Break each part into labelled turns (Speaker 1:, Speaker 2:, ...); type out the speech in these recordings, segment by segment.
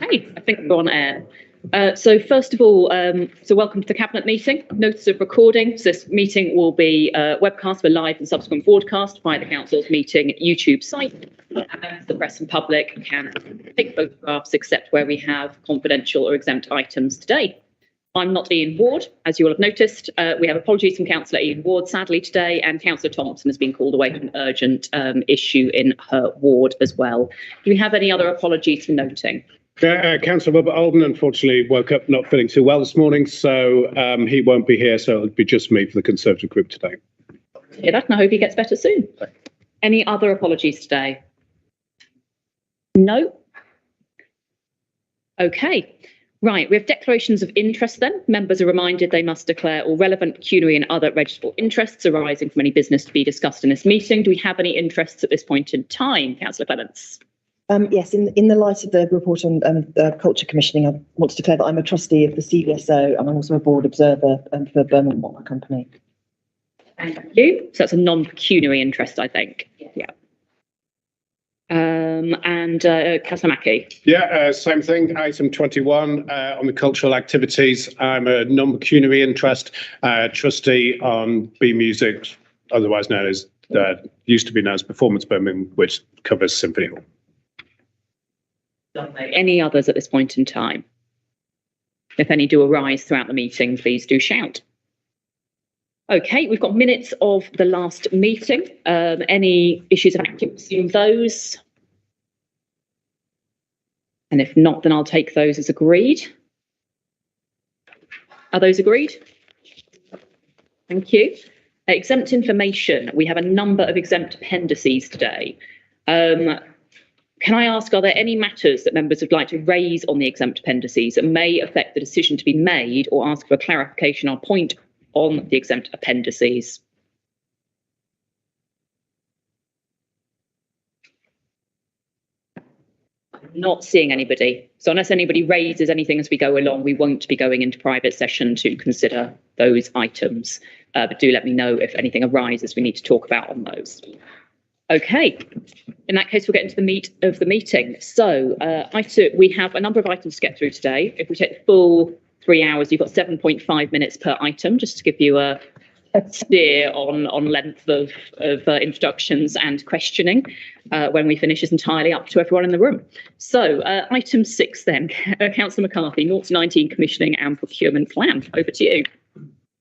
Speaker 1: Okay, I think we're on air. So first of all, so welcome to the Cabinet meeting. Notice of recording. So this meeting will be webcast for live and subsequent broadcast via the Council's meeting YouTube site. And the press and public can take photographs except where we have confidential or exempt items today. I'm not Ian Ward, as you will have noticed. We have apologies from Councillor Ian Ward, sadly, today, and Councillor Thompson has been called away from an urgent issue in her ward as well. Do we have any other apologies for noting?
Speaker 2: Councillor Robert Alden unfortunately woke up not feeling too well this morning, so he won't be here, so it'll be just me for the Conservative group today.
Speaker 1: Yeah, that, and I hope he gets better soon. Any other apologies today? No? Okay. Right, we have declarations of interest then. Members are reminded they must declare all relevant pecuniary and other registrable interests arising from any business to be discussed in this meeting. Do we have any interests at this point in time? Councillor Clements.
Speaker 3: Yes, in the light of the report on culture commissioning, I want to declare that I'm a trustee of the CVSO and I'm also a board observer for Birmingham Water Company.
Speaker 1: Thank you. So that's a non-pecuniary interest, I think. Yeah. And Councillor Mackie.
Speaker 2: Yeah, same thing. Item 21 on the cultural activities. I'm a non-pecuniary interest trustee on B Music, otherwise known as used to be known as Performance Birmingham, which covers Symphony Hall.
Speaker 1: Any others at this point in time? If any do arise throughout the meeting, please do shout. Okay, we've got minutes of the last meeting. Any issues of accuracy in those? And if not, then I'll take those as agreed. Are those agreed? Thank you. Exempt information. We have a number of exempt appendices today. Can I ask, are there any matters that members would like to raise on the exempt appendices that may affect the decision to be made, or ask for clarification or point on the exempt appendices? Not seeing anybody. So unless anybody raises anything as we go along, we won't be going into private session to consider those items. But do let me know if anything arises we need to talk about on those. Okay, in that case, we'll get into the meat of the meeting. So we have a number of items to get through today. If we take the full 3 hours, you've got 7.5 minutes per item, just to give you a steer on length of introductions and questioning. When we finish is entirely up to everyone in the room. So item 6 then, Councillor McCarthy, 0 to 19 commissioning and procurement plan. Over to you.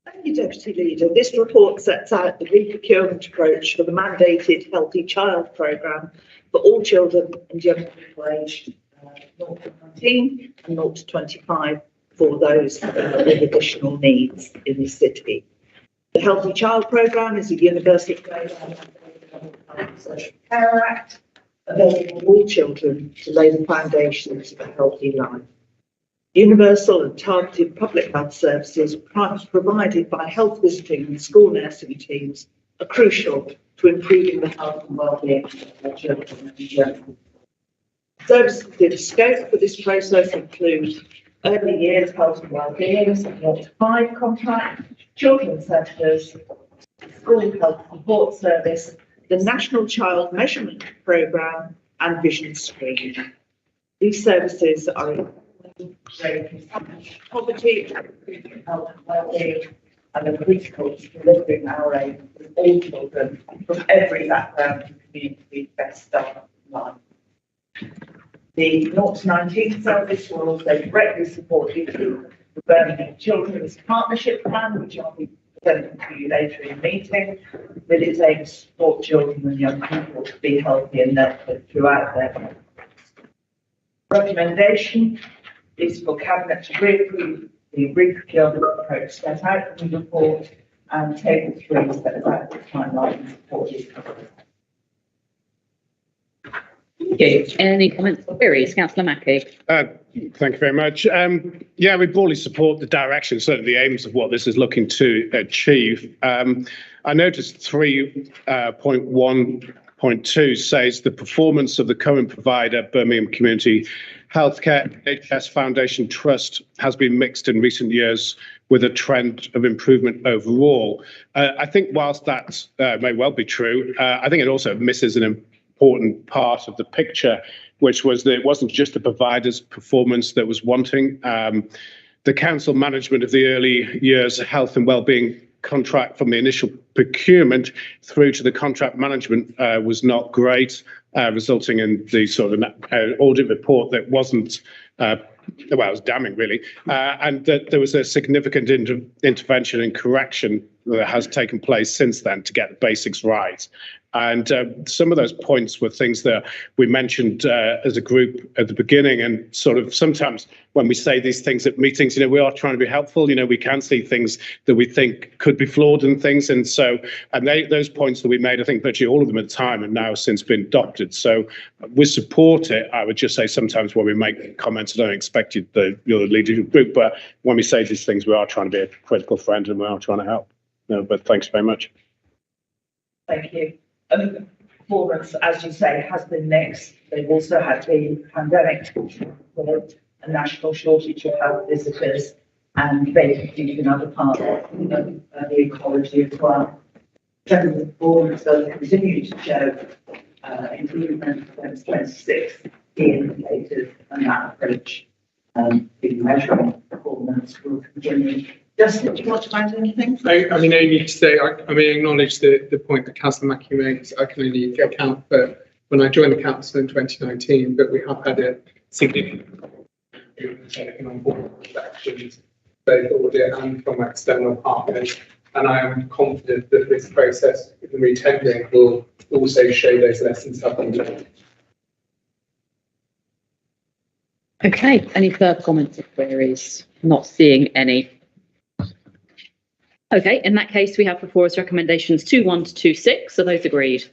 Speaker 4: Thank you, Deputy Leader. This report sets out the re-procurement approach for the mandated Healthy Child programme for all children and young people aged 0 to 19 and 0 to 25 for those with additional needs in the city. The Healthy Child programme is a universal programme under the Social Care Act, available to all children to lay the foundations of a healthy life. Universal and targeted public health services provided by health visiting and school nursing teams are crucial to improving the health and well-being of our children and young people. Services in scope for this process include early years health and well-being, 0 to 5 contract, children's centres, school health support service, the National Child Measurement Programme and vision screening. These services are poverty, health and well-being, and are critical to delivering our aim with all children from every background and community best start life. The 0 to 19 service will also directly support the Birmingham Children's Partnership Plan, which I'll be presenting to you later in the meeting, with its aim to support children and young people to be healthy and nurtured throughout their life. Recommendation is for Cabinet to reapprove the re-procurement approach set out in the report, and Table 3 sets out the timeline and support is covered.
Speaker 1: Thank you. Any comments or queries? Councillor Mackie.
Speaker 2: Thank you very much. Yeah, we broadly support the direction, certainly the aims of what this is looking to achieve. I noticed 3.1.2 says the performance of the current provider, Birmingham Community Healthcare NHS Foundation Trust, has been mixed in recent years with a trend of improvement overall. I think whilst that may well be true, I think it also misses an important part of the picture which was that it wasn't just the provider's performance that was wanting. The council management of the early years health and wellbeing contract, from the initial procurement through to the contract management, was not great, resulting in the sort of audit report that wasn't, well, it was damning, really, and that there was a significant intervention and correction that has taken place since then to get the basics right. And some of those points were things that we mentioned as a group at the beginning, and sort of sometimes when we say these things at meetings, we are trying to be helpful. We can see things that we think could be flawed and things. And so, those points that we made, I think virtually all of them at the time have now since been adopted. So we support it. I would just say sometimes when we make comments, I don't expect you're the leader of the group, but when we say these things, we are trying to be a critical friend and we are trying to help. But thanks very much.
Speaker 4: Thank you. Performance, as you say, has been mixed. They've also had the pandemic with a national shortage of health visitors and vacancies in other parts of the ecology as well. General performance does continue to show improvement since 26 key indicators, and that approach in measuring performance will continue. Justin, do you want to add anything?
Speaker 5: Only to say, acknowledge the point that Councillor Mackie makes. I can only account for when I joined the council in 2019, but we have had a significant taken on board actions, both audit and from external partners. And I am confident that this process, the re-tendering, will also show those lessons up and down.
Speaker 1: Okay, any further comments or queries? Not seeing any. Okay, in that case, we have before us recommendations 2.1 to 2.6. Are those agreed?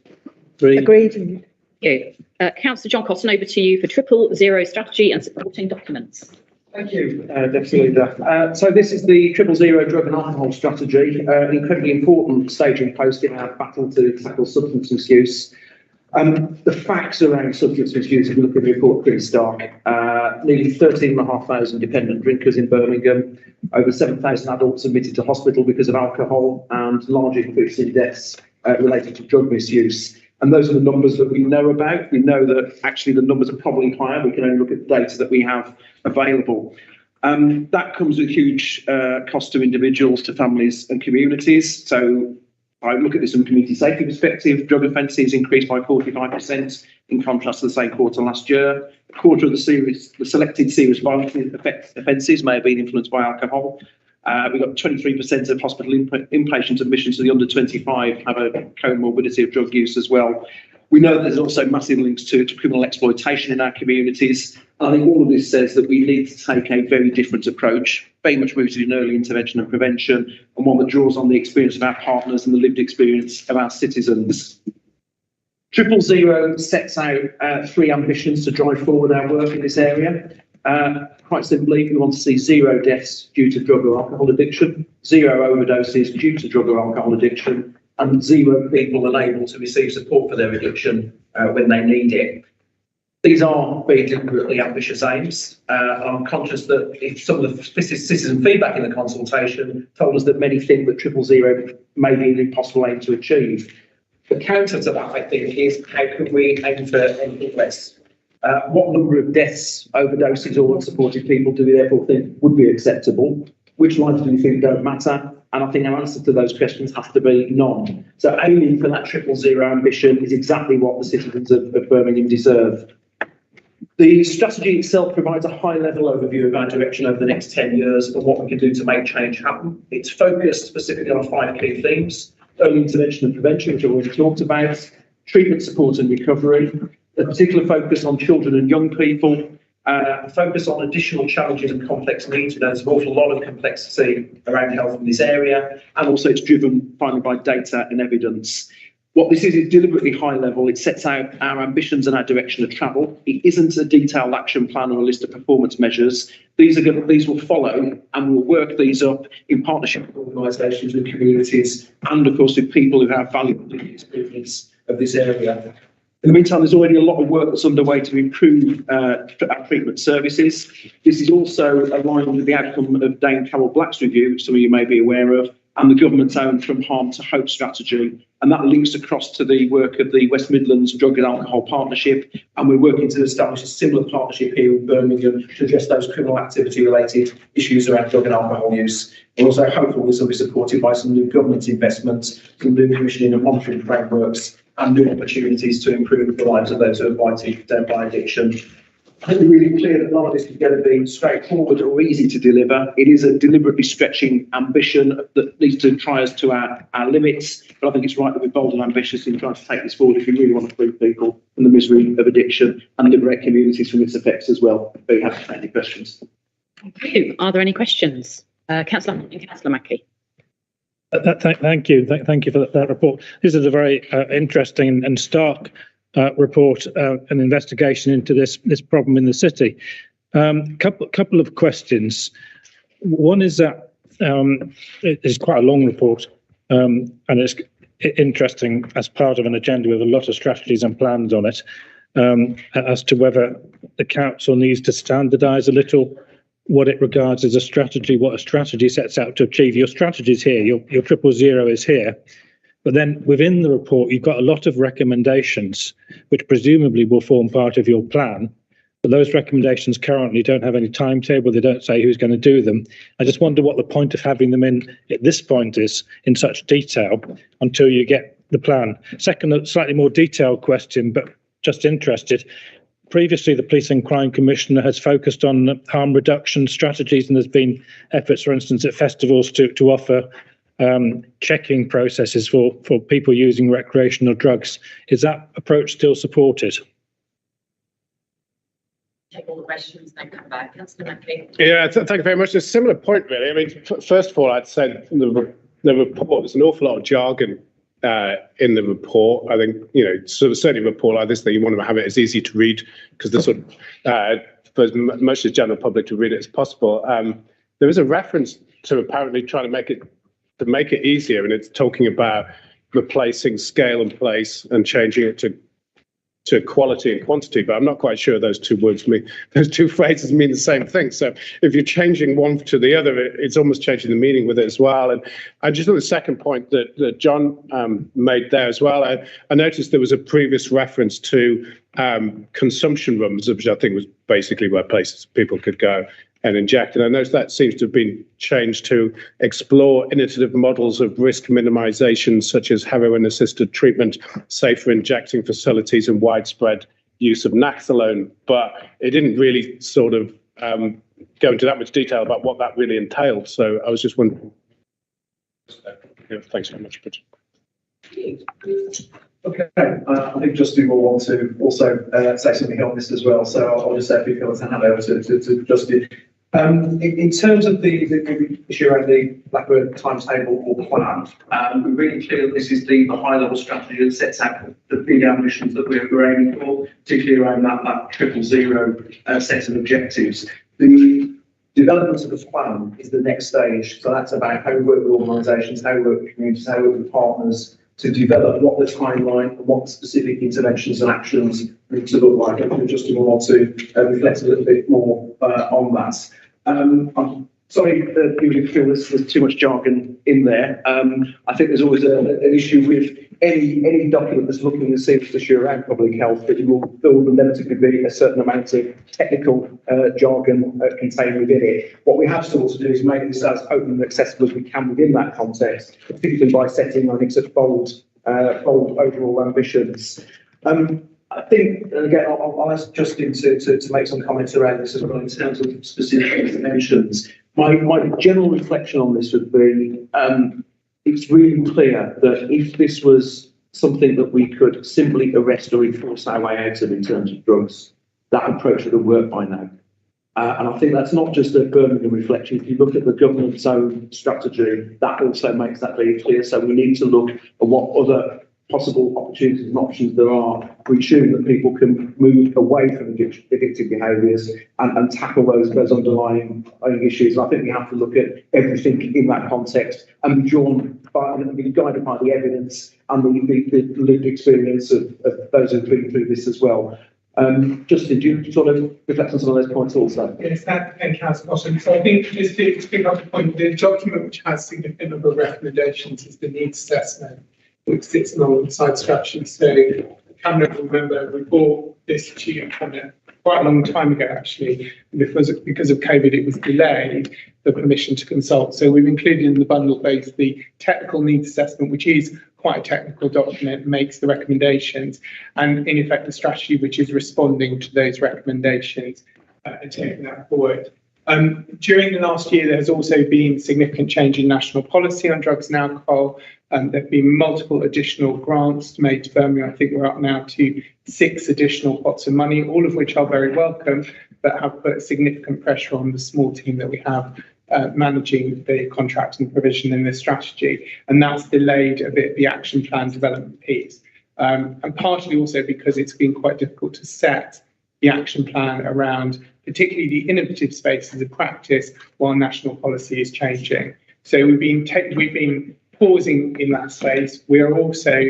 Speaker 3: Agreed.
Speaker 1: Thank you. Councillor John Cotton, over to you for 000 strategy and supporting documents.
Speaker 6: Thank you, Deputy Leader. So this is the 000 drug and alcohol strategy, an incredibly important staging post in our battle to tackle substance misuse. The facts around substance misuse, if you look at the report, pretty stark. Nearly 13,500 dependent drinkers in Birmingham, over 7,000 adults admitted to hospital because of alcohol, and large increase in deaths related to drug misuse. And those are the numbers that we know about. We know that actually the numbers are probably higher. We can only look at the data that we have available. That comes with huge cost to individuals, to families and communities. So I look at this from a community safety perspective. Drug offences increased by 45% in contrast to the same quarter last year. A quarter of the selected serious violence offences may have been influenced by alcohol. We've got 23% of hospital inpatient admissions to the under 25 have a comorbidity of drug use as well. We know that there's also massive links to criminal exploitation in our communities. And I think all of this says that we need to take a very different approach, very much rooted in early intervention and prevention, and one that draws on the experience of our partners and the lived experience of our citizens. 000 sets out 3 ambitions to drive forward our work in this area. Quite simply, we want to see 0 deaths due to drug or alcohol addiction, 0 overdoses due to drug or alcohol addiction, and 0 people unable to receive support for their addiction when they need it. These are very deliberately ambitious aims. I'm conscious that if some of the citizen feedback in the consultation told us that many think that 000 may be an impossible aim to achieve. The counter to that, I think, is how can we aim for anything less? What number of deaths, overdoses, or unsupported people do we therefore think would be acceptable? Which lines do we think don't matter? And I think our answer to those questions has to be none. So aiming for that 000 ambition is exactly what the citizens of Birmingham deserve. The strategy itself provides a high-level overview of our direction over the next 10 years and what we can do to make change happen. It's focused specifically on 5 key themes: early intervention and prevention, which I've already talked about, treatment, support and recovery, a particular focus on children and young people, focus on additional challenges and complex needs. There's an awful lot of complexity around health in this area, and also it's driven finally by data and evidence. What this is deliberately high level. It sets out our ambitions and our direction of travel. It isn't a detailed action plan or a list of performance measures. These will follow, and we'll work these up in partnership with organisations, with communities, and of course with people who have valuable experience of this area. In the meantime, there's already a lot of work that's underway to improve our treatment services. This is also aligned with the outcome of Dame Carol Black's review, which some of you may be aware of, and the government's own From Harm to Hope strategy. And that links across to the work of the West Midlands Drug and Alcohol Partnership. And we're working to establish a similar partnership here in Birmingham to address those criminal activity related issues around drug and alcohol use. We're also hopeful this will be supported by some new government investments, some new commissioning and monitoring frameworks, and new opportunities to improve the lives of those who are fighting by addiction. I think we're really clear that none of this is going to be straightforward or easy to deliver. It is a deliberately stretching ambition that needs to try us to our limits. But I think it's right that we're bold and ambitious in trying to take this forward if we really want to free people from the misery of addiction and liberate communities from its effects as well. Very happy to take any questions.
Speaker 1: Thank you. Are there any questions? Councillor Hunt and Councillor Mackie.
Speaker 7: Thank you. Thank you for that report. This is a very interesting and stark report, an investigation into this problem in the city. Couple of questions. One is that it is quite a long report, and it's interesting as part of an agenda with a lot of strategies and plans on it, as to whether the council needs to standardise a little what it regards as a strategy, what a strategy sets out to achieve. Your strategy is here, your 000 is here. But then within the report, you've got a lot of recommendations, which presumably will form part of your plan. But those recommendations currently don't have any timetable. They don't say who's going to do them. I just wonder what the point of having them in at this point is in such detail until you get the plan. Second, a slightly more detailed question, but just interested. Previously, the Police and Crime Commissioner has focused on harm reduction strategies, and there's been efforts, for instance, at festivals to offer checking processes for people using recreational drugs. Is that approach still supported?
Speaker 1: Take all the questions, then come back. Councillor Mackie.
Speaker 2: Yeah, thank you very much. A similar point, really. I mean, first of all, I'd say the report, there's an awful lot of jargon in the report. I think, sort of certainly a report like this, that you want to have it as easy to read, because the sort of, for most of the general public to read it as possible. There is a reference to apparently trying to make it easier, and it's talking about replacing scale and place and changing it to quality and quantity, but I'm not quite sure those two phrases mean the same thing. So if you're changing one to the other, it's almost changing the meaning with it as well. And I just on the second point that John made there as well, I noticed there was a previous reference to consumption rooms, which I think was basically where places people could go and inject. And I noticed that seems to have been changed to explore innovative models of risk minimization, such as heroin-assisted treatment, safer injecting facilities, and widespread use of Naxalone. But it didn't really sort of go into that much detail about what that really entailed. So I was just wondering. Thanks very much, Bridget.
Speaker 8: Okay, I think Justin will want to also say something on this as well. So I'll just say a few comments and hand over to Justin. In terms of the issue around the Blackbird timetable or plan, we're really clear that this is the high-level strategy that sets out the big ambitions that we're aiming for, particularly around that 000 set of objectives. The development of the plan is the next stage. So that's about how we work with organisations, how we work with communities, how we work with partners to develop what the timeline and what specific interventions and actions need to look like. I think Justin will want to reflect a little bit more on that. I'm sorry that you feel there's too much jargon in there. I think there's always an issue with any document that's looking at serious issue around public health, that there will inevitably be a certain amount of technical jargon contained within it. What we have sought to do is make this as open and accessible as we can within that context, particularly by setting, I think, such bold overall ambitions. I think, and again, I'll ask Justin to make some comments around this as well in terms of specific dimensions. My general reflection on this would be, it's really clear that if this was something that we could simply arrest or enforce our way out of in terms of drugs, that approach would have worked by now. And I think that's not just a Birmingham reflection. If you look at the government's own strategy, that also makes that very clear. So we need to look at what other possible opportunities and options there are to ensure that people can move away from addictive behaviours and tackle those underlying issues. And I think we have to look at everything in that context and be guided by the evidence and the lived experience of those who've been through this as well.
Speaker 6: Justin, do you sort of reflect on some of those points also?
Speaker 5: Yes, thank you, Councillor Cotton. So I think just to pick up the point, the document which has significant number of recommendations is the needs assessment, which sits alongside strategy. So Cabinet will remember we brought this to Cabinet quite a long time ago, actually. Because of COVID, it was delayed, the permission to consult. So we've included in the bundle both the technical needs assessment, which is quite a technical document, makes the recommendations, and in effect the strategy which is responding to those recommendations and taking that forward. During the last year, there has also been significant change in national policy on drugs and alcohol. There have been multiple additional grants made to Birmingham. I think we're up now to 6 additional pots of money, all of which are very welcome, but have put significant pressure on the small team that we have managing the contract and provision in this strategy. And that's delayed a bit the action plan development piece. And partially also because it's been quite difficult to set the action plan around particularly the innovative spaces of practice while national policy is changing. So we've been pausing in that space. We are also,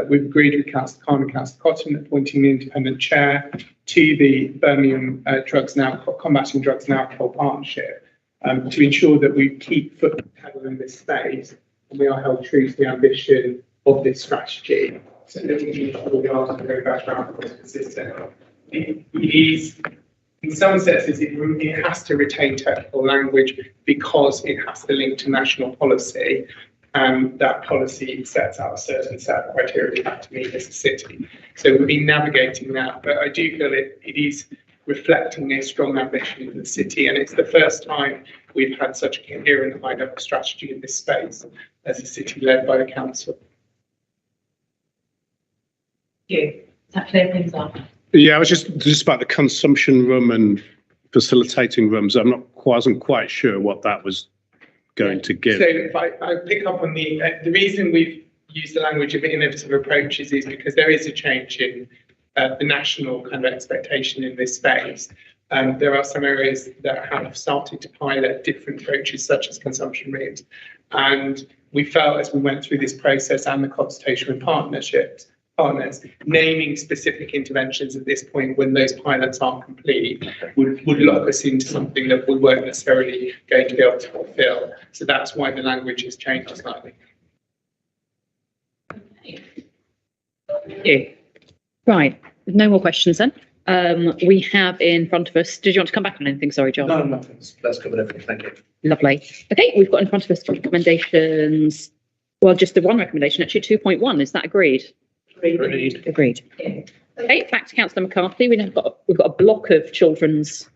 Speaker 5: we've agreed with Councillor Khan and Councillor Cotton appointing an independent chair to the Birmingham Combating Drugs and Alcohol Partnership to ensure that we keep foot on the pedal in this space and we are held true to the ambition of this strategy. So that we ensure we are to go back around consistent. It is, in some senses, it has to retain technical language because it has to link to national policy, and that policy sets out a certain set of criteria we have to meet as a city. So we've been navigating that, but I do feel it is reflecting a strong ambition in the city, and it's the first time we've had such a coherent high-level strategy in this space as a city led by the council.
Speaker 9: Thank you. That clear things up?
Speaker 2: Yeah, I was just about the consumption room and facilitating rooms. Wasn't quite sure what that was going to give.
Speaker 5: So if I pick up on the reason we've used the language of innovative approaches is because there is a change in the national kind of expectation in this space. There are some areas that have started to pilot different approaches, such as consumption rooms. And we felt as we went through this process and the consultation with partners, naming specific interventions at this point when those pilots aren't complete would lock us into something that we weren't necessarily going to be able to fulfill. So that's why the language has changed slightly.
Speaker 1: Okay. Right, no more questions then. We have in front of us, did you want to come back on anything? Sorry, John.
Speaker 6: No, nothing. That's covered everything. Thank you.
Speaker 1: Lovely. Okay, we've got in front of us recommendations. Well, just the one recommendation, actually 2.1. Is that agreed? Agreed. Okay, back to Councillor McCarthy. We've got a block of children's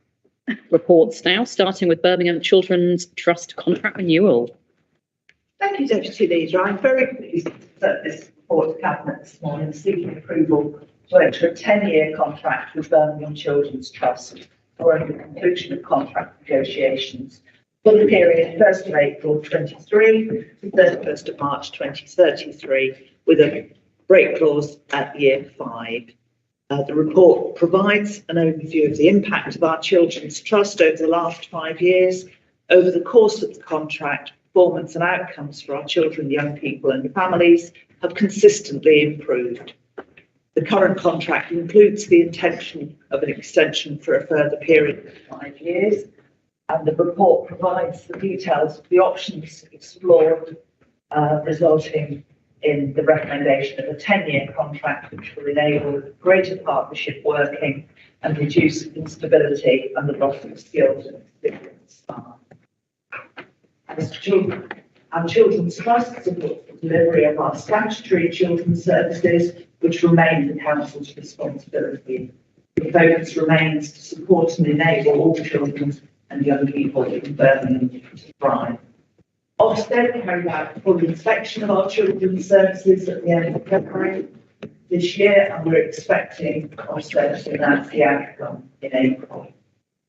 Speaker 1: reports now, starting with Birmingham Children's Trust contract renewal.
Speaker 4: Thank you, Deputy Leader. I'm very pleased to present this report to Cabinet this morning, seeking approval to enter a 10-year contract with Birmingham Children's Trust following the conclusion of contract negotiations for the period 1st of April 23 to 31st of March 2033, with a break clause at year 5. The report provides an overview of the impact of our Children's Trust over the last 5 years. Over the course of the contract, performance and outcomes for our children, young people and families have consistently improved. The current contract includes the intention of an extension for a further period of 5 years, and the report provides the details of the options explored, resulting in the recommendation of a 10-year contract which will enable greater partnership working and reduce instability and the loss of skills and experienced staff. As Children's Trust supports the delivery of our statutory children's services, which remain the Council's responsibility. The focus remains to support and enable all children and young people in Birmingham to thrive. Ofsted carried out a full inspection of our children's services at the end of February this year, and we're expecting Ofsted to announce the outcome in April.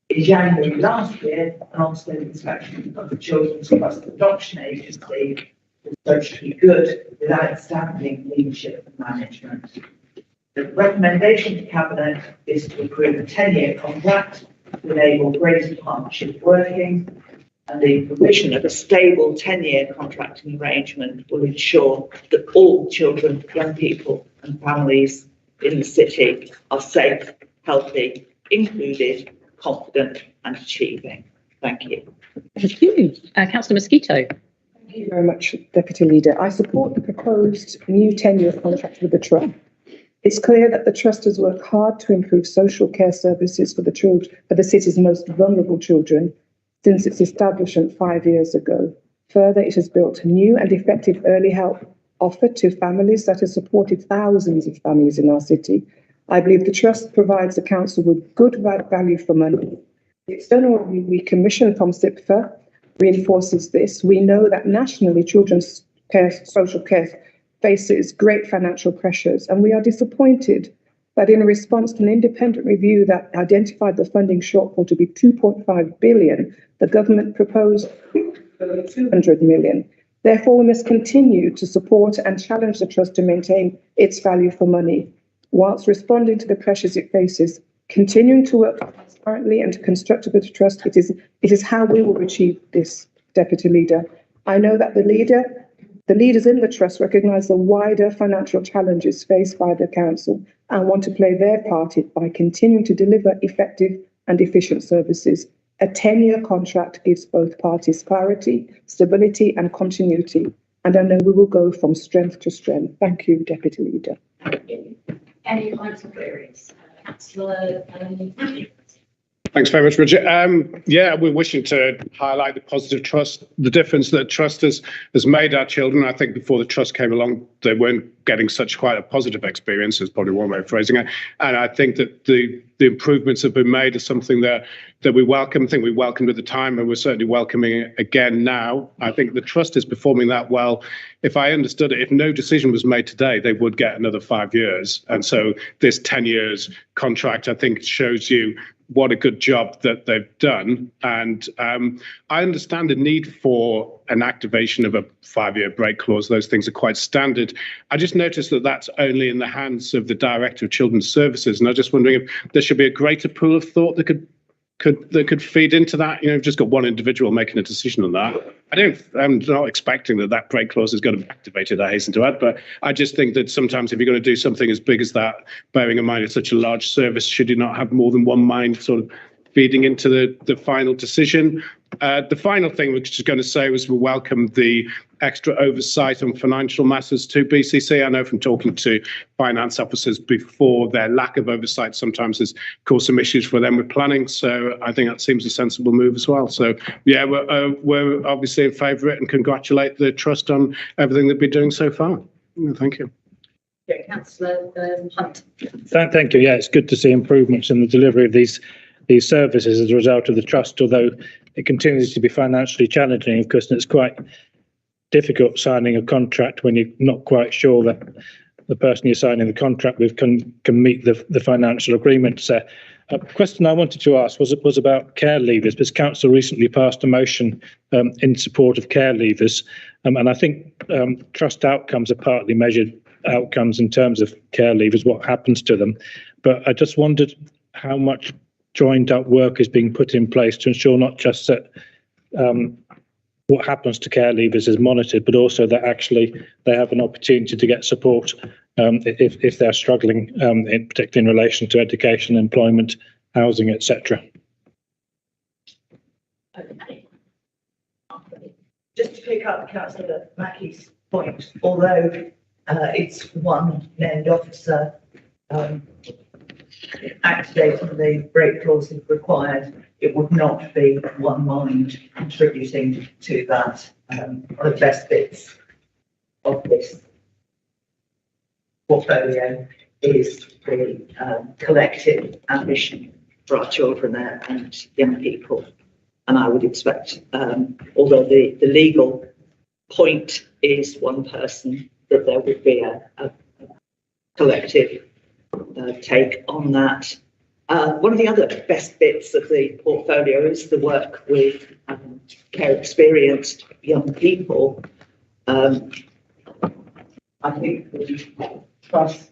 Speaker 4: In January last year, an Ofsted inspection of the Children's Trust Adoption Agency was socially good with outstanding leadership and management. The recommendation to Cabinet is to approve a 10-year contract to enable greater partnership working, and the provision of a stable 10-year contracting arrangement will ensure that all children, young people and families in the city are safe healthy, included, confident and achieving. Thank you.
Speaker 1: Thank you. Councillor Mosquito.
Speaker 10: Thank you very much, Deputy Leader. I support the proposed new 10-year contract with the Trust. It's clear that the Trust has worked hard to improve social care services for the city's most vulnerable children since its establishment 5 years ago. Further, it has built a new and effective early help offer to families that has supported thousands of families in our city. I believe the Trust provides the council with good value for money. The external review we commissioned from CIPFA reinforces this. We know that nationally children's care, social care faces great financial pressures, and we are disappointed that in response to an independent review that identified the funding shortfall to be 2.5 billion, the government proposed 200 million. Therefore, we must continue to support and challenge the Trust to maintain its value for money, whilst responding to the pressures it faces. Continuing to work transparently and constructively with the Trust, it is how we will achieve this, Deputy Leader. I know that the leaders in the Trust recognise the wider financial challenges faced by the Council and want to play their part by continuing to deliver effective and efficient services. A 10-year contract gives both parties clarity, stability and continuity, and I know we will go from strength to strength. Thank you, Deputy Leader.
Speaker 9: Thank you. Any comments or queries? Councillor
Speaker 2: Thanks very much, Richard. Yeah, we're wishing to highlight the positive Trust, the difference that Trust has made our children. I think before the Trust came along, they weren't getting such quite a positive experience, is probably one way of phrasing it. And I think that the improvements have been made is something that we welcome. I think we welcomed at the time, and we're certainly welcoming it again now. I think the Trust is performing that well. If I understood it, if no decision was made today, they would get another 5 years. And so this 10 years contract, I think, shows you what a good job that they've done. And I understand the need for an activation of a 5-year break clause. Those things are quite standard. I just noticed that that's only in the hands of the Director of Children's Services. And I'm just wondering if there should be a greater pool of thought that could feed into that. You know, you've just got one individual making a decision on that. I'm not expecting that break clause is going to be activated, I hasten to add, but I just think that sometimes if you're going to do something as big as that, bearing in mind it's such a large service, should you not have more than one mind sort of feeding into the final decision? The final thing which I was going to say was we welcome the extra oversight on financial matters to BCC. I know from talking to finance officers before, their lack of oversight sometimes has caused some issues for them with planning. So I think that seems a sensible move as well. So yeah, we're obviously in favour of it and congratulate the Trust on everything they've been doing so far. Thank you.
Speaker 9: Okay, Councillor Hunt.
Speaker 7: Thank you. Yeah, it's good to see improvements in the delivery of these services as a result of the Trust, although it continues to be financially challenging, of course, and it's quite difficult signing a contract when you're not quite sure that the person you're signing the contract with can meet the financial agreements. A question I wanted to ask was about care leavers, because Council recently passed a motion in support of care leavers, and I think Trust outcomes are partly measured outcomes in terms of care leavers, what happens to them. But I just wondered how much joined up work is being put in place to ensure not just that what happens to care leavers is monitored, but also that actually they have an opportunity to get support if they're struggling, particularly in relation to education, employment, housing, etc.
Speaker 9: Okay.
Speaker 4: Just to pick up Councillor Mackey's point, although it's one named officer activating the break clause if required, it would not be one mind contributing to that. The best bits of this portfolio is the collective ambition for our children and young people. And I would expect, although the legal point is one person, that there would be a collective take on that. One of the other best bits of the portfolio is the work with care experienced young people. I think the Trust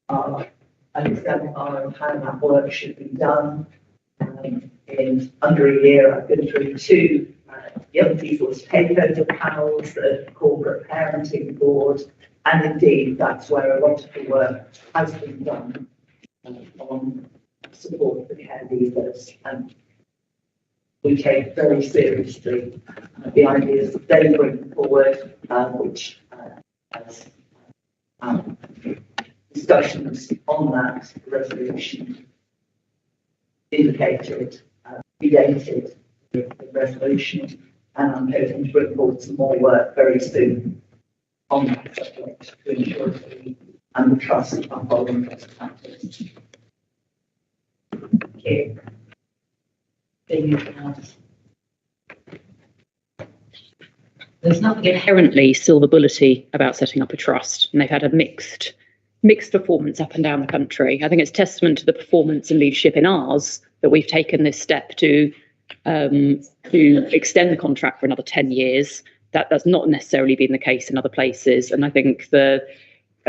Speaker 4: understand how that work should be done. In under a year, I've been through 2 young people's takeover panels, the corporate parenting board, and indeed that's where a lot of the work has been done on support for care leavers. And we take very seriously the ideas that they bring forward, which has discussions on that resolution indicated, predated the resolution, and I'm hoping to report some more work very soon on that subject to ensure that we and the trust are following best practice. Thank you. Anything else?
Speaker 1: There's nothing inherently silver bullety about setting up a trust, and they've had a mixed performance up and down the country. I think it's testament to the performance and leadership in ours that we've taken this step to extend the contract for another 10 years. That's not necessarily been the case in other places, and I think a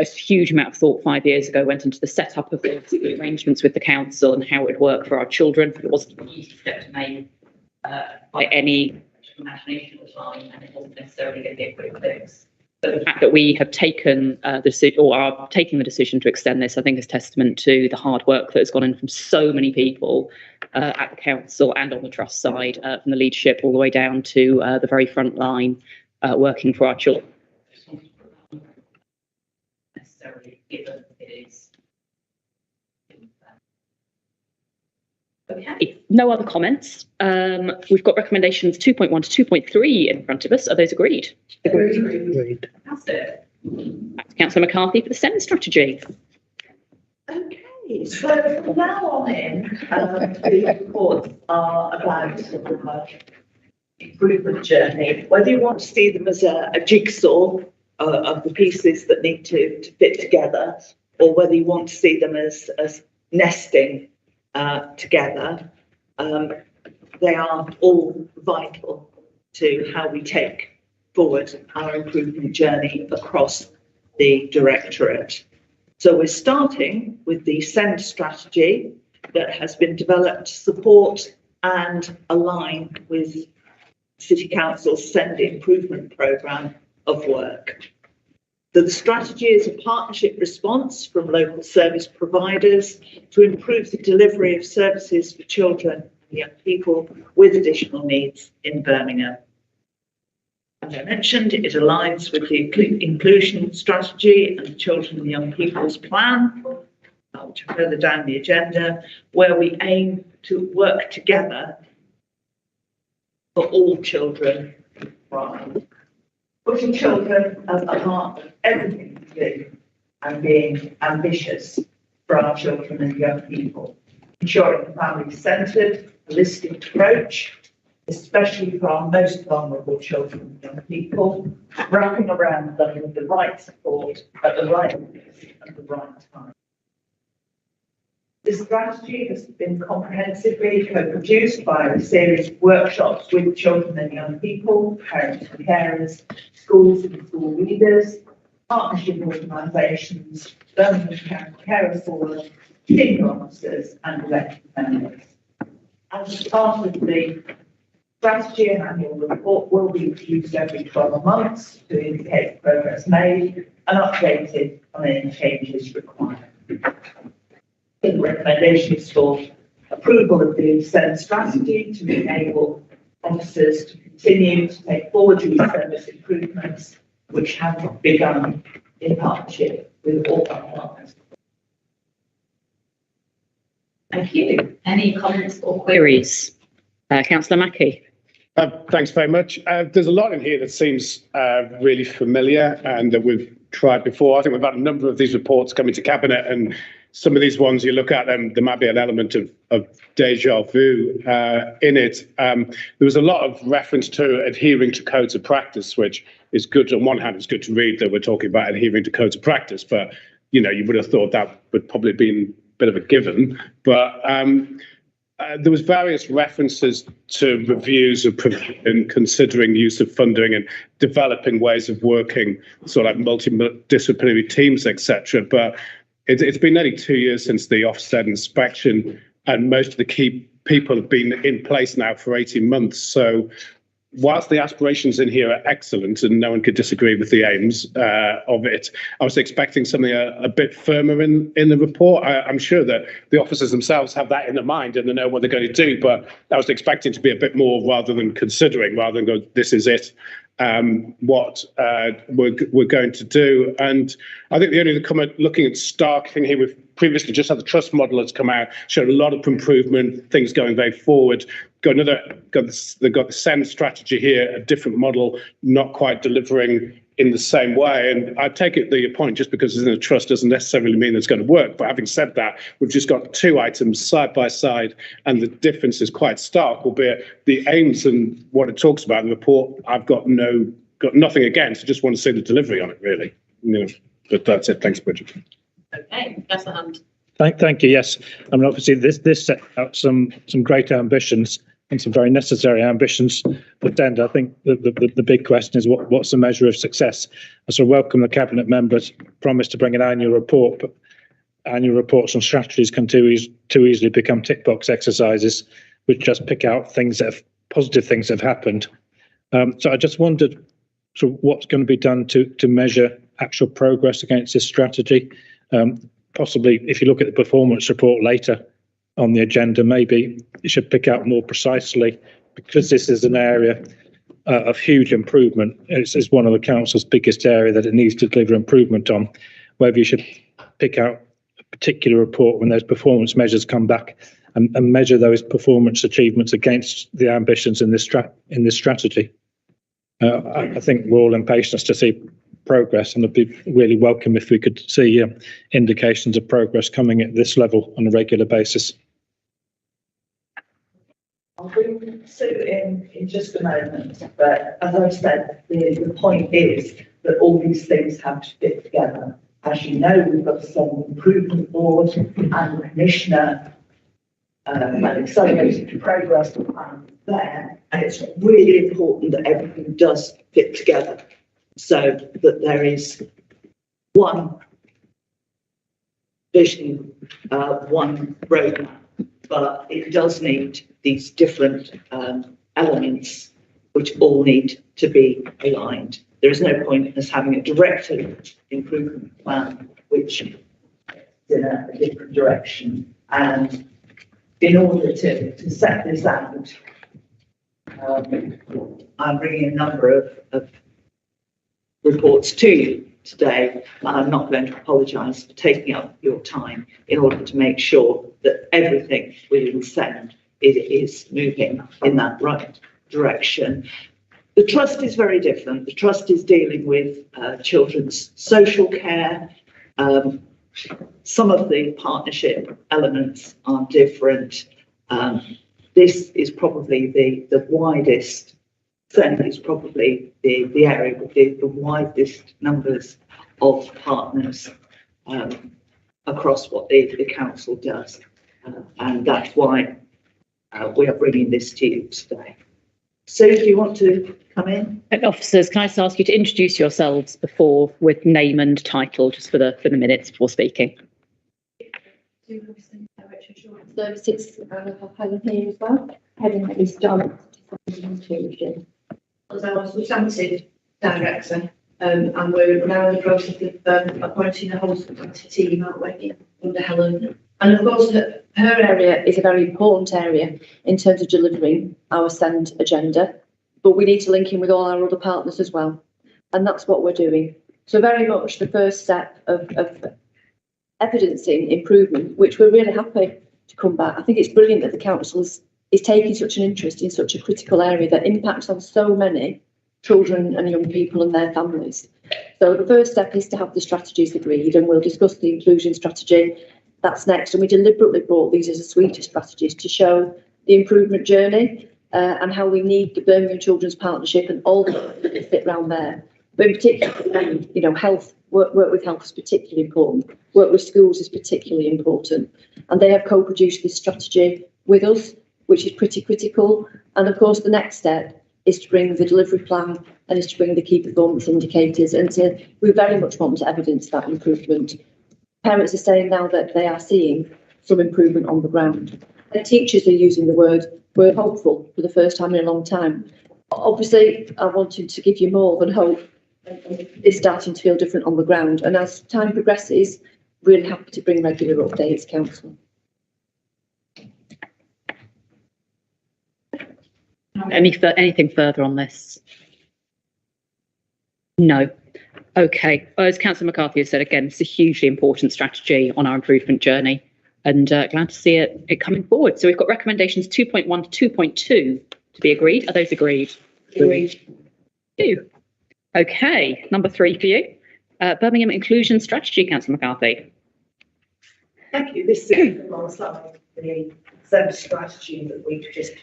Speaker 1: huge amount of thought 5 years ago went into the setup of the arrangements with the council and how it would work for our children. It wasn't an easy step to make by any imagination at the time, and it wasn't necessarily going to be a quick fix. But the fact that we have taken the decision, or are taking the decision to extend this, I think is testament to the hard work that has gone in from so many people at the council and on the trust side, from the leadership all the way down to the very front line working for our children. Necessarily, given it is. Okay, no other comments. We've got recommendations 2.1 to 2.3 in front of us. Are those agreed?
Speaker 3: Agreed.
Speaker 1: Fantastic. Back to Councillor McCarthy for the SEND strategy.
Speaker 4: Okay, so from now on in, the reports are about the improvement journey. Whether you want to see them as a jigsaw of the pieces that need to fit together, or whether you want to see them as nesting together, they are all vital to how we take forward our improvement journey across the directorate. So we're starting with the SEND strategy that has been developed to support and align with City Council's SEND improvement programme of work. The strategy is a partnership response from local service providers to improve the delivery of services for children and young people with additional needs in Birmingham. As I mentioned, it aligns with the inclusion strategy and the Children and Young People's Plan, which are further down the agenda, where we aim to work together for all children, putting children at the heart of everything we do and being ambitious for our children and young people, ensuring a family-centred, holistic approach, especially for our most vulnerable children and young people, wrapping around them with the right support at the right place at the right time. This strategy has been comprehensively co-produced by a series of workshops with children and young people, parents and carers, schools and school leaders, partnership organisations, Birmingham Carer Forum, senior officers and elected members. As part of the strategy, an annual report will be produced every 12 months to indicate progress made and updated on any changes required. The recommendation is for approval of the SEND strategy to enable officers to continue to take forward these service improvements, which have begun in partnership with all our partners.
Speaker 1: Thank you. Any comments or queries? Councillor Mackie.
Speaker 2: Thanks very much. There's a lot in here that seems really familiar and that we've tried before. I think we've had a number of these reports coming to Cabinet, and some of these ones, you look at them, there might be an element of deja vu in it. There was a lot of reference to adhering to codes of practice, which is good. On one hand, it's good to read that we're talking about adhering to codes of practice, but you would have thought that would probably be a bit of a given. But there was various references to reviews of and considering the use of funding and developing ways of working, sort of like multidisciplinary teams, etc. But it's been nearly 2 years since the Ofsted inspection, and most of the key people have been in place now for 18 months. So whilst the aspirations in here are excellent and no one could disagree with the aims of it, I was expecting something a bit firmer in the report. I'm sure that the officers themselves have that in their mind and they know what they're going to do, but I was expecting to be a bit more rather than considering, rather than go, this is it, what we're going to do. And I think the only comment, looking at Stark in here, we've previously just had the trust model that's come out, showed a lot of improvement, things going very forward. They've got the SEND strategy here, a different model, not quite delivering in the same way. And I take it that your point, just because it's in a trust doesn't necessarily mean it's going to work. But having said that, we've just got two items side by side and the difference is quite stark, albeit the aims and what it talks about in the report, I've got nothing against. I just want to see the delivery on it, really. But that's it. Thanks, Bridget.
Speaker 9: Okay, that's the hand.
Speaker 7: Thank you. Yes, I mean, obviously this set out some great ambitions and some very necessary ambitions. But then I think the big question is what's the measure of success? I sort of welcome the cabinet members' promise to bring an annual report, but annual reports and strategies can too easily become tick box exercises, which just pick out positive things that have happened. So I just wondered sort of what's going to be done to measure actual progress against this strategy. Possibly, if you look at the performance report later on the agenda, maybe it should pick out more precisely, because this is an area of huge improvement. It's one of the council's biggest area that it needs to deliver improvement on. Whether you should pick out a particular report when those performance measures come back and measure those performance achievements against the ambitions in this strategy. I think we're all impatient to see progress, and it'd be really welcome if we could see indications of progress coming at this level on a regular basis.
Speaker 4: I'll bring Sue in just a moment, but as I've said, the point is that all these things have to fit together. As you know, we've got a SEND improvement board and the commissioner and accelerated progress plan there, and it's really important that everything does fit together, so that there is one vision, one roadmap, but it does need these different elements which all need to be aligned. There is no point in us having a directed improvement plan which is in a different direction. And in order to set this out, I'm bringing a number of reports to you today, and I'm not going to apologise for taking up your time in order to make sure that everything within SEND is moving in that right direction. The trust is very different. The trust is dealing with children's social care. Some of the partnership elements are different. This is probably the widest. SEND is probably the area with the widest numbers of partners across what the council does, and that's why we are bringing this to you today. Sue, do you want to come in?
Speaker 1: Officers, can I just ask you to introduce yourselves before with name and title, just for the minutes before speaking?
Speaker 9: Services, Helen here as well, heading at East John. As I was substantive director, and we're now in the process of appointing a whole substantive team, aren't we, under Helen? And of course, her area is a very important area in terms of delivering our SEND agenda, but we need to link in with all our other partners as well. And that's what we're doing. So very much the first step of evidencing improvement, which we're really happy to come back. I think it's brilliant that the council is taking such an interest in such a critical area that impacts on so many children and young people and their families. So the first step is to have the strategies agreed, and we'll discuss the inclusion strategy. That's next, and we deliberately brought these as a suite of strategies to show the improvement journey and how we need the Birmingham Children's Partnership and all the that fit around there. But in particular, health, work with health is particularly important. Work with schools is particularly important, and they have co-produced this strategy with us, which is pretty critical. And of course, the next step is to bring the delivery plan and is to bring the key performance indicators, and we very much want to evidence that improvement. Parents are saying now that they are seeing some improvement on the ground. And teachers are using the word, we're hopeful for the first time in a long time. obviously I wanted to give you more than hope. It's starting to feel different on the ground, and as time progresses, really happy to bring regular updates, council.
Speaker 1: Anything further on this? No. Okay. As Councillor McCarthy has said, again, it's a hugely important strategy on our improvement journey, and glad to see it coming forward. So we've got recommendations 2.1 to 2.2 to be agreed. Are those agreed?
Speaker 9: Agreed.
Speaker 1: Okay. Number 3 for you. Birmingham Inclusion Strategy, Councillor McCarthy.
Speaker 4: Thank you. This is alongside the same strategy that we've just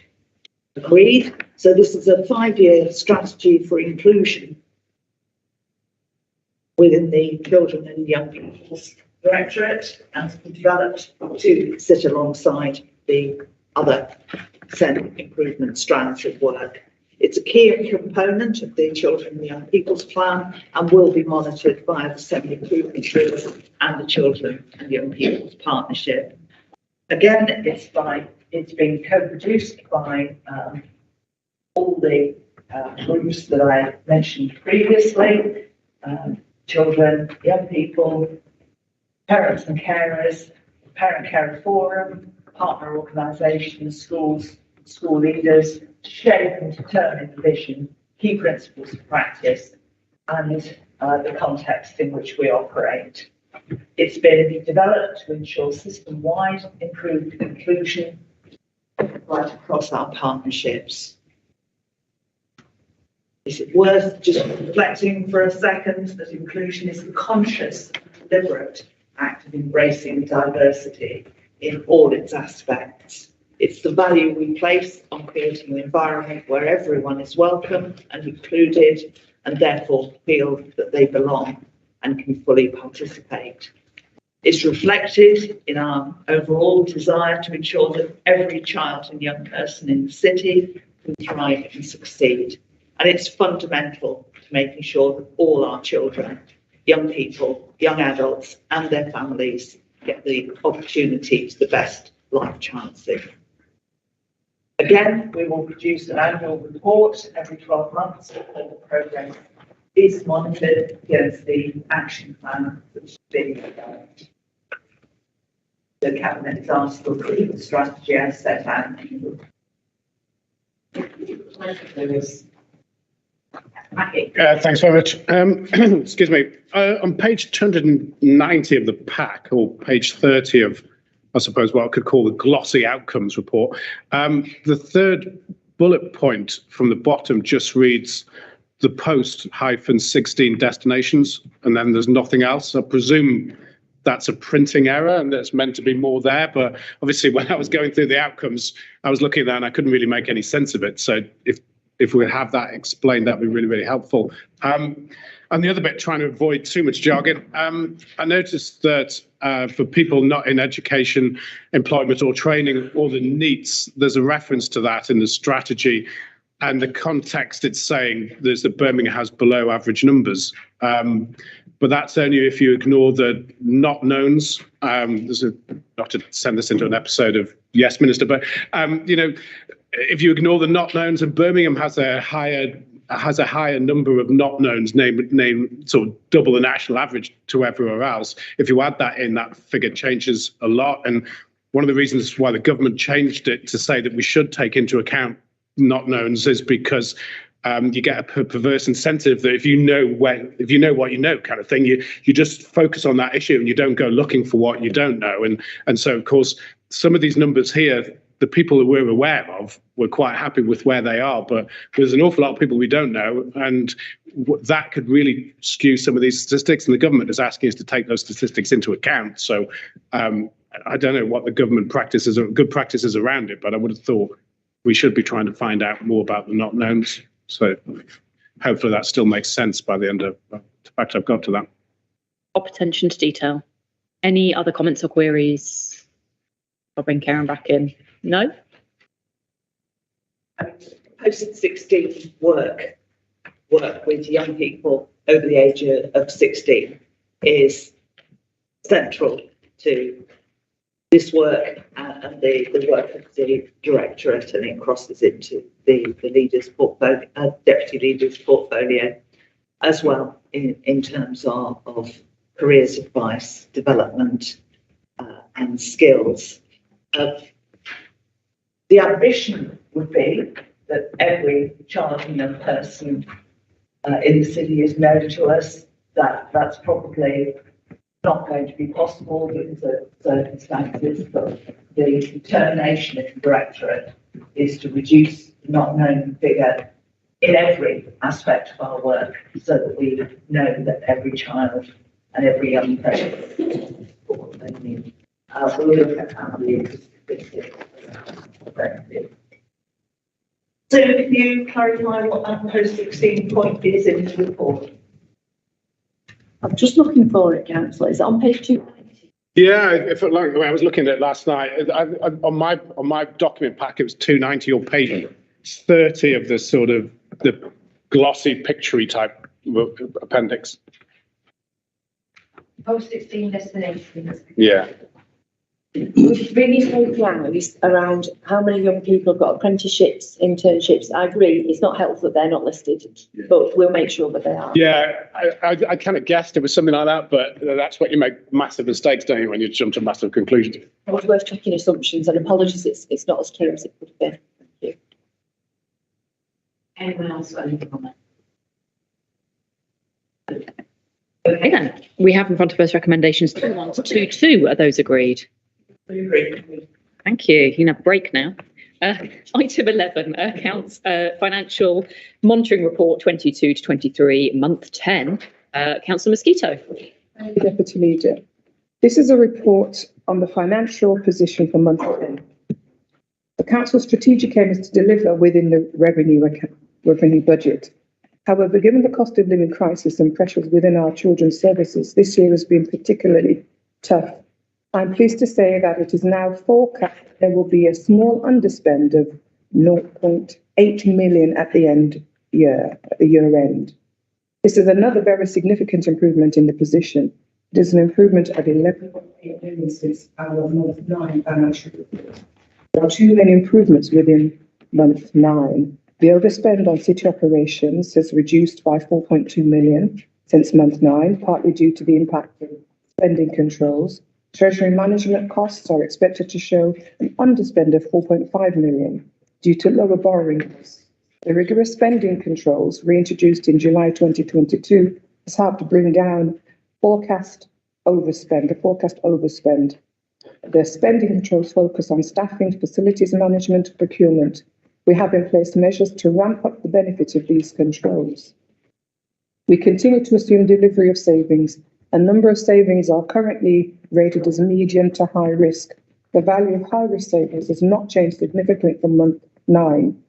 Speaker 4: agreed. So this is a 5-year strategy for inclusion within the Children and Young People's Directorate, and to be developed to sit alongside the other 10 improvement strands of work. It's a key component of the Children and Young People's Plan and will be monitored by the 7 improvement groups and the Children and Young People's Partnership. Again, it's been co-produced by all the groups that I mentioned previously, children, young people, parents and carers, Parent Carer Forum, partner organisations, schools, school leaders, to shape and determine the vision, key principles of practice, and the context in which we operate. It's been developed to ensure system-wide improved inclusion right across our partnerships. Is it worth just reflecting for a second that inclusion is a conscious, deliberate act of embracing diversity in all its aspects? It's the value we place on creating an environment where everyone is welcome and included, and therefore feel that they belong and can fully participate. It's reflected in our overall desire to ensure that every child and young person in the city can thrive and succeed. And it's fundamental to making sure that all our children, young people, young adults and their families get the opportunity to the best life chances. Again, we will produce an annual report every 12 months before the programme is monitored against the action plan that's being developed. The Cabinet is asked to approve the strategy as set out.
Speaker 2: Thanks very much. Excuse me. On page 290 of the pack, or page 30 of, I suppose, what I could call the glossy outcomes report, the third bullet point from the bottom just reads the post-16 destinations, and then there's nothing else. I presume that's a printing error and there's meant to be more there, but obviously when I was going through the outcomes, I was looking at that and I couldn't really make any sense of it. So if we have that explained, that'd be really, really helpful. And the other bit, trying to avoid too much jargon, I noticed that for people not in education, employment or training, or the NEETs, there's a reference to that in the strategy, and the context it's saying there's that Birmingham has below average numbers. But that's only if you ignore the not knowns. Not to send this into an episode of Yes Minister, but if you ignore the not knowns, and Birmingham has a higher number of not knowns, name sort of double the national average to everywhere else. If you add that in, that figure changes a lot. And one of the reasons why the government changed it to say that we should take into account not knowns is because you get a perverse incentive that if you know what you know kind of thing, you just focus on that issue and you don't go looking for what you don't know. And so, of course, some of these numbers here, the people that we're aware of, we're quite happy with where they are, but there's an awful lot of people we don't know, and that could really skew some of these statistics, and the government is asking us to take those statistics into account. So I don't know what the government practices or good practices around it, but I would have thought we should be trying to find out more about the not knowns. So hopefully that still makes sense by the end of the fact I've got to that.
Speaker 1: Op attention to detail. Any other comments or queries? I'll bring Karen back in. No?
Speaker 4: Post-16 work with young people over the age of 16 is central to this work and the work of the directorate, and it crosses into the leader's portfolio, deputy leader's portfolio as well in terms of careers advice, development and skills. The ambition would be that every child and young person in the city is known to us. That's probably not going to be possible because of circumstances, but the determination of the directorate is to reduce the not known figure in every aspect of our work so that we know that every child and every young person what they need. We'll look at how we So can you clarify what that post 16 point is in the report?
Speaker 9: I'm just looking for it, Councillor. Is it on page 290?
Speaker 2: Yeah, if I was looking at it last night, on my document pack, it was 290 or page 30 of the sort of the glossy picture-y type appendix.
Speaker 9: Post 16 destinations.
Speaker 2: Yeah.
Speaker 9: Which really KPIs around how many young people have got apprenticeships, internships. I agree, it's not helpful that they're not listed, but we'll make sure that they are.
Speaker 2: Yeah, I kind of guessed it was something like that, but that's what you make massive mistakes, don't you, when you jump to massive conclusions.
Speaker 9: It was worth checking assumptions, and apologies, it's not as clear as it could have been. Thank you. Anyone else got anything on that?
Speaker 1: Okay then, we have in front of us recommendations 2.1 to 2.2. Are those agreed? Thank you. You can have a break now. Item 11, accounts financial monitoring report 22 to 23, month 10. Councillor Mosquito.
Speaker 10: Thank you, Deputy Leader. This is a report on the financial position for month 10. The Council's strategic aim is to deliver within the revenue budget. However, given the cost of living crisis and pressures within our children's services, this year has been particularly tough. I'm pleased to say that it is now forecast there will be a small underspend of 0.8 million at the year end. This is another very significant improvement in the position. It is an improvement of 11.8 million since our month 9 financial report. There are two main improvements within month 9. The overspend on city operations has reduced by 4.2 million since month 9, partly due to the impact of spending controls. Treasury management costs are expected to show an underspend of 4.5 million due to lower borrowing costs. The rigorous spending controls reintroduced in July 2022 has helped bring down the forecast overspend. The spending controls focus on staffing, facilities management, procurement. We have in place measures to ramp up the benefit of these controls. We continue to assume delivery of savings. A number of savings are currently rated as medium to high risk. The value of high risk savings has not changed significantly from month 9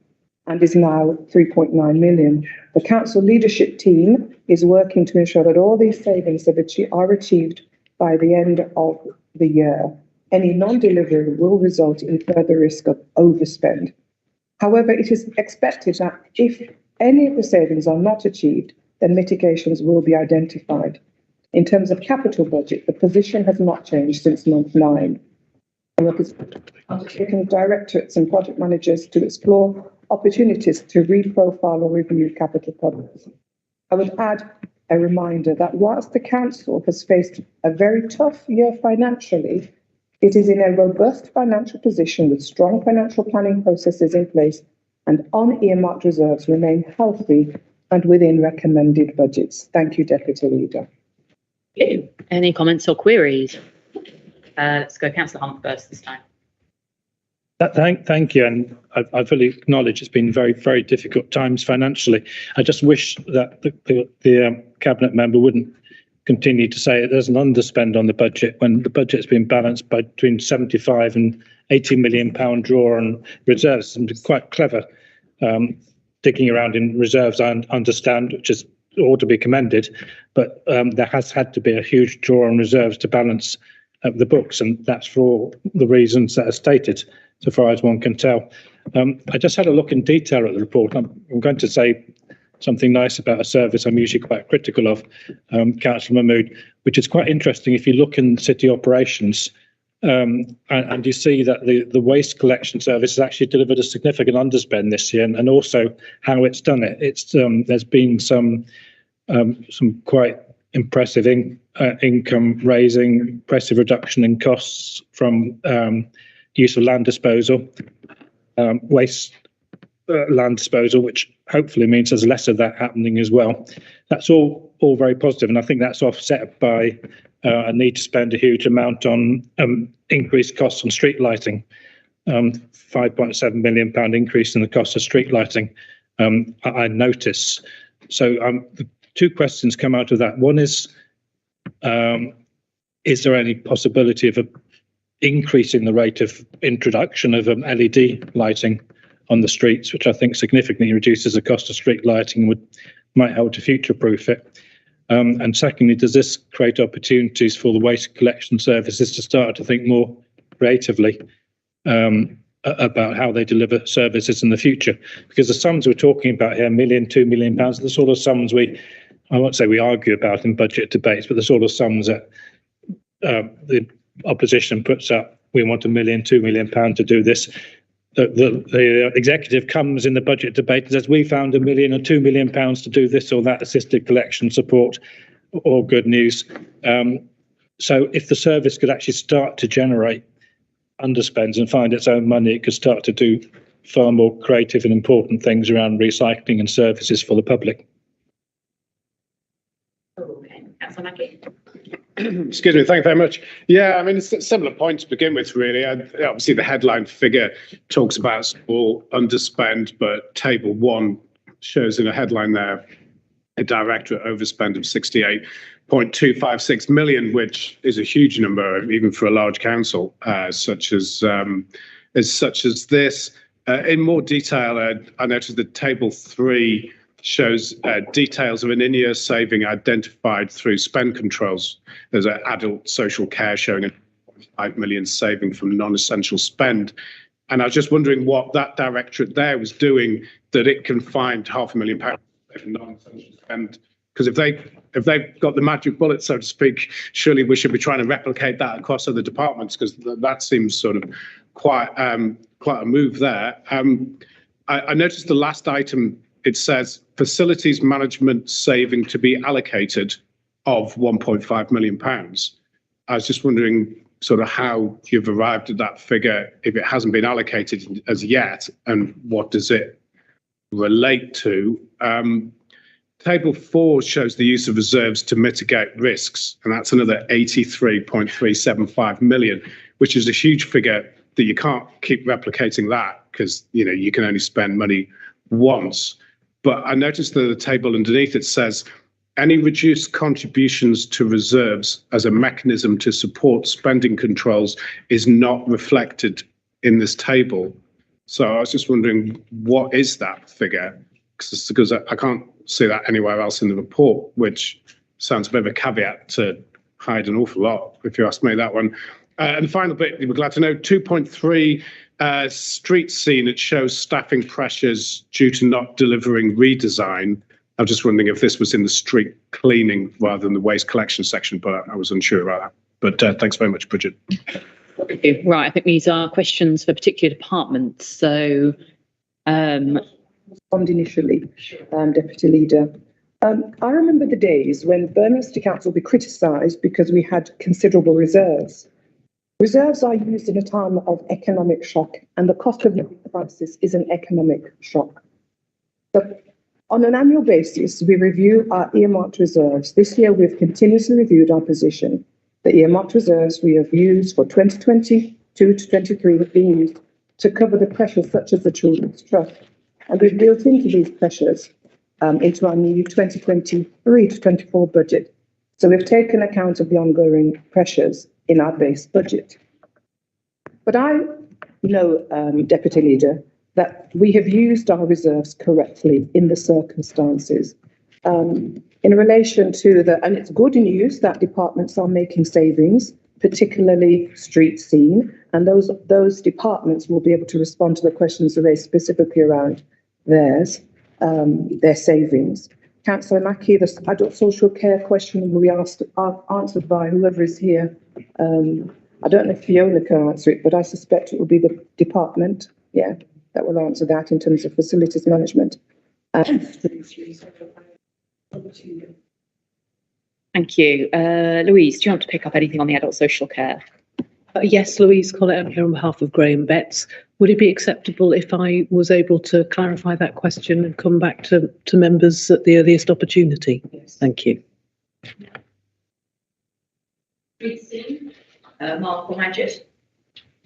Speaker 10: and is now 3.9 million. The council leadership team is working to ensure that all these savings are achieved by the end of the year. Any non-delivery will result in further risk of overspend. However, it is expected that if any of the savings are not achieved, then mitigations will be identified. In terms of capital budget, the position has not changed since month 9. Work is undertaking directorates and project managers to explore opportunities to reprofile or review capital budgets. I would add a reminder that whilst the council has faced a very tough year financially, it is in a robust financial position with strong financial planning processes in place, and unearmarked reserves remain healthy and within recommended budgets. Thank you, Deputy Leader.
Speaker 1: Any comments or queries? Let's go Councillor Hunt first this time.
Speaker 7: Thank you, and I fully acknowledge it's been very, very difficult times financially. I just wish that the cabinet member wouldn't continue to say there's an underspend on the budget when the budget's been balanced by between 75 and 80 million pound draw on reserves. And quite clever digging around in reserves, I understand, which is ought to be commended, but there has had to be a huge draw on reserves to balance the books, and that's for all the reasons that are stated, so far as one can tell. I just had a look in detail at the report. I'm going to say something nice about a service I'm usually quite critical of, Councillor Mahmood, which is quite interesting. If you look in city operations, And you see that the waste collection service has actually delivered a significant underspend this year, and also how it's done it. There's been some quite impressive income raising, impressive reduction in costs from use of land disposal, waste land disposal, which hopefully means there's less of that happening as well. That's all very positive, and I think that's offset by a need to spend a huge amount on increased costs on street lighting. £5.7 million increase in the cost of street lighting, I notice. So the two questions come out of that. One is there any possibility of increasing the rate of introduction of LED lighting on the streets, which I think significantly reduces the cost of street lighting and might help to future-proof it? And secondly, does this create opportunities for the waste collection services to start to think more creatively about how they deliver services in the future? Because the sums we're talking about here, £1 million, £2 million, the sort of sums I won't say we argue about in budget debates, but the sort of sums that the opposition puts up. We want £1 million, £2 million to do this. The executive comes in the budget debate and says, we found £1 million or £2 million to do this or that assisted collection support, all good news. So if the service could actually start to generate underspends and find its own money, it could start to do far more creative and important things around recycling and services for the public.
Speaker 1: Okay, that's unlucky.
Speaker 2: Excuse me, thank you very much. Yeah, I mean, it's a similar point to begin with, really. Obviously, the headline figure talks about small underspend, but table 1 shows in a headline there a directorate overspend of 68.256 million, which is a huge number, even for a large council such as this. In more detail, I noticed that table 3 shows details of an in-year saving identified through spend controls. There's an adult social care showing a 5 million saving from non-essential spend. And I was just wondering what that directorate there was doing that it can find £500,000 for non-essential spend. Because if they've got the magic bullet, so to speak, surely we should be trying to replicate that across other departments, because that seems sort of quite a move there. I noticed the last item, it says facilities management saving to be allocated of £1.5 million. I was just wondering sort of how you've arrived at that figure, if it hasn't been allocated as yet, and what does it relate to? Table 4 shows the use of reserves to mitigate risks, and that's another 83.375 million, which is a huge figure that you can't keep replicating that, because you can only spend money once. But I noticed that the table underneath it says any reduced contributions to reserves as a mechanism to support spending controls is not reflected in this table. So I was just wondering, what is that figure? Because I can't see that anywhere else in the report, which sounds a bit of a caveat to hide an awful lot, if you ask me, that one. And the final bit, we're glad to know, 2.3 street scene, it shows staffing pressures due to not delivering redesign. I was just wondering if this was in the street cleaning rather than the waste collection section, but I was unsure about that. But thanks very much, Bridget.
Speaker 1: Right, I think these are questions for particular departments. So,
Speaker 10: respond initially, Deputy Leader. I remember the days when Birmingham City Council would be criticised because we had considerable reserves. Reserves are used in a time of economic shock, and the cost of living crisis is an economic shock. So on an annual basis, we review our earmarked reserves. This year, we've continuously reviewed our position. The earmarked reserves we have used for 2022 to 23 have been used to cover the pressures such as the Children's Trust. And we've built into these pressures into our new 2023 to 24 budget. So we've taken account of the ongoing pressures in our base budget. But I know, Deputy Leader, that we have used our reserves correctly in the circumstances. In relation to and it's good news that departments are making savings, particularly street scene, and those departments will be able to respond to the questions raised specifically around their savings. Councillor Mackie, the adult social care question will be answered by whoever is here I don't know if Fiona can answer it, but I suspect it will be the department, that will answer that in terms of facilities management.
Speaker 1: Thank you. Louise, do you want to pick up anything on the adult social care?
Speaker 11: Yes, Louise Collett, I'm here on behalf of Graham Betts. Would it be acceptable if I was able to clarify that question and come back to members at the earliest opportunity? Yes. Thank you.
Speaker 1: Mark or Majid?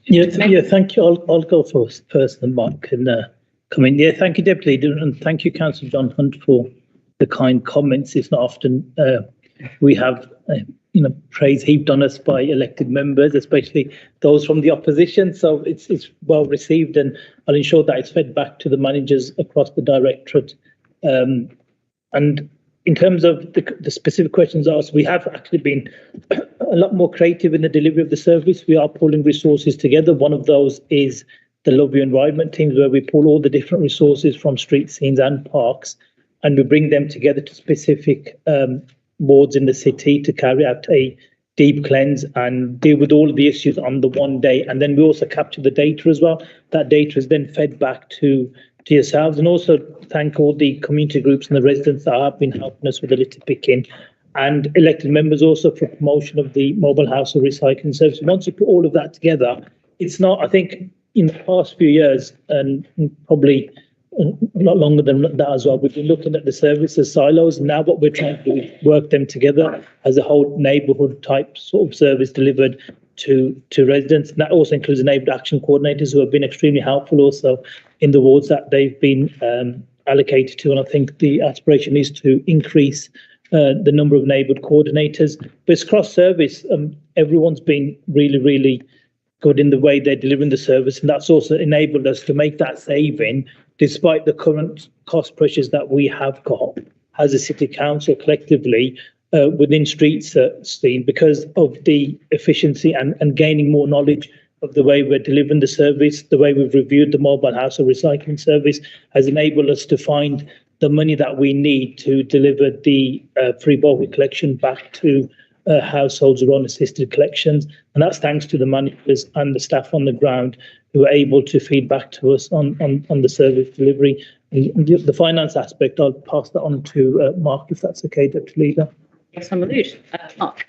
Speaker 12: Yeah, thank you. I'll go first, and Mark can come in. Yeah, thank you, Deputy Leader, and thank you, Councillor John Hunt, for the kind comments. It's not often we have praise heaped on us by elected members, especially those from the opposition. So it's well received, and I'll ensure that it's fed back to the managers across the directorate. And in terms of the specific questions asked, we have actually been a lot more creative in the delivery of the service. We are pulling resources together. One of those is the lobby environment teams, where we pull all the different resources from street scenes and parks, and we bring them together to specific boards in the city to carry out a deep cleanse and deal with all of the issues on the one day. And then we also capture the data as well. That data is then fed back to yourselves, and also thank all the community groups and the residents that have been helping us with the litter picking, and elected members also for promotion of the mobile household recycling service. Once you put all of that together, it's not, I think, in the past few years, and probably a lot longer than that as well, we've been looking at the services silos. Now what we're trying to do is work them together as a whole neighbourhood type sort of service delivered to residents. And that also includes the neighbourhood action coordinators, who have been extremely helpful also in the wards that they've been allocated to. And I think the aspiration is to increase the number of neighbourhood coordinators. But it's cross-service. Everyone's been really, really good in the way they're delivering the service, and that's also enabled us to make that saving despite the current cost pressures that we have got as a city council collectively within streets scene, because of the efficiency and gaining more knowledge of the way we're delivering the service. The way we've reviewed the mobile household recycling service has enabled us to find the money that we need to deliver the free bulk collection back to households who are on assisted collections. And that's thanks to the managers and the staff on the ground who are able to feed back to us on the service delivery. And the finance aspect, I'll pass that on to Mark, if that's okay, Deputy Leader.
Speaker 1: Yes, I'm allowed. Mark.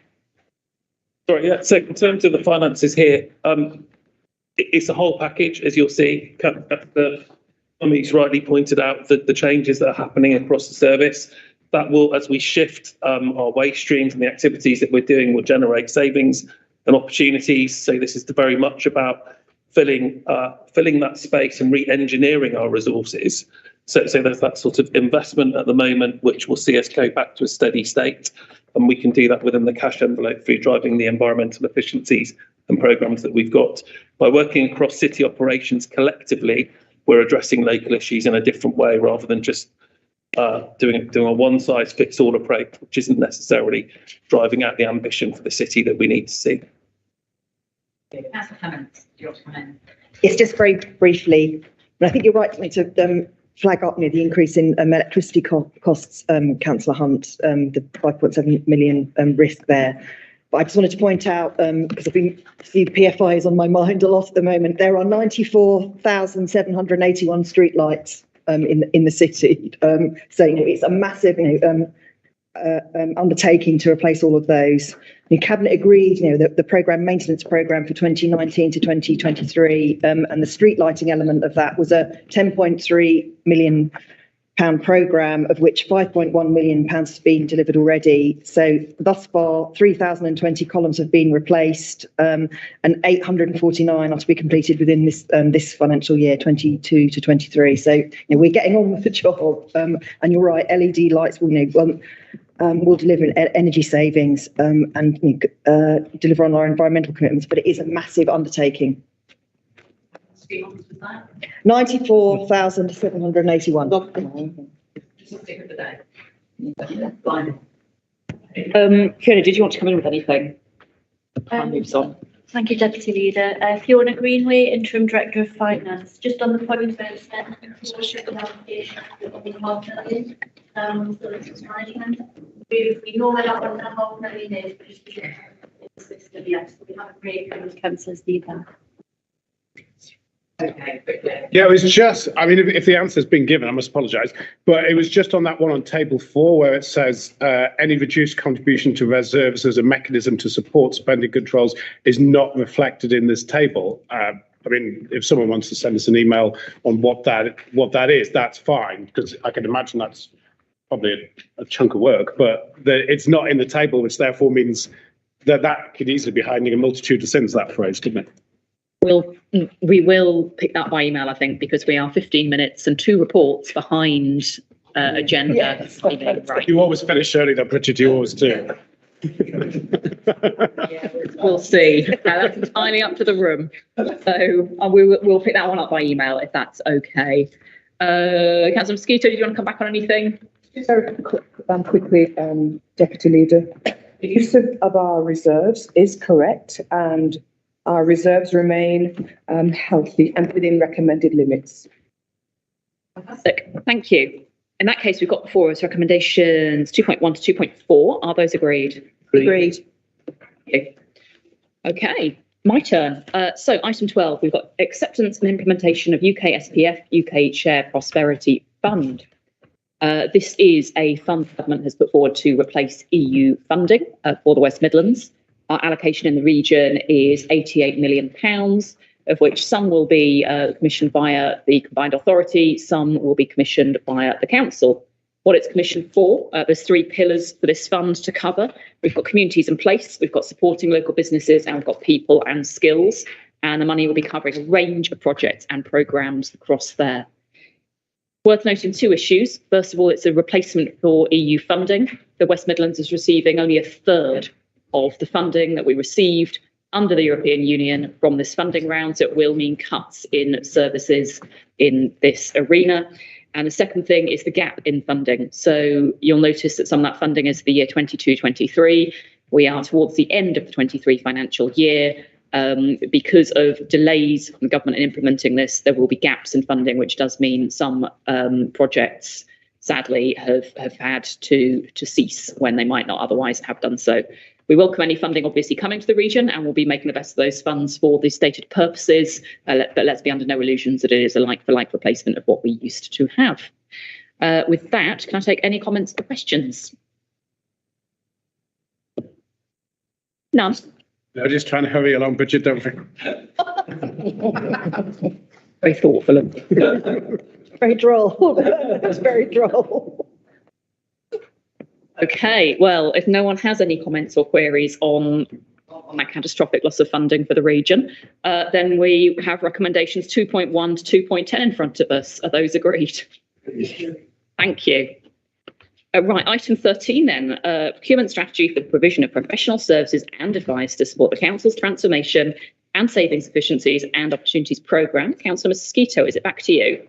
Speaker 13: Sorry, yeah. So in terms of the finances here, it's a whole package, as you'll see. Mummy's rightly pointed out that the changes that are happening across the service, that will, as we shift our waste streams and the activities that we're doing, will generate savings and opportunities. So this is very much about filling that space and re-engineering our resources. So there's that sort of investment at the moment, which will see us go back to a steady state. And we can do that within the cash envelope through driving the environmental efficiencies and programmes that we've got. By working across city operations collectively, we're addressing local issues in a different way, rather than just doing a one-size-fits-all approach, which isn't necessarily driving out the ambition for the city that we need to see.
Speaker 1: Councillor Clements, do you want to come in?
Speaker 3: Yes, just very briefly, but I think you're right to flag up the increase in electricity costs, Councillor Hunt, the 5.7 million risk there. But I just wanted to point out, because the PFI is on my mind a lot at the moment, there are 94,781 streetlights in the city. So it's a massive undertaking to replace all of those. The Cabinet agreed, the maintenance programme for 2019 to 2023, and the street lighting element of that was a £10.3 million programme, of which £5.1 million has been delivered already. So thus far, 3,020 columns have been replaced, and 849 are to be completed within this financial year, 22 to 23. So we're getting on with the job. And you're right, LED lights will deliver energy savings and deliver on our environmental commitments, but it is a massive undertaking. 94,781.
Speaker 1: Fiona, did you want to come in with anything? Moves on.
Speaker 14: Thank you, Deputy Leader. Fiona Greenway, Interim Director of Finance. Just on the point where it's spent the allocation of £1.5 million facilities management. We know where that £1.5 million is, but system, yes, we haven't really, councillors need that.
Speaker 2: Yeah, it was just, I mean, if the answer's been given, I must apologise, but it was just on that one on table 4 where it says any reduced contribution to reserves as a mechanism to support spending controls is not reflected in this table. I mean, if someone wants to send us an email on what that is, that's fine, because I can imagine that's probably a chunk of work, but it's not in the table, which therefore means that could easily be hiding a multitude of sins, that phrase, couldn't it?
Speaker 1: We will pick that by email, I think, because we are 15 minutes and 2 reports behind agenda.
Speaker 3: Yes.
Speaker 1: Right.
Speaker 2: You always finish early, though, Bridget. You always do.
Speaker 1: We'll see. That's entirely up to the room. So we'll pick that one up by email if that's okay. Councillor Mosquito, did you want to come back on anything?
Speaker 10: Just very quickly, Deputy Leader. The use of our reserves is correct, and our reserves remain healthy and within recommended limits.
Speaker 1: Fantastic. Thank you. In that case, we've got before us recommendations 2.1 to 2.4. Are those agreed?
Speaker 3: Agreed.
Speaker 1: Okay, my turn. So item 12, we've got acceptance and implementation of UK SPF, UK Share Prosperity Fund. This is a fund the government has put forward to replace EU funding for the West Midlands. Our allocation in the region is £88 million, of which some will be commissioned via the combined authority, some will be commissioned via the council. What it's commissioned for, there's 3 pillars for this fund to cover. We've got communities in place, we've got supporting local businesses, and we've got people and skills. And the money will be covering a range of projects and programmes across there. Worth noting 2 issues. First of all, it's a replacement for EU funding. The West Midlands is receiving only a third of the funding that we received under the European Union from this funding round, so it will mean cuts in services in this arena. And the second thing is the gap in funding. So you'll notice that some of that funding is the year 22-23. We are towards the end of the 23 financial year. Because of delays from the government in implementing this, there will be gaps in funding, which does mean some projects sadly have had to cease when they might not otherwise have done so. We welcome any funding obviously coming to the region, and we'll be making the best of those funds for the stated purposes, but let's be under no illusions that it is a like-for-like replacement of what we used to have. With that, can I take any comments or questions? None.
Speaker 2: No, just trying to hurry along, Bridget, don't we?
Speaker 1: Very thoughtful.
Speaker 3: Very droll. That's very droll.
Speaker 1: Okay, well, if no one has any comments or queries on that catastrophic loss of funding for the region, then we have recommendations 2.1 to 2.10 in front of us. Are those agreed? Thank you. Right, item 13 then, procurement strategy for the provision of professional services and advice to support the council's transformation and savings efficiencies and opportunities programme. Councillor Mosquito, is it back to you?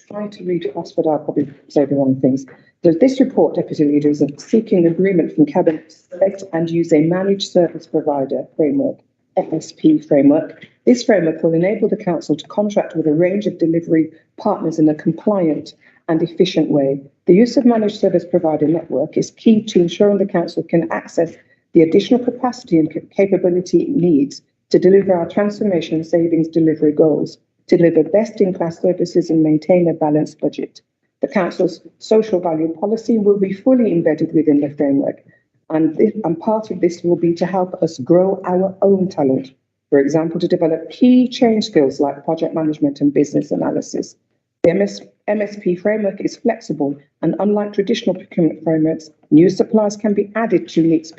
Speaker 10: Trying to read fast, but I'll probably say the wrong things. So this report, Deputy Leader, is seeking agreement from Cabinet to select and use a managed service provider framework, MSP framework. This framework will enable the council to contract with a range of delivery partners in a compliant and efficient way. The use of managed service provider network is key to ensuring the council can access the additional capacity and capability it needs to deliver our transformation and savings delivery goals, to deliver best-in-class services and maintain a balanced budget. The council's social value policy will be fully embedded within the framework, and part of this will be to help us grow our own talent. For example, to develop key change skills like project management and business analysis. The MSP framework is flexible, and unlike traditional procurement frameworks, new suppliers can be added to meet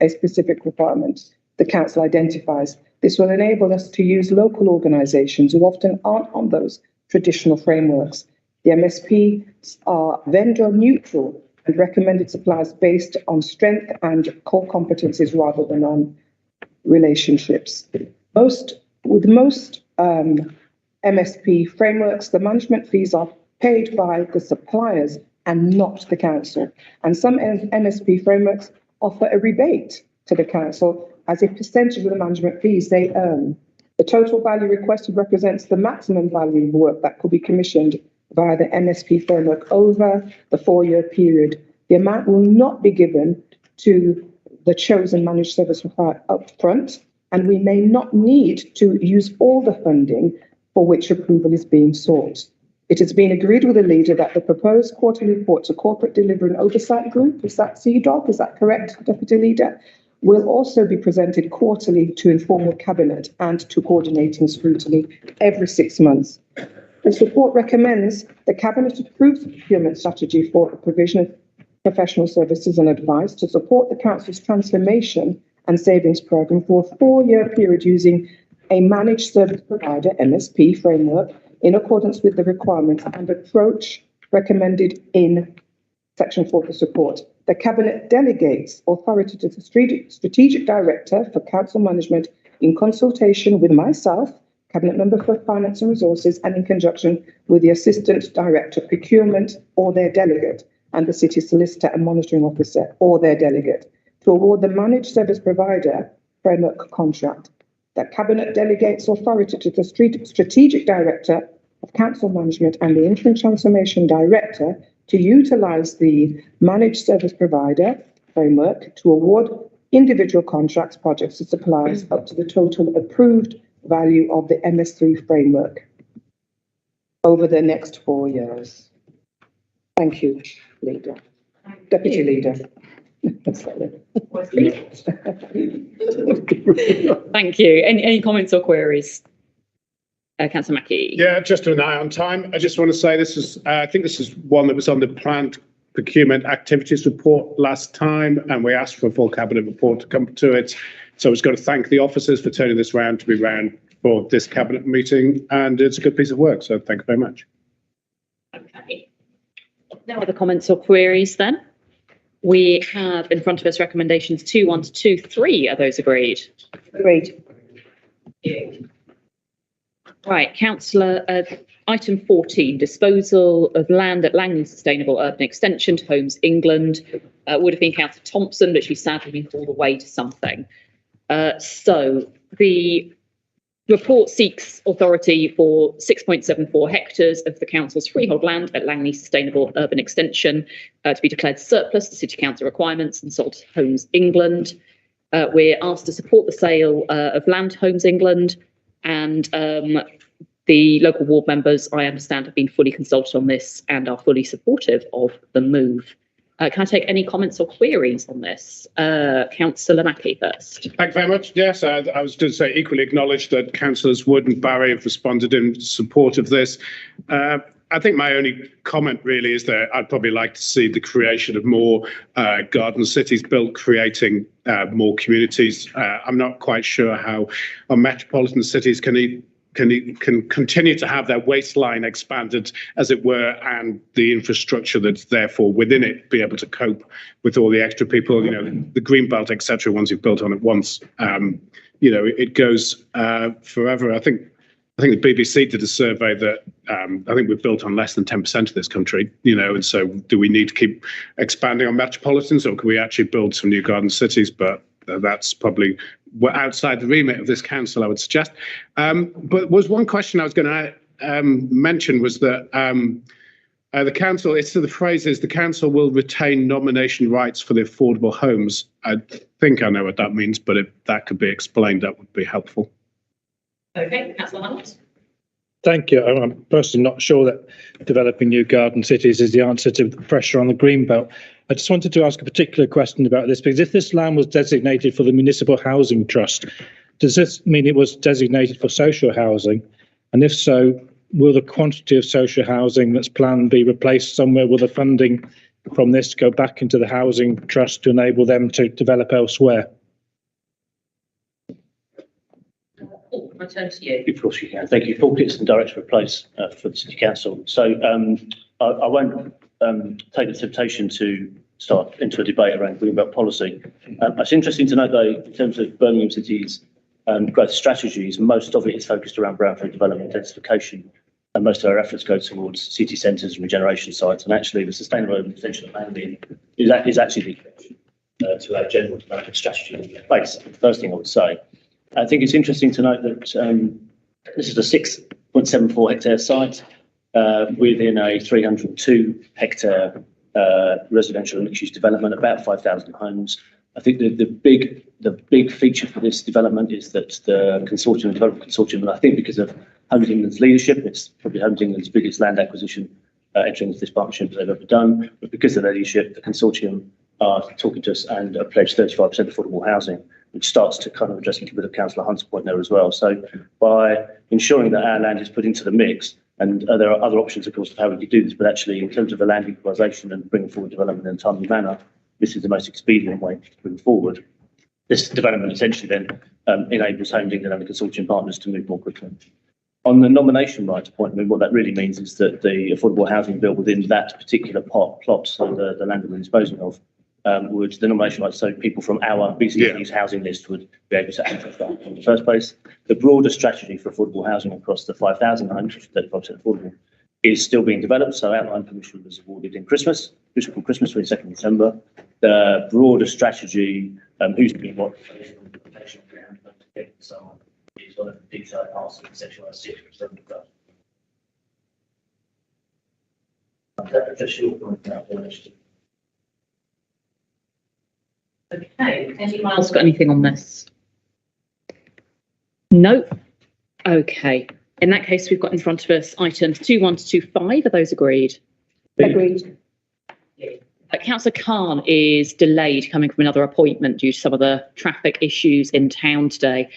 Speaker 10: a specific requirement the council identifies. This will enable us to use local organisations who often aren't on those traditional frameworks. The MSPs are vendor neutral and recommended suppliers based on strength and core competencies rather than on relationships. With most MSP frameworks, the management fees are paid by the suppliers and not the council. And some MSP frameworks offer a rebate to the council as a percentage of the management fees they earn. The total value requested represents the maximum value of work that could be commissioned via the MSP framework over the 4-year period. The amount will not be given to the chosen managed service provider up front, and we may not need to use all the funding for which approval is being sought. It has been agreed with the leader that the proposed quarterly report to Corporate Delivery and Oversight Group, is that CDOG, is that correct, Deputy Leader, will also be presented quarterly to informal Cabinet and to coordinating scrutiny every 6 months. This report recommends the Cabinet approves the procurement strategy for the provision of professional services and advice to support the Council's transformation and savings programme for a 4-year period using a managed service provider, MSP, framework in accordance with the requirements and approach recommended in Section 4 of this report. The Cabinet delegates authority to the Strategic Director for Council Management in consultation with myself, Cabinet Member for Finance and Resources, and in conjunction with the Assistant Director Procurement or their delegate, and the City Solicitor and Monitoring Officer or their delegate, to award the Managed Service Provider framework contract. The Cabinet delegates authority to the Strategic Director of Council Management and the Interim Transformation Director to utilise the Managed Service Provider framework to award individual contracts, projects and suppliers up to the total approved value of the MS3 framework over the next 4 years. Thank you, Leader. Deputy Leader.
Speaker 1: Thank you. Any comments or queries? Councillor Mackie.
Speaker 2: Yeah, just an eye on time. I just want to say this is, I think this is one that was on the planned procurement activities report last time, and we asked for a full Cabinet report to come to it. So I was going to thank the officers for turning this round to be round for this Cabinet meeting, and it's a good piece of work. So thank you very much.
Speaker 1: Okay. No other comments or queries then? We have in front of us recommendations 2.1 to 2.3. Are those agreed?
Speaker 3: Agreed.
Speaker 1: Right, Councillor, item 14, disposal of land at Langley Sustainable Urban Extension to Homes England. Would have been Councillor Thompson, but she's sadly been called away to something. So the report seeks authority for 6.74 hectares of the Council's freehold land at Langley Sustainable Urban Extension to be declared surplus to City Council requirements and sold to Homes England. We're asked to support the sale of land to Homes England, and the local ward members, I understand, have been fully consulted on this and are fully supportive of the move. Can I take any comments or queries on this? Councillor Mackie first.
Speaker 2: Thank you very much. Yes, I was going to say equally acknowledge that Councillors Wood and Barry have responded in support of this. I think my only comment really is that I'd probably like to see the creation of more garden cities built, creating more communities. I'm not quite sure how our metropolitan cities can continue to have their waistline expanded, as it were, and the infrastructure that's therefore within it be able to cope with all the extra people, you know, the greenbelt, etc. Once you've built on it once, you know, it goes forever. I think the BBC did a survey that I think we've built on less than 10% of this country, you know, and so do we need to keep expanding on metropolitans, or can we actually build some new garden cities? But that's probably outside the remit of this council, I would suggest. But was one question I was going to mention was that the council, it's to the phrases, the council will retain nomination rights for the affordable homes. I think I know what that means, but if that could be explained, that would be helpful.
Speaker 1: Okay, Councillor Hunt.
Speaker 7: Thank you. I'm personally not sure that developing new garden cities is the answer to the pressure on the greenbelt. I just wanted to ask a particular question about this, because if this land was designated for the Municipal Housing Trust, does this mean it was designated for social housing? And if so, will the quantity of social housing that's planned be replaced somewhere? Will the funding from this go back into the Housing Trust to enable them to develop elsewhere?
Speaker 1: I turn to you.
Speaker 15: Of course you can. Thank you. Paul Kitson, Director of Place for the City Council. So I won't take the temptation to start into a debate around greenbelt policy. It's interesting to note, though, in terms of Birmingham City's growth strategies, most of it is focused around brownfield development intensification, and most of our efforts go towards city centres and regeneration sites. And actually, the sustainable urban extension of Langley is actually the exception to our general development strategy in place. The first thing I would say. I think it's interesting to note that this is a 6.74 hectare site within a 302 hectare residential and mixed-use development, about 5,000 homes. I think the big feature for this development is that the development consortium, and I think because of Homes England's leadership, it's probably Homes England's biggest land acquisition entering into this partnership they've ever done. But because of their leadership, the consortium are talking to us and pledged 35% affordable housing, which starts to kind of address a little bit of Councillor Hunt's point there as well. So by ensuring that our land is put into the mix, and there are other options, of course, of how we could do this, but actually in terms of the land equalisation and bringing forward development in a timely manner, this is the most expedient way to bring forward. This development essentially then enables Homes England and the consortium partners to move more quickly. On the nomination rights point, I mean, what that really means is that the affordable housing built within that particular plot, so the land that we're disposing of, the nomination rights, so people from our BCD's housing list would be able to access that in the first place. The broader strategy for affordable housing across the 5,000 homes, which is 35% affordable, is still being developed. So outline permission was awarded in Christmas, 22nd December. The broader strategy, who's doing what, so on, is one of the detailed parts of section 6% of that. Just your point out there.
Speaker 1: Okay, anyone else got anything on this? No? Okay. In that case, we've got in front of us items 21 to 25. Are those agreed?
Speaker 10: Agreed.
Speaker 1: Councillor Khan is delayed coming from another appointment due to some of the traffic issues in town today.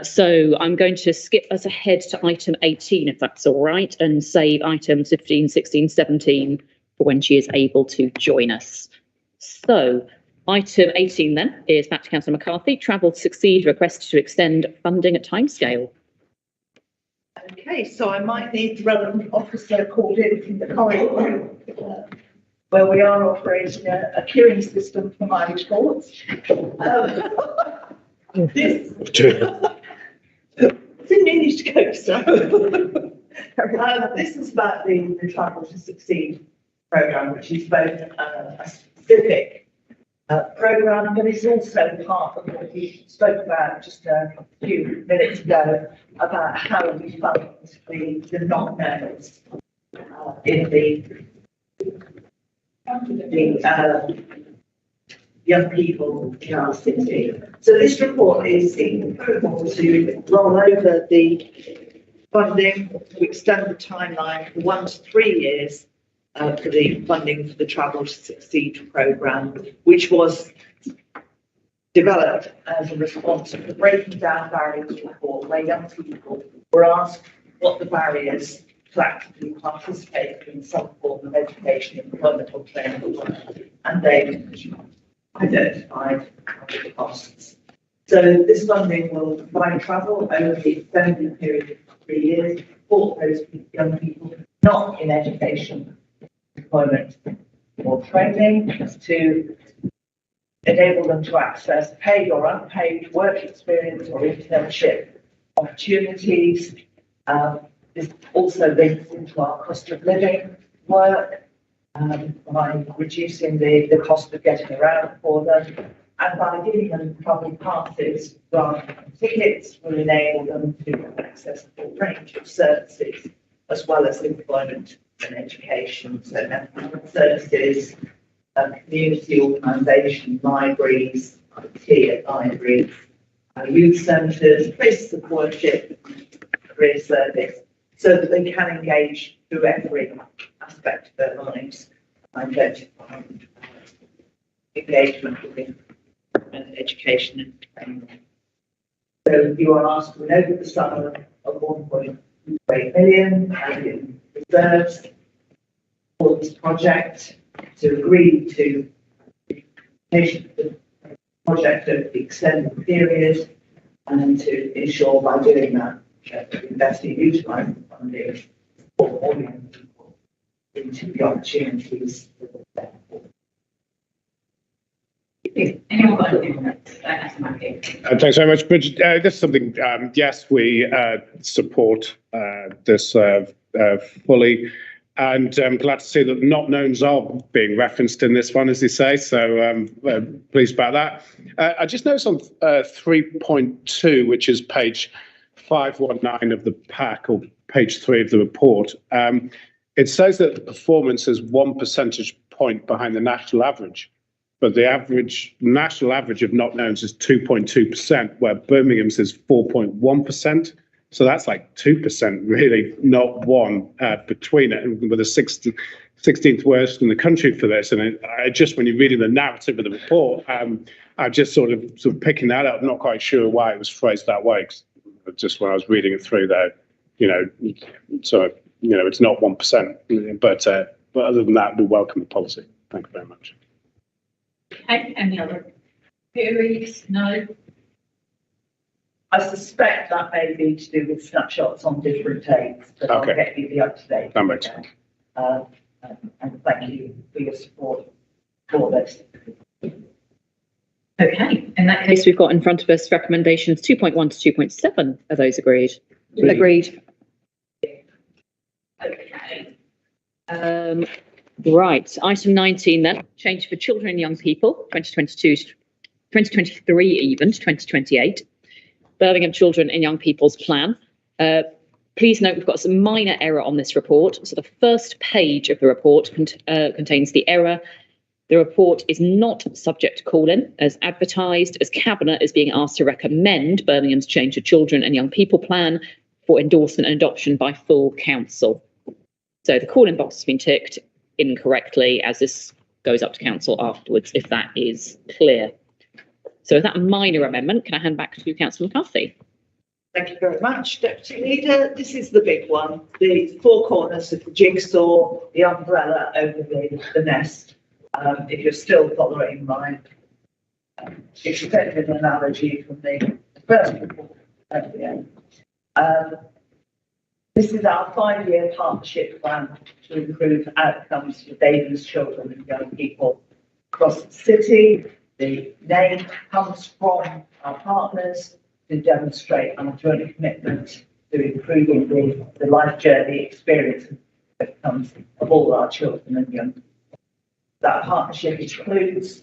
Speaker 1: So I'm going to skip us ahead to item 18, if that's all right, and save items 15, 16, 17 for when she is able to join us. So item 18 then is back to Councillor McCarthy. Travel to Succeed, request to extend funding at timescale.
Speaker 4: Okay, so I might need the relevant officer called in from the corridor, where we are operating a queuing system for my reports. This didn't need to go so. This is about the Travel to Succeed programme, which is both a specific programme, but it's also part of what we spoke about just a few minutes ago about how we fund the not-knowns in the young people in our city. So this report is seeking approval to roll over the funding to extend the timeline from 1 to 3 years for the funding for the Travel to Succeed programme, which was developed as a response to the Breaking Down Barriers report, where young people were asked what the barriers to actively participate in some form of education, employment or training, and they identified the costs. So this funding will provide travel over the extended period of 3 years to support those young people not in education, employment or training, to enable them to access paid or unpaid work experience or internship opportunities. This also links into our cost of living work by reducing the cost of getting around for them, and by giving them travel passes rather than tickets will enable them to access a full range of services as well as employment and education. So mental services, community organisation, libraries, IT libraries, youth centres, places of worship, career service, so that they can engage through every aspect of their lives and identify engagement within education and training. So you are asked to over the sum of 1.8 million and in reserves for this project, to agree to the project over the extended period, and to ensure by doing that investing, utilising funding for all young people into the opportunities.
Speaker 2: Thanks very much, Bridget. This is something, yes, we support this fully. And I'm glad to see that not knowns are being referenced in this one, as you say. So pleased about that. I just noticed on 3.2, which is page 519 of the pack, or page 3 of the report, it says that the performance is 1 percentage point behind the national average. but the national average of not knowns is 2.2%, where Birmingham's is 4.1%. So that's like 2%, really, not one between it, and with the 16th worst in the country for this. And I just, when you're reading the narrative of the report, I'm just sort of picking that up. I'm not quite sure why it was phrased that way. Just when I was reading it through there, so it's not 1%, but other than that, we welcome the policy. Thank you very much.
Speaker 4: Okay, any other queries? No. I suspect that may be to do with snapshots on different dates, but I'll get you the up-to-date.
Speaker 2: That makes sense.
Speaker 4: And thank you for your support for this. Okay,
Speaker 1: in that case, we've got in front of us recommendations 2.1 to 2.7. Are those agreed?
Speaker 3: Agreed.
Speaker 4: Okay.
Speaker 1: Right, item 19 then, change for children and young people, 2022 to 2023 even to 2028. Birmingham Children and Young People's Plan. Please note we've got some minor error on this report. So the first page of the report contains the error. The report is not subject to call-in as advertised, as Cabinet is being asked to recommend Birmingham's change to Children and Young People Plan for endorsement and adoption by full council. So the call-in box has been ticked incorrectly as this goes up to council afterwards, if that is clear. So with that minor amendment, can I hand back to Councillor McCarthy?
Speaker 4: Thank you very much, Deputy Leader. This is the big one, the four corners of the jigsaw, the umbrella over the nest. If you're still following mine, it's a bit of an analogy from the first report at the end. This is our 5-year partnership plan to improve outcomes for babies, children and young people across the city. The name comes from our partners to demonstrate our joint commitment to improving the life journey experience and outcomes of all our children and young people. That partnership includes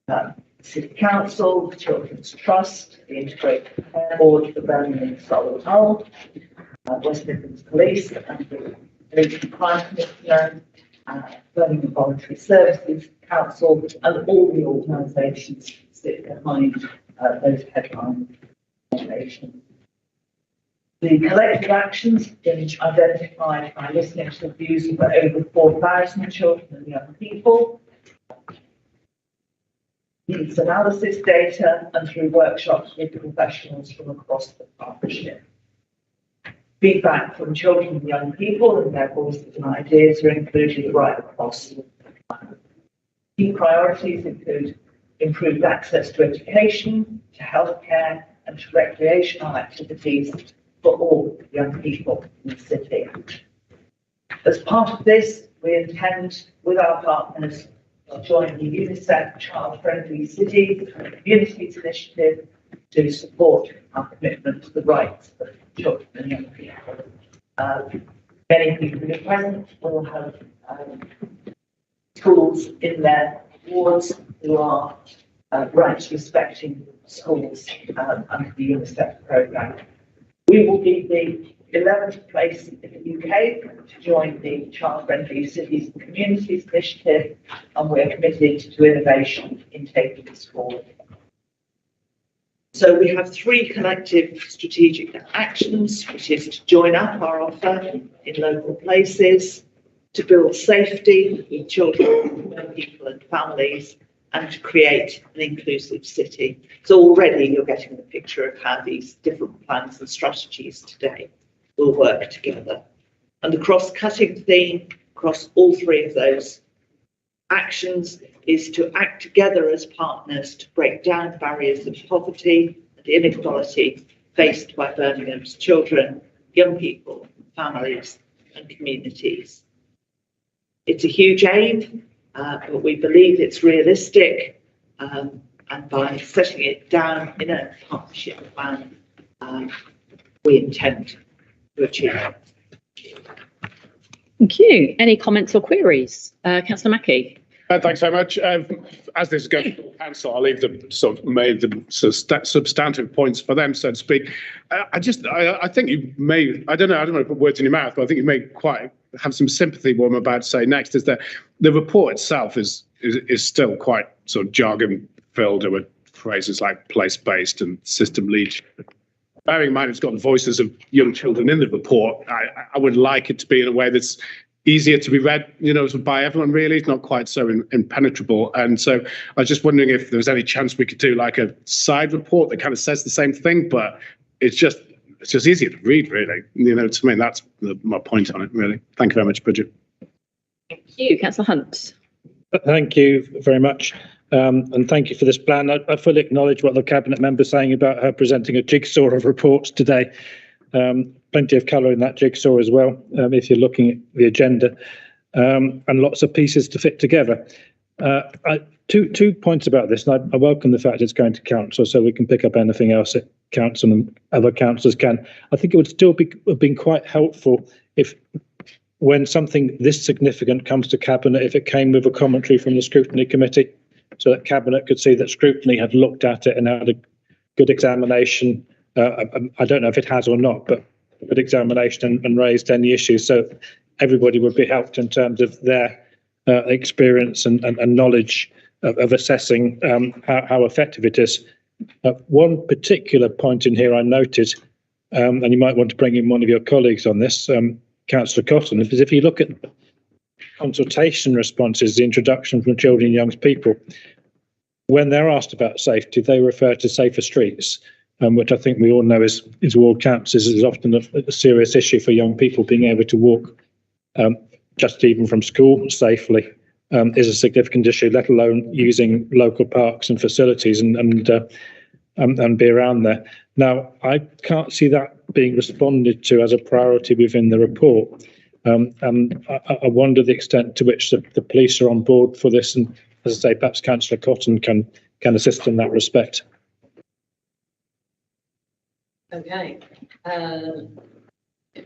Speaker 4: the City Council, the Children's Trust, the Integrated Care Board, the Birmingham Solid Hull, West Midlands Police, and the Police and Crime Commissioner, Birmingham Voluntary Services Council, and all the organisations that sit behind those headline organisations. The collective actions have been identified by listening to the views of over 4,000 children and young people, needs analysis data, and through workshops with professionals from across the partnership. Feedback from children and young people and their voices and ideas are included right across the plan. Key priorities include improved access to education, to healthcare, and to recreational activities for all young people in the city. As part of this, we intend, with our partners, to join the UNICEF Child Friendly Cities and Communities Initiative to support our commitment to the rights of children and young people. Many people who are present will have schools in their wards who are rights respecting schools under the UNICEF programme. We will be the 11th place in the UK to join the Child Friendly Cities and Communities Initiative, and we're committed to innovation in taking this forward. So we have 3 collective strategic actions, which is to join up our offer in local places, to build safety in children, young people and families, and to create an inclusive city. So already you're getting the picture of how these different plans and strategies today will work together. And the cross-cutting theme across all 3 of those actions is to act together as partners to break down barriers of poverty and inequality faced by Birmingham's children, young people, families and communities. It's a huge aim, but we believe it's realistic, and by setting it down in a partnership plan, we intend to achieve it.
Speaker 1: Thank you. Any comments or queries? Councillor Mackie.
Speaker 2: Thanks very much. As this goes to council, I'll leave the substantive points for them, so to speak. I think you may, I don't know, put words in your mouth, but I think you made quite have some sympathy what I'm about to say next is that the report itself is still quite sort of jargon filled with phrases like place-based and system leadership. Bearing in mind it's got the voices of young children in the report, I would like it to be in a way that's easier to be read, by everyone really. It's not quite so impenetrable. And so I was just wondering if there was any chance we could do like a side report that kind of says the same thing, but it's just easier to read, really. To me, that's my point on it, really. Thank you very much, Bridget.
Speaker 1: Thank you, Councillor Hunt.
Speaker 7: Thank you very much. And thank you for this plan. I fully acknowledge what the Cabinet member is saying about her presenting a jigsaw of reports today. Plenty of colour in that jigsaw as well, if you're looking at the agenda, and lots of pieces to fit together. Two points about this, and I welcome the fact it's going to council, so we can pick up anything else that council and other councillors can. I think it would still have been quite helpful if, when something this significant comes to Cabinet, if it came with a commentary from the Scrutiny Committee, so that Cabinet could see that Scrutiny had looked at it and had a good examination. I don't know if it has or not, but a good examination and raised any issues, so everybody would be helped in terms of their experience and knowledge of assessing how effective it is. One particular point in here I noted, and you might want to bring in one of your colleagues on this, Councillor Cotton, is if you look at consultation responses, the introduction from children and young people, when they're asked about safety, they refer to safer streets, which I think we all know is ward counts is often a serious issue for young people. Being able to walk just even from school safely is a significant issue, let alone using local parks and facilities and be around there. Now, I can't see that being responded to as a priority within the report. And I wonder the extent to which the police are on board for this. And as I say, perhaps Councillor Cotton can assist in that respect.
Speaker 4: Okay. Who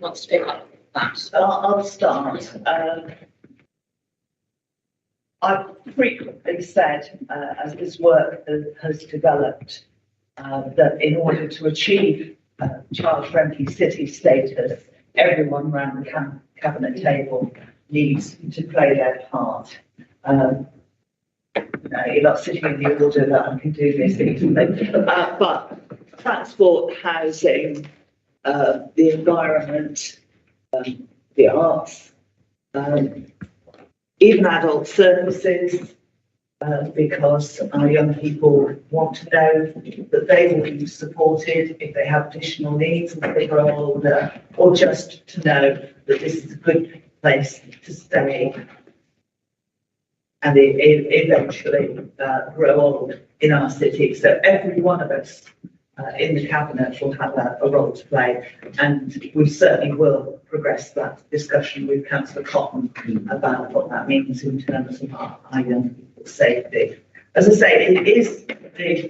Speaker 4: wants to pick up that? I'll start. I've frequently said, as this work has developed, that in order to achieve child-friendly city status, everyone around the Cabinet table needs to play their part. You're not sitting in the order that I can do this easily. But transport, housing, the environment, the arts, even adult services, because our young people want to know that they will be supported if they have additional needs as they grow older, or just to know that this is a good place to stay and eventually grow old in our city. So every one of us in the Cabinet will have a role to play, and we certainly will progress that discussion with Councillor Cotton about what that means in terms of our young people's safety. As I say, it is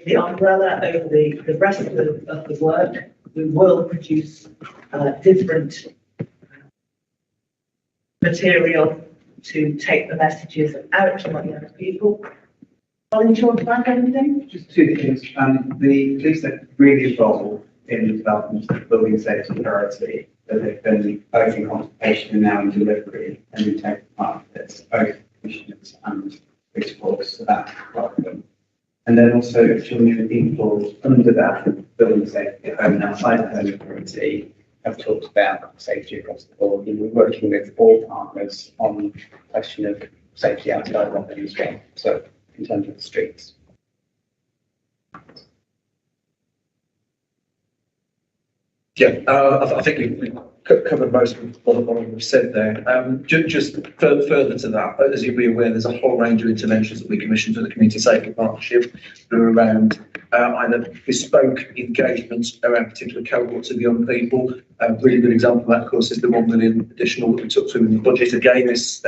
Speaker 4: the umbrella over the rest of the work. We will produce different material to take the messages out to our young people. Colin, do you want to add anything?
Speaker 8: Just two things. The police are really involved in the development of building safety priority. They've been both in consultation and now in delivery, and we take part of this, both commissioners and police force, so that's welcome. And then also children and people under that building safety at home and outside the home authority have talked about safety across the board. And we're working with all partners on the question of safety outside of London as well. So in terms of the streets.
Speaker 16: Yeah, I think we've covered most of what we've said there. Just further to that, as you'll be aware, there's a whole range of interventions that we commissioned for the Community Safety Partnership that are around either bespoke engagements around particular cohorts of young people. A really good example of that, of course, is the 1 million additional that we took through in the budget again this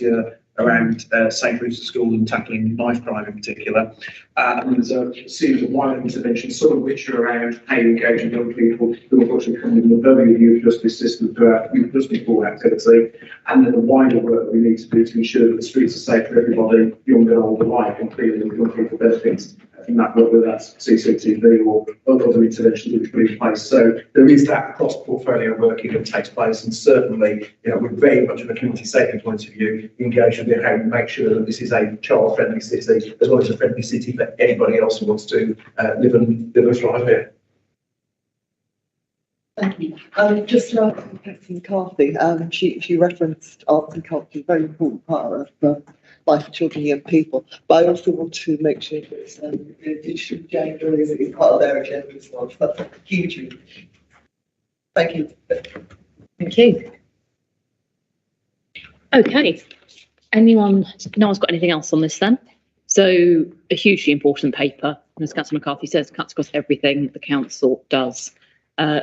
Speaker 16: year around safe routes to school and tackling knife crime in particular. And there's a series of wider interventions, some of which are around how you engage with young people who unfortunately come in the very youth justice system through our youth justice board activity, and then the wider work we need to do to ensure that the streets are safe for everybody, young and old alike, and clearly young people benefits
Speaker 8: from that, whether that's CCTV or other interventions which put in place. So there is that cross-portfolio working that takes place, and certainly, we're very much from a community safety point of view engaged with how we make sure that this is a child-friendly city, as well as a friendly city for anybody else who wants to live and thrive here.
Speaker 4: Thank you. Just to ask Captain McCarthy, she referenced arts and culture, a very important part of life for children and young people. But I also want to make sure that digital gender is part of their agenda as well. So that's huge. Thank you.
Speaker 1: Thank you. Okay. No one's got anything else on this then? So a hugely important paper, and as Councillor McCarthy says, cuts across everything the council does.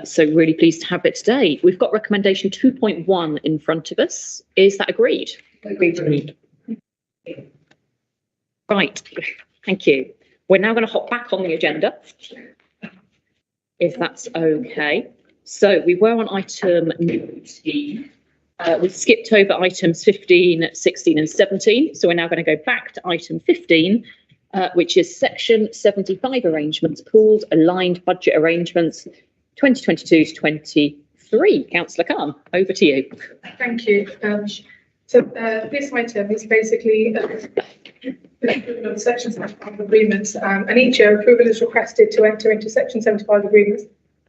Speaker 1: So really pleased to have it today. We've got recommendation 2.1 in front of us. Is that agreed?
Speaker 4: Agreed.
Speaker 1: Right, thank you. We're now going to hop back on the agenda, if that's okay. So we were on item 19. We skipped over items 15, 16 and 17. So we're now going to go back to item 15, which is section 75 arrangements, pooled aligned budget arrangements, 2022 to 23. Councillor Khan, over to you.
Speaker 17: Thank you. So this item is basically the section 75 agreements, and each year approval is requested to enter into section 75 agreements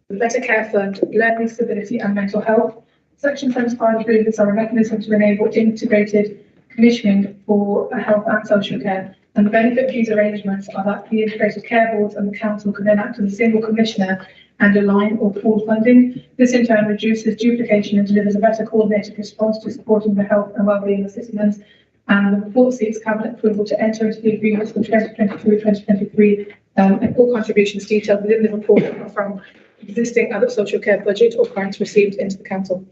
Speaker 17: with Better Care Fund, Learning Stability and Mental Health. Section 75 agreements are a mechanism to enable integrated commissioning for health and social care. And the benefit of these arrangements are that the integrated care boards and the council can then act as a single commissioner and align or pool funding. This in turn reduces duplication and delivers a better coordinated response to supporting the health and wellbeing of citizens. And the report seeks Cabinet approval to enter into the agreements for 2022-2023, and all contributions detailed within the report are from existing adult social care budget or grants received into the council.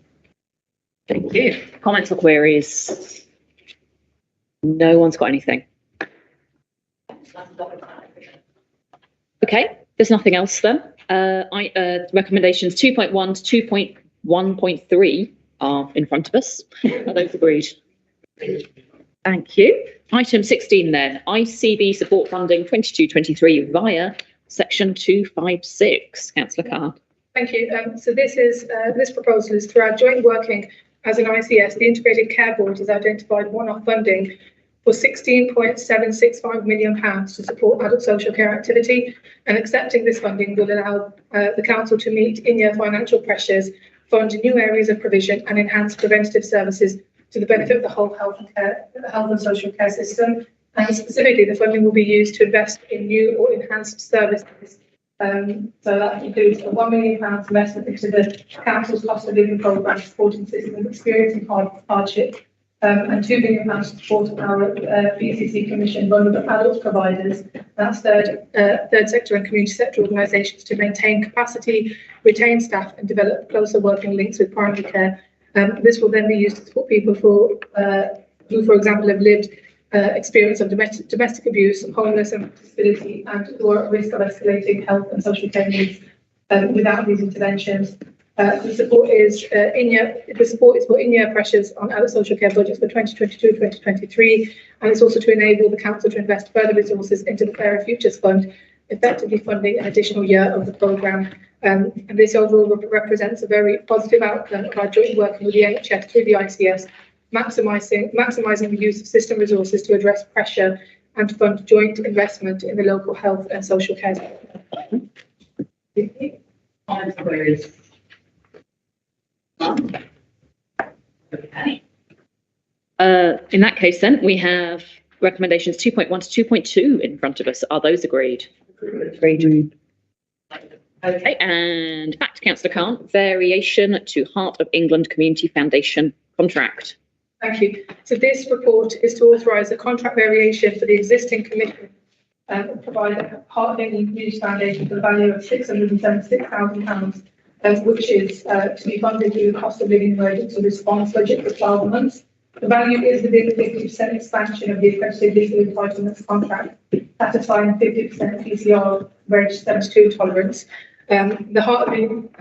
Speaker 1: Thank you. Comments or queries? No one's got anything. Okay, there's nothing else then. Recommendations 2.1 to 2.1.3 are in front of us. Are those agreed? Thank you. Item 16 then, ICB support funding 22-23 via section 256. Councillor Carr.
Speaker 17: Thank you. So this proposal is through our joint working as an ICS, the Integrated Care Board has identified one-off funding for £16.765 million to support adult social care activity, and accepting this funding will allow the council to meet in-year financial pressures, fund new areas of provision and enhance preventative services to the benefit of the whole health and social care system. And specifically, the funding will be used to invest in new or enhanced services. So that includes a £1 million investment into the council's cost of living programme supporting citizens experiencing hardship, and £2 million to support our BCC Commission vulnerable adult providers. That's third sector and community sector organisations to maintain capacity, retain staff, and develop closer working links with primary care. This will then be used to support people who, for example, have lived experience of domestic abuse, homeless and disability, and who are at risk of escalating health and social care needs without these interventions. The support is for in-year pressures on adult social care budgets for 2022-2023, and it's also to enable the council to invest further resources into the Fairer Futures Fund, effectively funding an additional year of the programme. And this overall represents a very positive outcome of our joint working with the NHS through the ICS, maximising the use of system resources to address pressure and to fund joint investment in the local health and social care sector.
Speaker 1: Okay. In that case, then we have recommendations 2.1 to 2.2 in front of us. Are those agreed?
Speaker 3: Agreed.
Speaker 1: Okay, and back to Councillor Khan. Variation to Heart of England Community Foundation contract.
Speaker 17: Thank you. So this report is to authorise a contract variation for the existing commission provide a Heart of England Community Foundation for the value of £676,000, which is to be funded through the cost of living emergency response budget for 12 months. The value is within the 50% expansion of the accredited legal entitlements contract, satisfying 50% PCR reg 72 tolerance. The Heart of England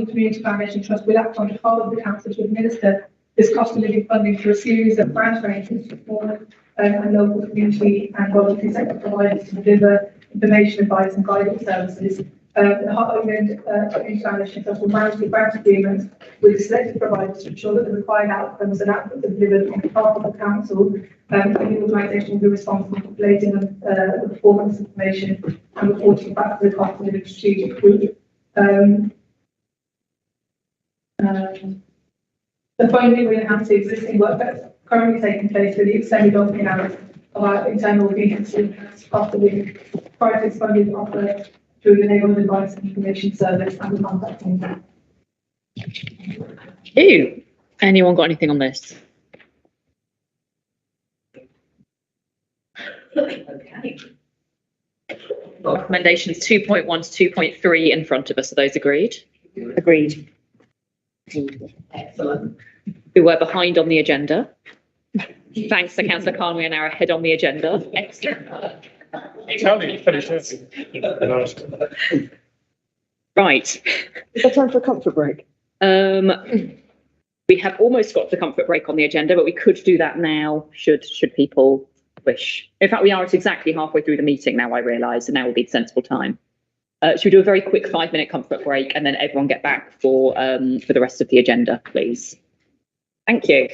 Speaker 17: Community Foundation Trust will act on behalf of the council to administer this cost of living funding through a series of grant arrangements for and local community and voluntary sector providers to deliver information advice and guidance services. The Heart-Owned Foundation Trust will manage the grant agreements with selected providers to ensure that the required outcomes and outputs are delivered on behalf of the council. And the organisation will be responsible for collating the performance information and reporting back to the council in a strategic group. The funding will enhance the existing work that's currently taking place with the extended opening hours of our internal agency after the private funding offer through the Neighbourhood Advice and Information Service and the contact centre.
Speaker 1: Ew. Anyone got anything on this? Okay. Recommendations 2.1 to 2.3 in front of us. Are those agreed?
Speaker 3: Agreed.
Speaker 1: Excellent. We were behind on the agenda. Thanks to Councillor Khan, we are now ahead on the agenda. Excellent. Right.
Speaker 3: Is there time for a comfort break?
Speaker 1: We have almost got the comfort break on the agenda, but we could do that now, should people wish. In fact, we are at exactly halfway through the meeting now, I realise, and now will be the sensible time. Should we do a very quick 5-minute comfort break and then everyone get back for the rest of the agenda, please? Thank you.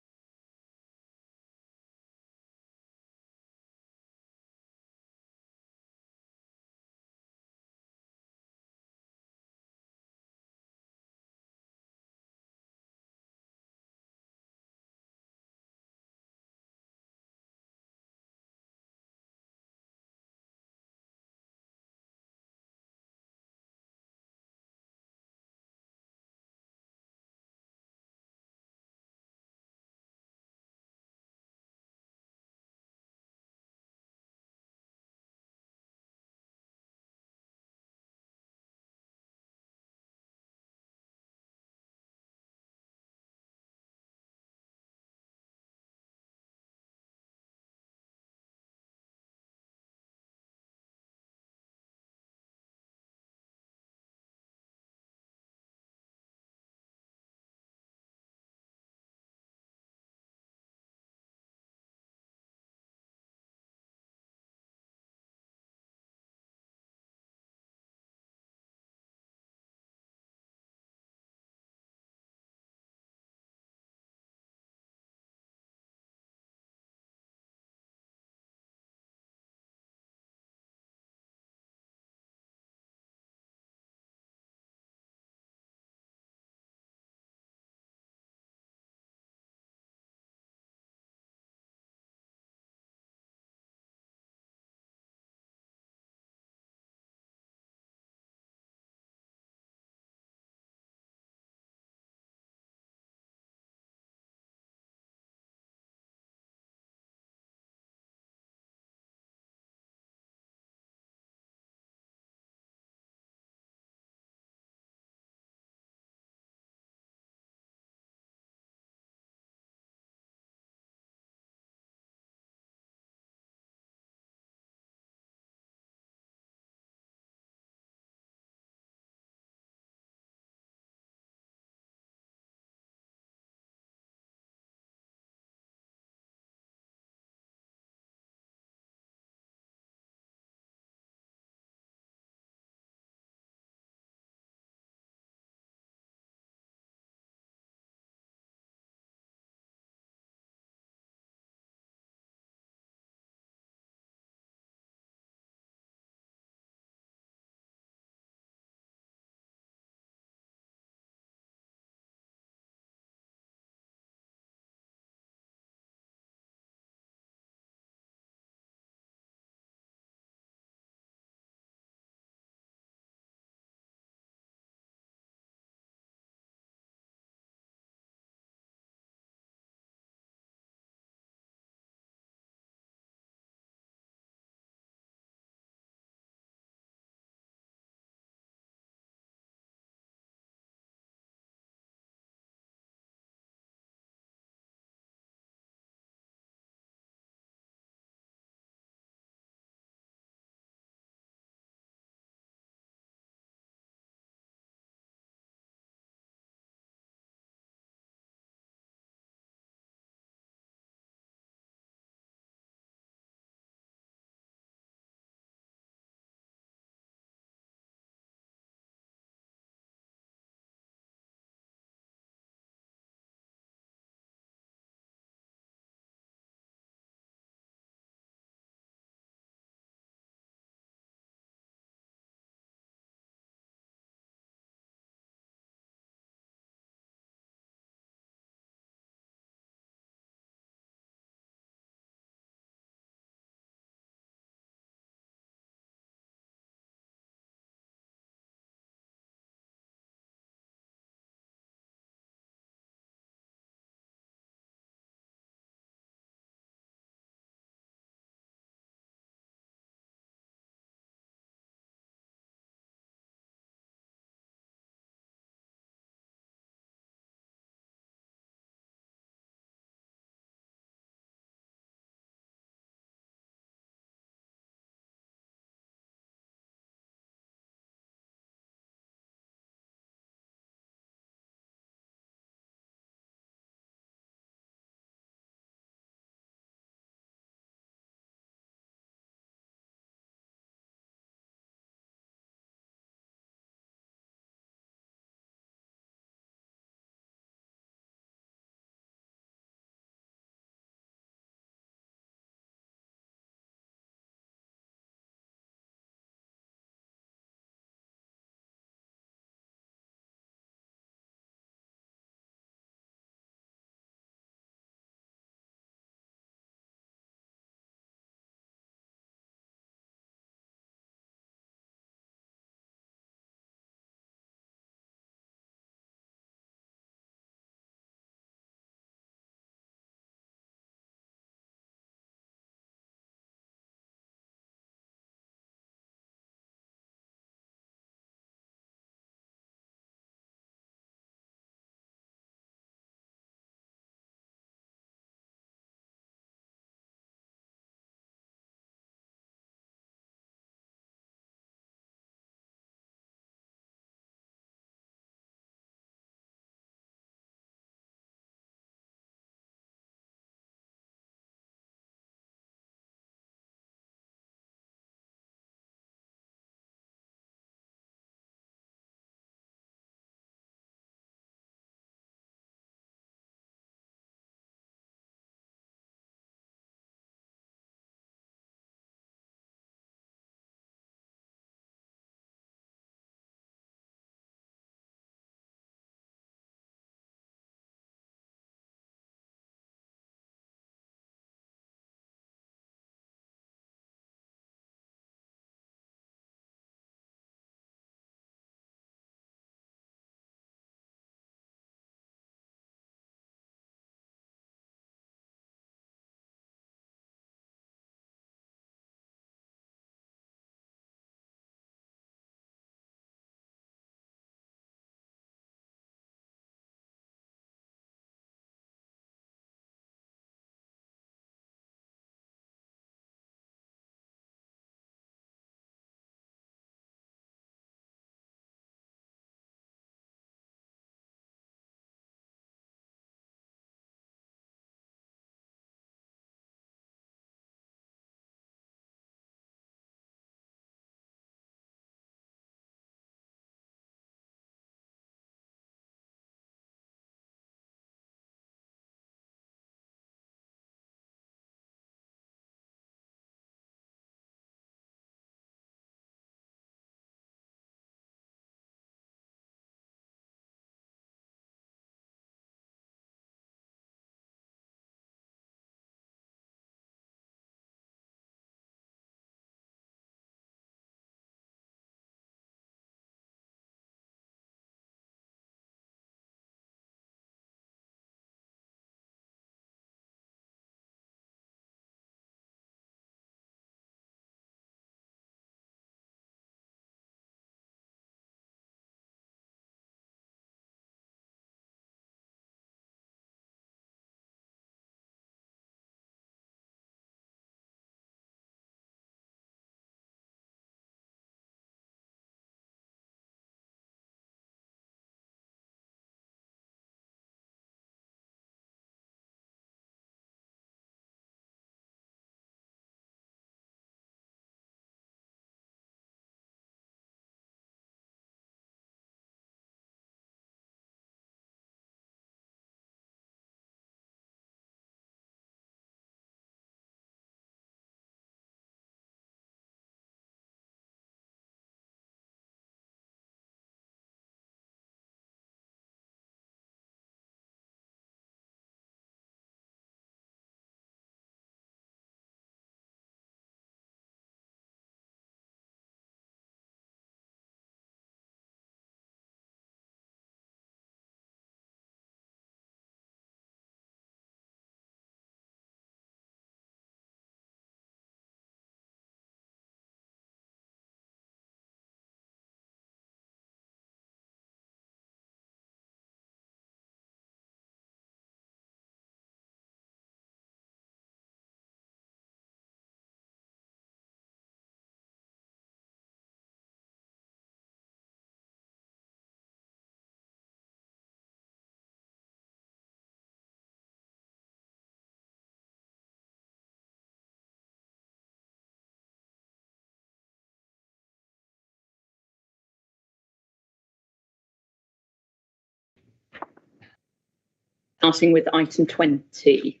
Speaker 1: Starting with item 20.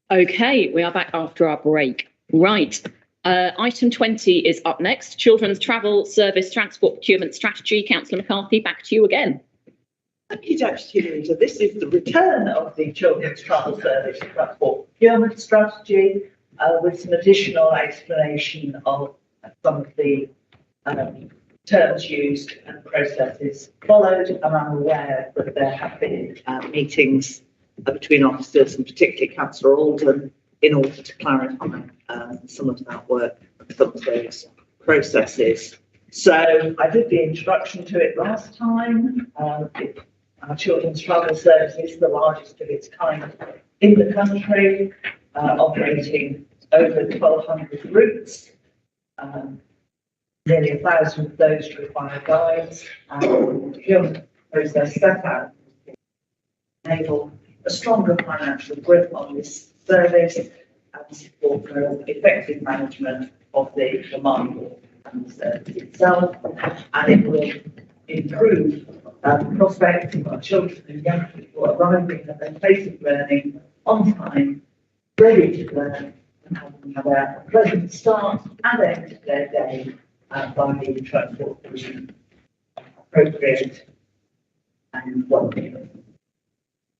Speaker 1: Okay, we are back after our break. Right. Item 20 is up next. Children's Travel Service Transport Procurement Strategy. Councillor McCarthy, back to you again.
Speaker 4: Thank you, Deputy Leader. This is the return of the Children's Travel Service Transport Procurement Strategy with some additional explanation of some of the terms used and processes followed. And I'm aware that there have been meetings between officers and particularly Councillor Alden in order to clarify some of that work, some of those processes. So I did the introduction to it last time. Our Children's Travel Service is the largest of its kind in the country, operating over 1,200 routes. Nearly 1,000 of those require guides, and the procurement process set out to enable a stronger financial grip on this service and support for effective management of the demand and the service itself, and it will improve the prospects of our children and young people arriving at their place of learning on time, ready to learn, and have a pleasant start and end to their day by the transport provision appropriate and welcome.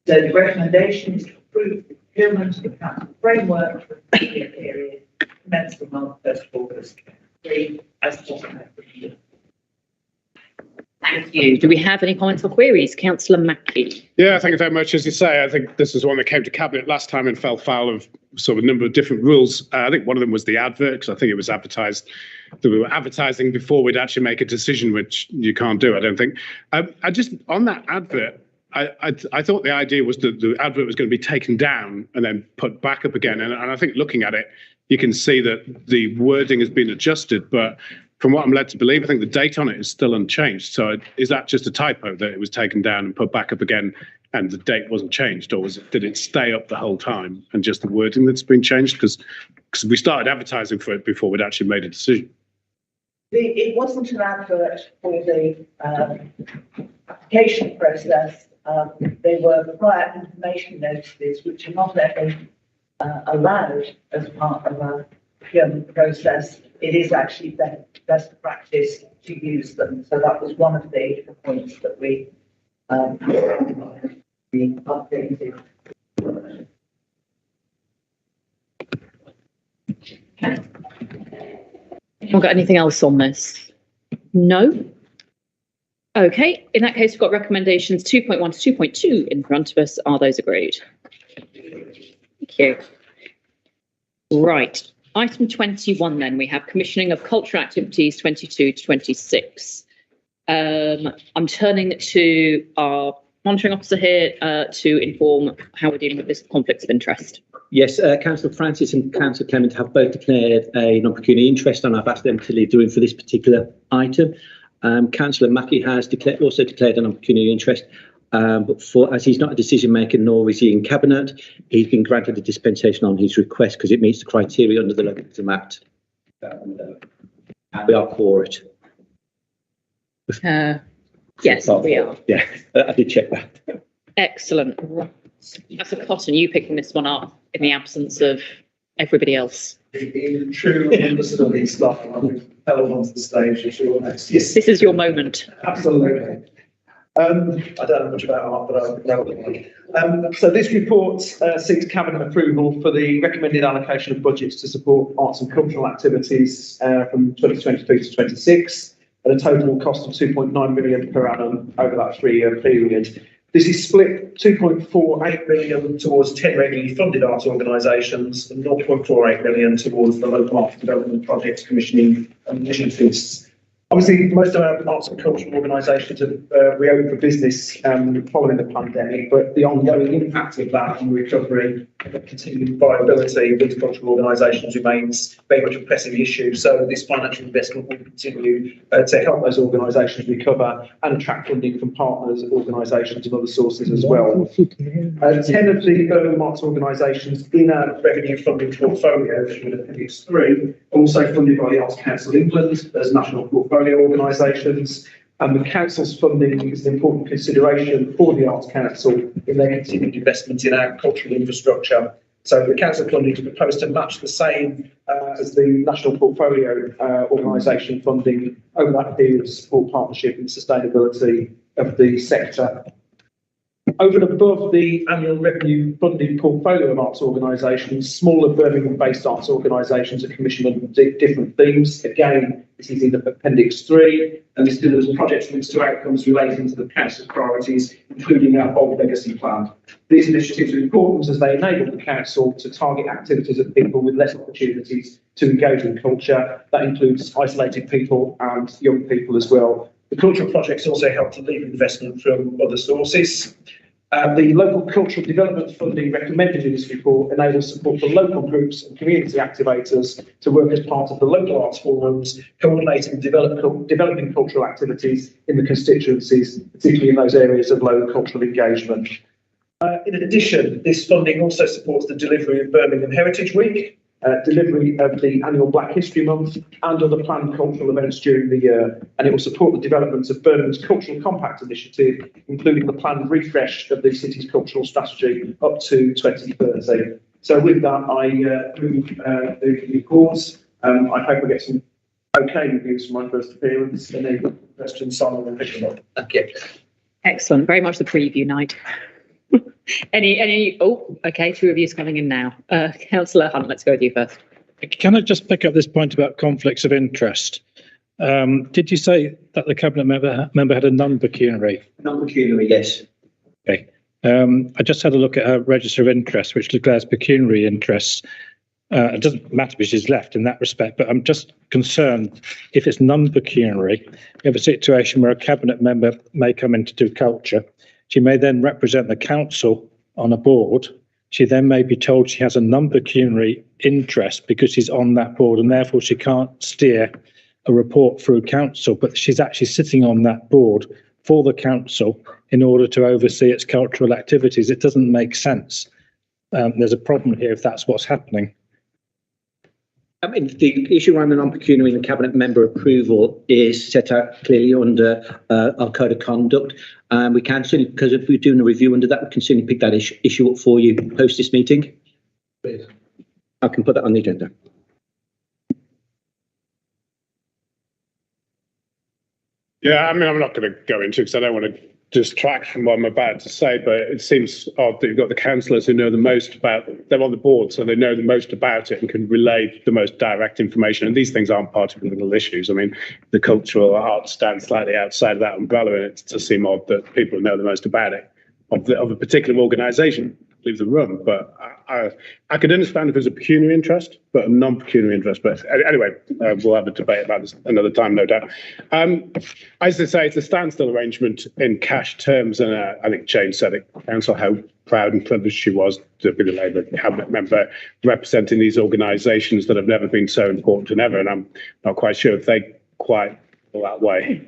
Speaker 4: So the recommendation is to approve the procurement of the council framework for the 3-year period commencing on 1st of August 2023 as specified.
Speaker 1: Thank you. Do we have any comments or queries? Councillor Mackie.
Speaker 2: Yeah, thank you very much. As you say, I think this is one that came to Cabinet last time and fell foul of sort of a number of different rules. I think one of them was the advert, because I think it was advertised that we were advertising before we'd actually make a decision, which you can't do, I don't think. I just, on that advert, I thought the idea was that the advert was going to be taken down and then put back up again. And I think looking at it, you can see that the wording has been adjusted, but from what I'm led to believe, I think the date on it is still unchanged. So is that just a typo that it was taken down and put back up again and the date wasn't changed? Or did it stay up the whole time and just the wording that's been changed? Because we started advertising for it before we'd actually made a decision.
Speaker 4: It wasn't an advert for the application process. They were prior information notices, which are not ever allowed as part of a procurement process. It is actually best practice to use them. So that was one of the points that we updated.
Speaker 1: Okay. We've got anything else on this? No? Okay, in that case, we've got recommendations 2.1 to 2.2 in front of us. Are those agreed? Thank you. Right. Item 21 then, we have commissioning of cultural activities 22 to 26. I'm turning to our monitoring officer here to inform how we're dealing with this conflicts of interest.
Speaker 6: Yes, Councillor Francis and Councillor Clement have both declared a non-pecuniary interest, and I've asked them to leave doing for this particular item. Councillor Mackie has also declared a non-pecuniary interest, but as he's not a decision maker nor is he in Cabinet, he's been granted a dispensation on his request because it meets the criteria under the Local Act. We are for it.
Speaker 1: Yes, we are.
Speaker 6: Yeah, I did check that.
Speaker 1: Excellent. That's a cotton, you picking this one up in the absence of everybody else.
Speaker 8: In true understudy style, I'm held onto the stage for sure next year.
Speaker 1: This is your moment.
Speaker 8: Absolutely. I don't know much about art, but I know what it like. So this report seeks Cabinet approval for the recommended allocation of budgets to support arts and cultural activities from 2023 to 26 at a total cost of 2.9 million per annum over that 3-year period. This is split 2.48 million towards 10 regularly funded arts organisations and 0.48 million towards the local arts development projects, commissioning and initiatives. Obviously, most of our arts and cultural organisations have reopened for business following the pandemic, but the ongoing impact of that on recovery and continued viability of these cultural organisations remains very much a pressing issue. So this financial investment will continue to help those organisations recover and attract funding from partners, organisations and other sources as well. 10 of the urban arts organisations in our revenue funding portfolio, with Appendix 3, also funded by the Arts Council England as national portfolio organisations,
Speaker 6: And the council's funding is an important consideration for the Arts Council in their continued investment in our cultural infrastructure. So the council funding is proposed to match the same as the national portfolio organisation funding over that period to support partnership and sustainability of the sector. Over and above the annual revenue funding portfolio of arts organisations, smaller Birmingham-based arts organisations are commissioned on different themes. Again, this is in Appendix 3, and this delivers projects linked to outcomes relating to the council's priorities, including our Bold Legacy Plan. These initiatives are important as they enable the council to target activities of people with less opportunities to engage in culture. That includes isolated people and young people as well. The cultural projects also help to lead investment from other sources. The local cultural development funding recommended in this report enables support for local groups and community activators to work as part of the local arts forums, coordinating and developing cultural activities in the constituencies, particularly in those areas of low cultural engagement. In addition, this funding also supports the delivery of Birmingham Heritage Week, delivery of the annual Black History Month and other planned cultural events during the year, and it will support the development of Birmingham's Cultural Compact initiative, including the planned refresh of the city's cultural strategy up to 2030. So with that, I move the reports. I hope I get some okay reviews for my first appearance. Any questions, Simon, and pick them up. Thank you.
Speaker 1: Excellent. Very much the preview night. Okay, 2 reviews coming in now. Councillor Hunt, let's go with you first.
Speaker 7: Can I just pick up this point about conflicts of interest? Did you say that the cabinet member had a non-pecuniary?
Speaker 6: Non-pecuniary, yes.
Speaker 7: Okay. I just had a look at her register of interest, which declares pecuniary interests. It doesn't matter if she's left in that respect, but I'm just concerned if it's non-pecuniary, we have a situation where a cabinet member may come in to do culture. She may then represent the council on a board. She then may be told she has a non-pecuniary interest because she's on that board, and therefore she can't steer a report through council, but she's actually sitting on that board for the council in order to oversee its cultural activities. It doesn't make sense. There's a problem here if that's what's happening.
Speaker 18: I mean, the issue around the non-pecuniary and cabinet member approval is set out clearly under our code of conduct. We can certainly, because if we're doing a review under that, we can certainly pick that issue up for you post this meeting. Please. I can put that on the agenda.
Speaker 2: Yeah, I mean, I'm not going to go into it because I don't want to distract from what I'm about to say, but it seems odd that you've got the councillors who know the most about, they're on the board, so they know the most about it and can relay the most direct information. And these things aren't part of political issues. I mean, the cultural arts stand slightly outside of that umbrella, and it does seem odd that people who know the most about it of a particular organisation leave the room. But I could understand if there's a pecuniary interest, but a non-pecuniary interest. But anyway, we'll have a debate about this another time, no doubt. As I say, it's a standstill arrangement in cash terms, and I think Jane said it, council, how proud and privileged she was to be the Labour cabinet member representing these organisations that have never been so important and ever, and I'm not quite sure if they quite feel that way.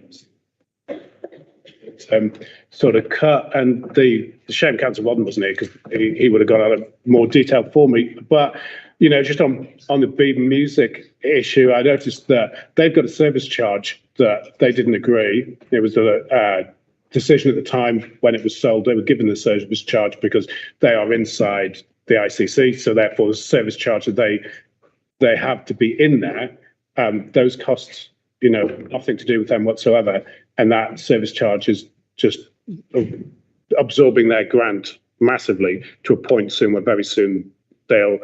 Speaker 2: Sort of cut, and the shame Councillor Wadden wasn't here because he would have gone out more detail for me. But you know, just on the Beaver Music issue, I noticed that they've got a service charge that they didn't agree. It was a decision at the time when it was sold. They were given the service charge because they are inside the ICC, so therefore the service charge that they have to be in there. Those costs, you know, nothing to do with them whatsoever, and that service charge is just absorbing their grant massively to a point soon where very soon they'll,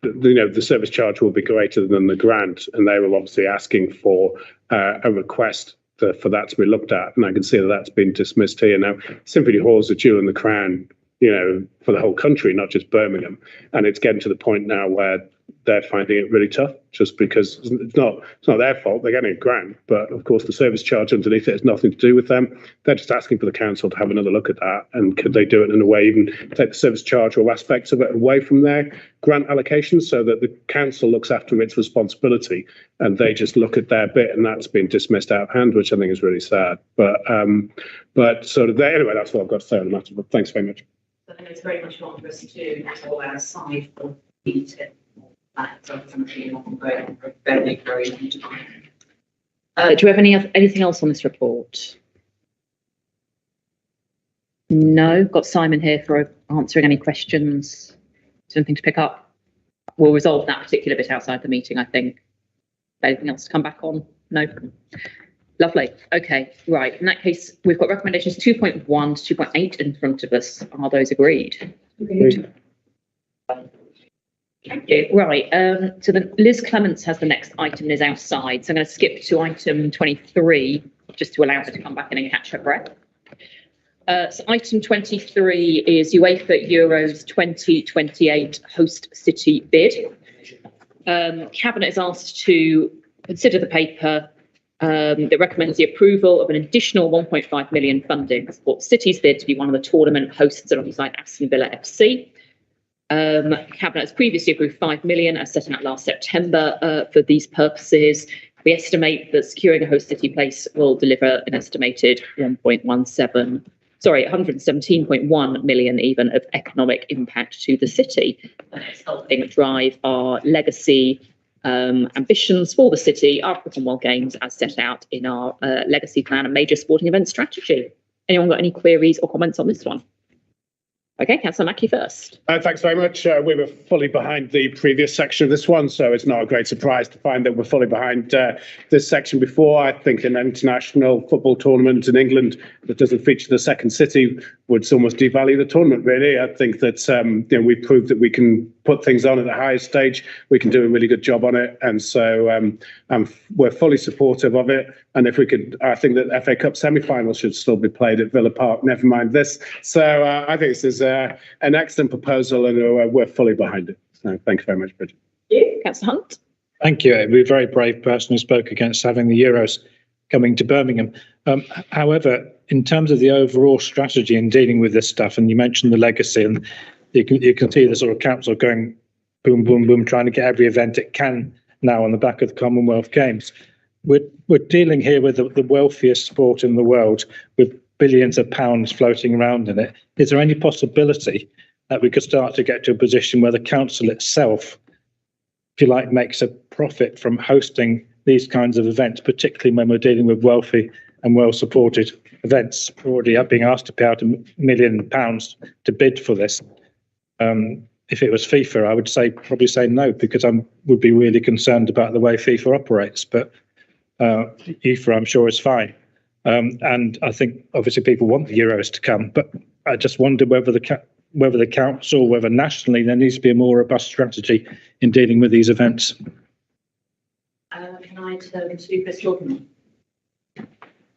Speaker 2: you know, the service charge will be greater than the grant, and they were obviously asking for a request for that to be looked at, and I can see that that's been dismissed here. Now, Symphony Hall's a jewel in the crown, you know, for the whole country, not just Birmingham, and it's getting to the point now where they're finding it really tough, just because it's not their fault. They're getting a grant, but of course the service charge underneath it has nothing to do with them. They're just asking for the council to have another look at that, and could they do it in a way, even take the service charge or aspects of it away from their grant allocation, so that the council looks after its responsibility and they just look at their bit, and that's been dismissed out of hand, which I think is really sad. But sort of there, anyway, that's what I've got to say on the matter. But thanks very much.
Speaker 19: I think it's very much not for us to do all outside of meeting. Do you have anything else on this report?
Speaker 1: No, got Simon here for answering any questions. Something to pick up? We'll resolve that particular bit outside the meeting, I think. Anything else to come back on? No? Lovely. Okay, right. In that case, we've got recommendations 2.1 to 2.8 in front of us. Are those agreed? Agreed. Thank you. Right. So Liz Clements has the next item and is outside. So I'm going to skip to item 23 just to allow her to come back in and catch her breath. So item 23 is UEFA Euros 2028 host city bid. Cabinet is asked to consider the paper that recommends the approval of an additional 1.5 million funding to support City's bid to be one of the tournament hosts alongside Aston Villa FC. Cabinet has previously approved 5 million as set out last September for these purposes. We estimate that securing a host city place will deliver an estimated 117.1 million even of economic impact to the city. It's helping drive our legacy ambitions for the city after the Commonwealth Games as set out in our legacy plan and major sporting event strategy. Anyone got any queries or comments on this one? Okay, Councillor Mackie first.
Speaker 2: Thanks very much. We were fully behind the previous section of this one, so it's not a great surprise to find that we're fully behind this section before. I think an international football tournament in England that doesn't feature the second city would almost devalue the tournament, really. I think that we proved that we can put things on at the highest stage. We can do a really good job on it, and so we're fully supportive of it. And if we could, I think that FA Cup semi-final should still be played at Villa Park, never mind this. So I think this is an excellent proposal, and we're fully behind it. So thank you very much, Bridget.
Speaker 1: Councillor Hunt.
Speaker 7: Thank you. We're a very brave person who spoke against having the Euros coming to Birmingham. However, in terms of the overall strategy in dealing with this stuff, and you mentioned the legacy, and you can see the sort of council going boom, boom, boom, trying to get every event it can now on the back of the Commonwealth Games. We're dealing here with the wealthiest sport in the world, with billions of pounds floating around in it. Is there any possibility that we could start to get to a position where the council itself, if you like, makes a profit from hosting these kinds of events, particularly when we're dealing with wealthy and well-supported events? We're already being asked to pay out £1 million to bid for this. If it was FIFA, I would probably say no, because I would be really concerned about the way FIFA operates. But UEFA, I'm sure, is fine. And I think obviously people want the Euros to come, but I just wonder whether the council, whether nationally, there needs to be a more robust strategy in dealing with these events.
Speaker 19: Can I turn to Chris Jordan?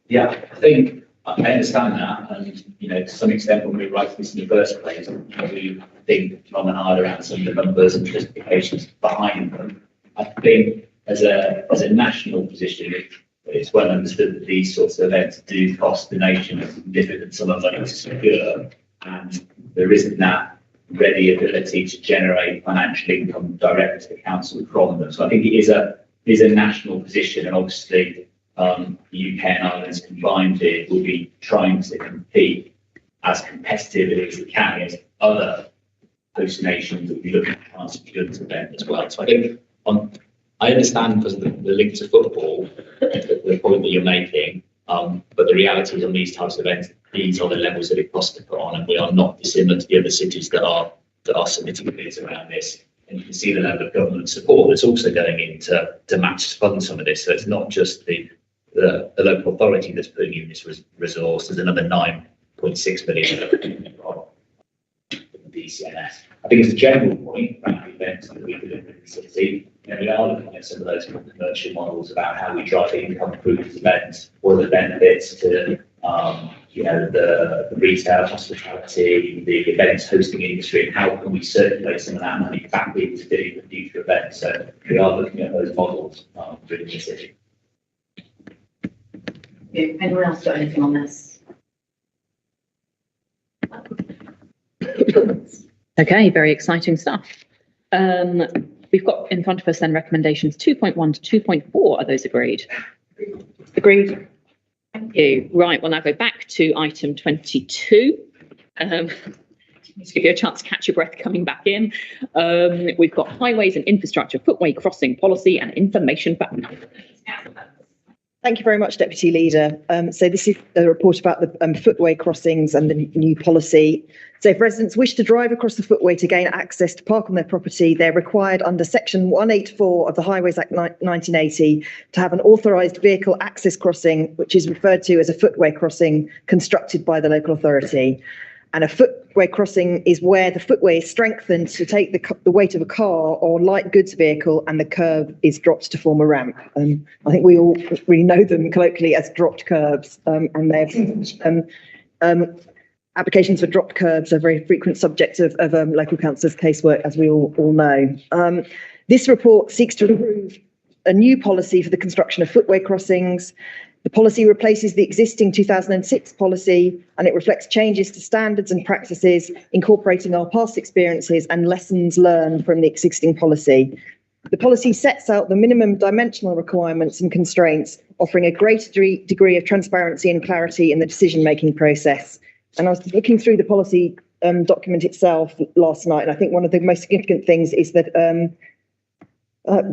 Speaker 20: Yeah, I think I understand that, and to some extent, when we write this in the first place, we think long and hard around some of the numbers and justifications behind them. I think as a national position, it's well understood that these sorts of events do cost the nation a significant sum of money to secure, and there isn't that ready ability to generate financial income direct to the council from them. So I think it is a national position, and obviously the UK and Ireland's combined bid will be trying to compete as competitively as it can against other host nations that will be looking to try and secure this event as well. So I think I understand because of the link to football, the point that you're making, but the reality is on these types of events, these are the levels that it costs to put on, and we are not dissimilar to the other cities that are submitting bids around this. And you can see the level of government support that's also going in to match fund some of this. So it's not just the local authority that's putting in this resource. There's another 9.6 million from the DCNS. I think it's a general point around the events that we deliver in the city. We are looking at some of those commercial models about how we drive income through these events, what are the benefits to the retail, hospitality, the events hosting industry, and how can we circulate some of that money back into the future events. So we are looking at those models within the city.
Speaker 19: Anyone else got anything on this?
Speaker 1: Okay, very exciting stuff. We've got in front of us then recommendations 2.1 to 2.4. Are those agreed? Agreed. Thank you. Right, we'll now go back to item 22. Let's give you a chance to catch your breath coming back in. We've got highways and infrastructure, footway crossing policy and information for
Speaker 3: Thank you very much, Deputy Leader. So this is a report about the footway crossings and the new policy. So if residents wish to drive across the footway to gain access to park on their property, they're required under Section 184 of the Highways Act 1980 to have an authorised vehicle access crossing, which is referred to as a footway crossing constructed by the local authority. And a footway crossing is where the footway is strengthened to take the weight of a car or light goods vehicle, and the curb is dropped to form a ramp. I think we all really know them colloquially as dropped curbs, and they're applications for dropped curbs are a very frequent subject of local councillors' casework, as we all know. This report seeks to improve a new policy for the construction of footway crossings. The policy replaces the existing 2006 policy, and it reflects changes to standards and practices, incorporating our past experiences and lessons learned from the existing policy. The policy sets out the minimum dimensional requirements and constraints, offering a greater degree of transparency and clarity in the decision-making process. And I was looking through the policy document itself last night, and I think one of the most significant things is that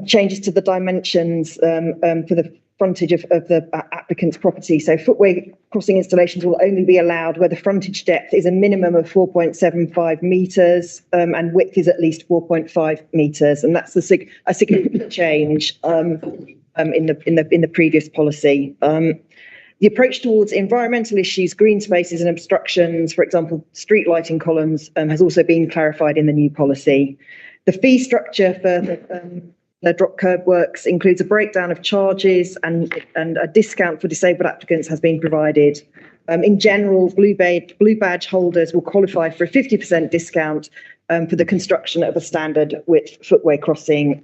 Speaker 3: changes to the dimensions for the frontage of the applicant's property. So footway crossing installations will only be allowed where the frontage depth is a minimum of 4.75 metres and width is at least 4.5 metres, and that's a significant change in the previous policy. The approach towards environmental issues, green spaces and obstructions, for example, street lighting columns, has also been clarified in the new policy. The fee structure for the drop curb works includes a breakdown of charges, and a discount for disabled applicants has been provided. In general, blue badge holders will qualify for a 50% discount for the construction of a standard width footway crossing.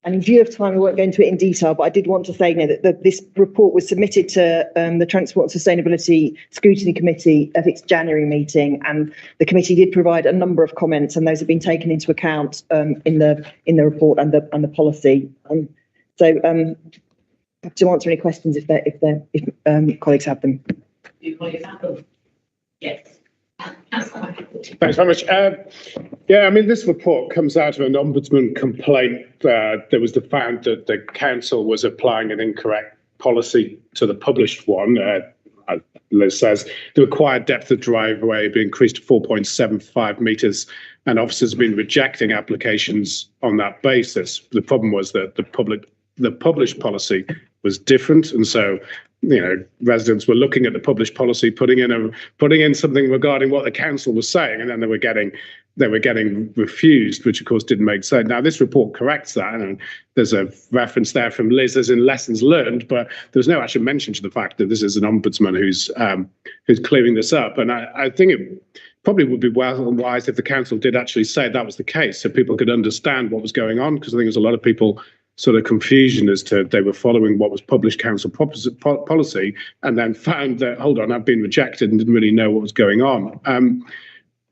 Speaker 3: And in view of time, I won't go into it in detail, but I did want to say that this report was submitted to the Transport and Sustainability Scrutiny Committee at its January meeting, and the committee did provide a number of comments, and those have been taken into account in the report and the policy. So happy to answer any questions if colleagues have them.
Speaker 19: Yes.
Speaker 2: Thanks very much. Yeah, I mean, this report comes out of an ombudsman complaint. There was the found that the council was applying an incorrect policy to the published one. Liz says the required depth of driveway be increased to 4.75 metres, and officers have been rejecting applications on that basis. The problem was that the published policy was different, and so residents were looking at the published policy, putting in something regarding what the council was saying, and then they were getting refused, which of course didn't make sense. Now this report corrects that, and there's a reference there from Liz as in lessons learned, but there's no actual mention to the fact that this is an ombudsman who's clearing this up. And I think it probably would be well and wise if the council did actually say that was the case, so people could understand what was going on, because I think there's a lot of people sort of confusion as to they were following what was published council policy, and then found that, hold on, I've been rejected, and didn't really know what was going on.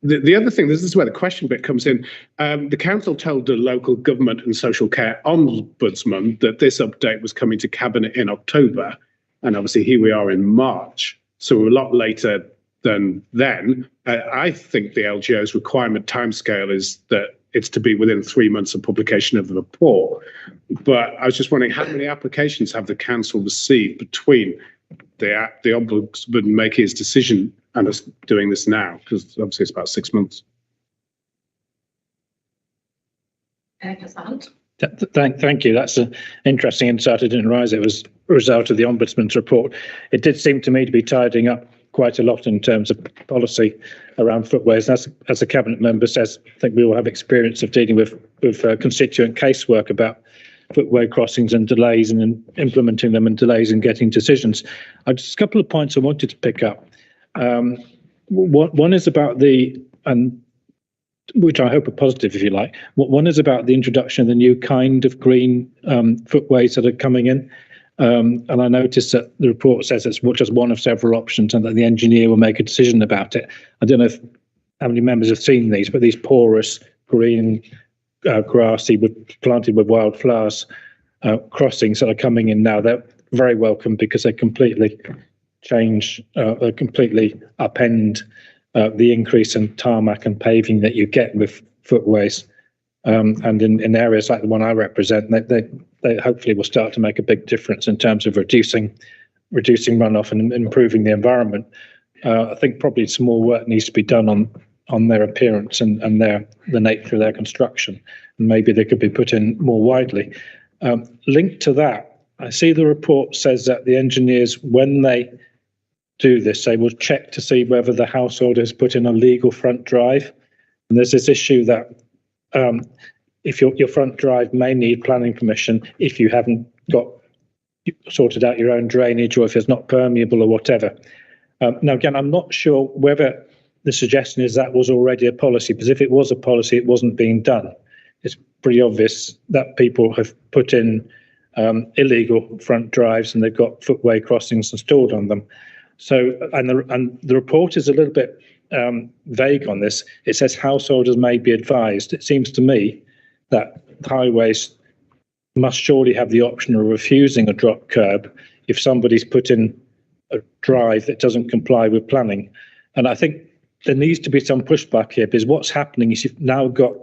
Speaker 2: The other thing, this is where the question bit comes in. The council told the local government and social care ombudsman that this update was coming to cabinet in October, and obviously here we are in March, so we're a lot later than then. I think the LGO's requirement timescale is that it's to be within 3 months of publication of the report. But I was just wondering, how many applications have the council received between the ombudsman making his decision and us doing this now? Because obviously it's about 6 months.
Speaker 7: Thank you. That's an interesting insight. I didn't realise it was a result of the Ombudsman's report. It did seem to me to be tidying up quite a lot in terms of policy around footways. As a cabinet member says, I think we all have experience of dealing with constituent casework about footway crossings and delays in implementing them, and delays in getting decisions. Just a couple of points I wanted to pick up. One is about which I hope are positive, if you like. One is about the introduction of the new kind of green footways that are coming in. And I noticed that the report says it's just one of several options, and that the engineer will make a decision about it. I don't know how many members have seen these, but these porous green, grassy, planted with wildflowers crossings that are coming in now, they're very welcome, because they completely change, completely upend the increase in tarmac and paving that you get with footways. And in areas like the one I represent, they hopefully will start to make a big difference in terms of reducing runoff and improving the environment. I think probably some more work needs to be done on their appearance and the nature of their construction, and maybe they could be put in more widely. Linked to that, I see the report says that the engineers, when they do this, they will check to see whether the household has put in a legal front drive. And there's this issue that if your front drive may need planning permission if you haven't got sorted out your own drainage, or if it's not permeable or whatever. Now, again, I'm not sure whether the suggestion is that was already a policy, because if it was a policy, it wasn't being done. It's pretty obvious that people have put in illegal front drives and they've got footway crossings installed on them. So, and the report is a little bit vague on this. It says householders may be advised. It seems to me that highways must surely have the option of refusing a drop curb if somebody's put in a drive that doesn't comply with planning. And I think there needs to be some pushback here, because what's happening is you've now got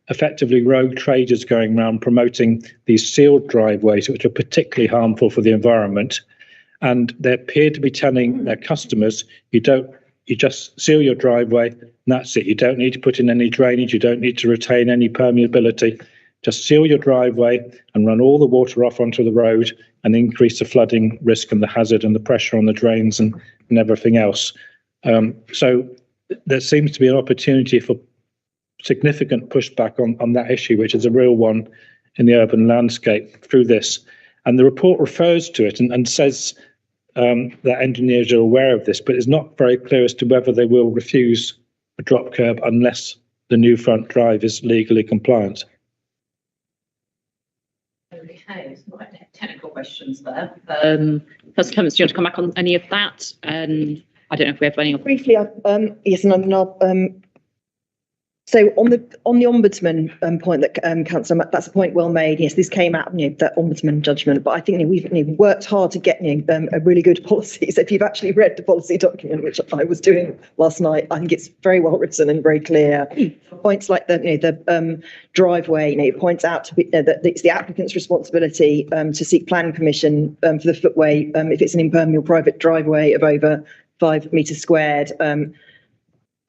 Speaker 7: effectively rogue traders going around promoting these sealed driveways, which are particularly harmful for the environment. And they appear to be telling their customers, you just seal your driveway and that's it. You don't need to put in any drainage. You don't need to retain any permeability. Just seal your driveway and run all the water off onto the road and increase the flooding risk and the hazard and the pressure on the drains and everything else. So there seems to be an opportunity for significant pushback on that issue, which is a real one in the urban landscape through this. And the report refers to it and says that engineers are aware of this, but it's not very clear as to whether they will refuse a drop curb unless the new front drive is legally compliant.
Speaker 1: Okay, some quite technical questions there. First, Clemens, do you want to come back on any of that? And I don't know if we have any.
Speaker 3: Briefly, yes, and I'll, so on the ombudsman point that Councillor, that's a point well made. Yes, this came out, that ombudsman judgment, but I think we've worked hard to get a really good policy. So if you've actually read the policy document, which I was doing last night, I think it's very well written and very clear. Points like the driveway, it points out to be, that it's the applicant's responsibility to seek planning permission for the footway if it's an impermeable private driveway of over 5 metres squared.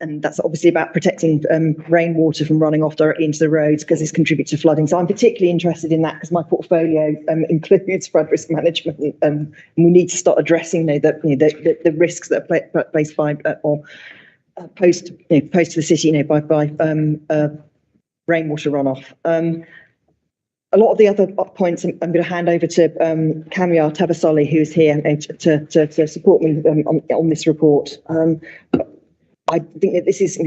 Speaker 3: And that's obviously about protecting rainwater from running off directly into the roads, because this contributes to flooding. So I'm particularly interested in that because my portfolio includes flood risk management, and we need to start addressing the risks that are placed by or posed to the city by rainwater runoff. A lot of the other points I'm going to hand over to Kamyar Tabasoli, who's here to support me on this report. I think that this is,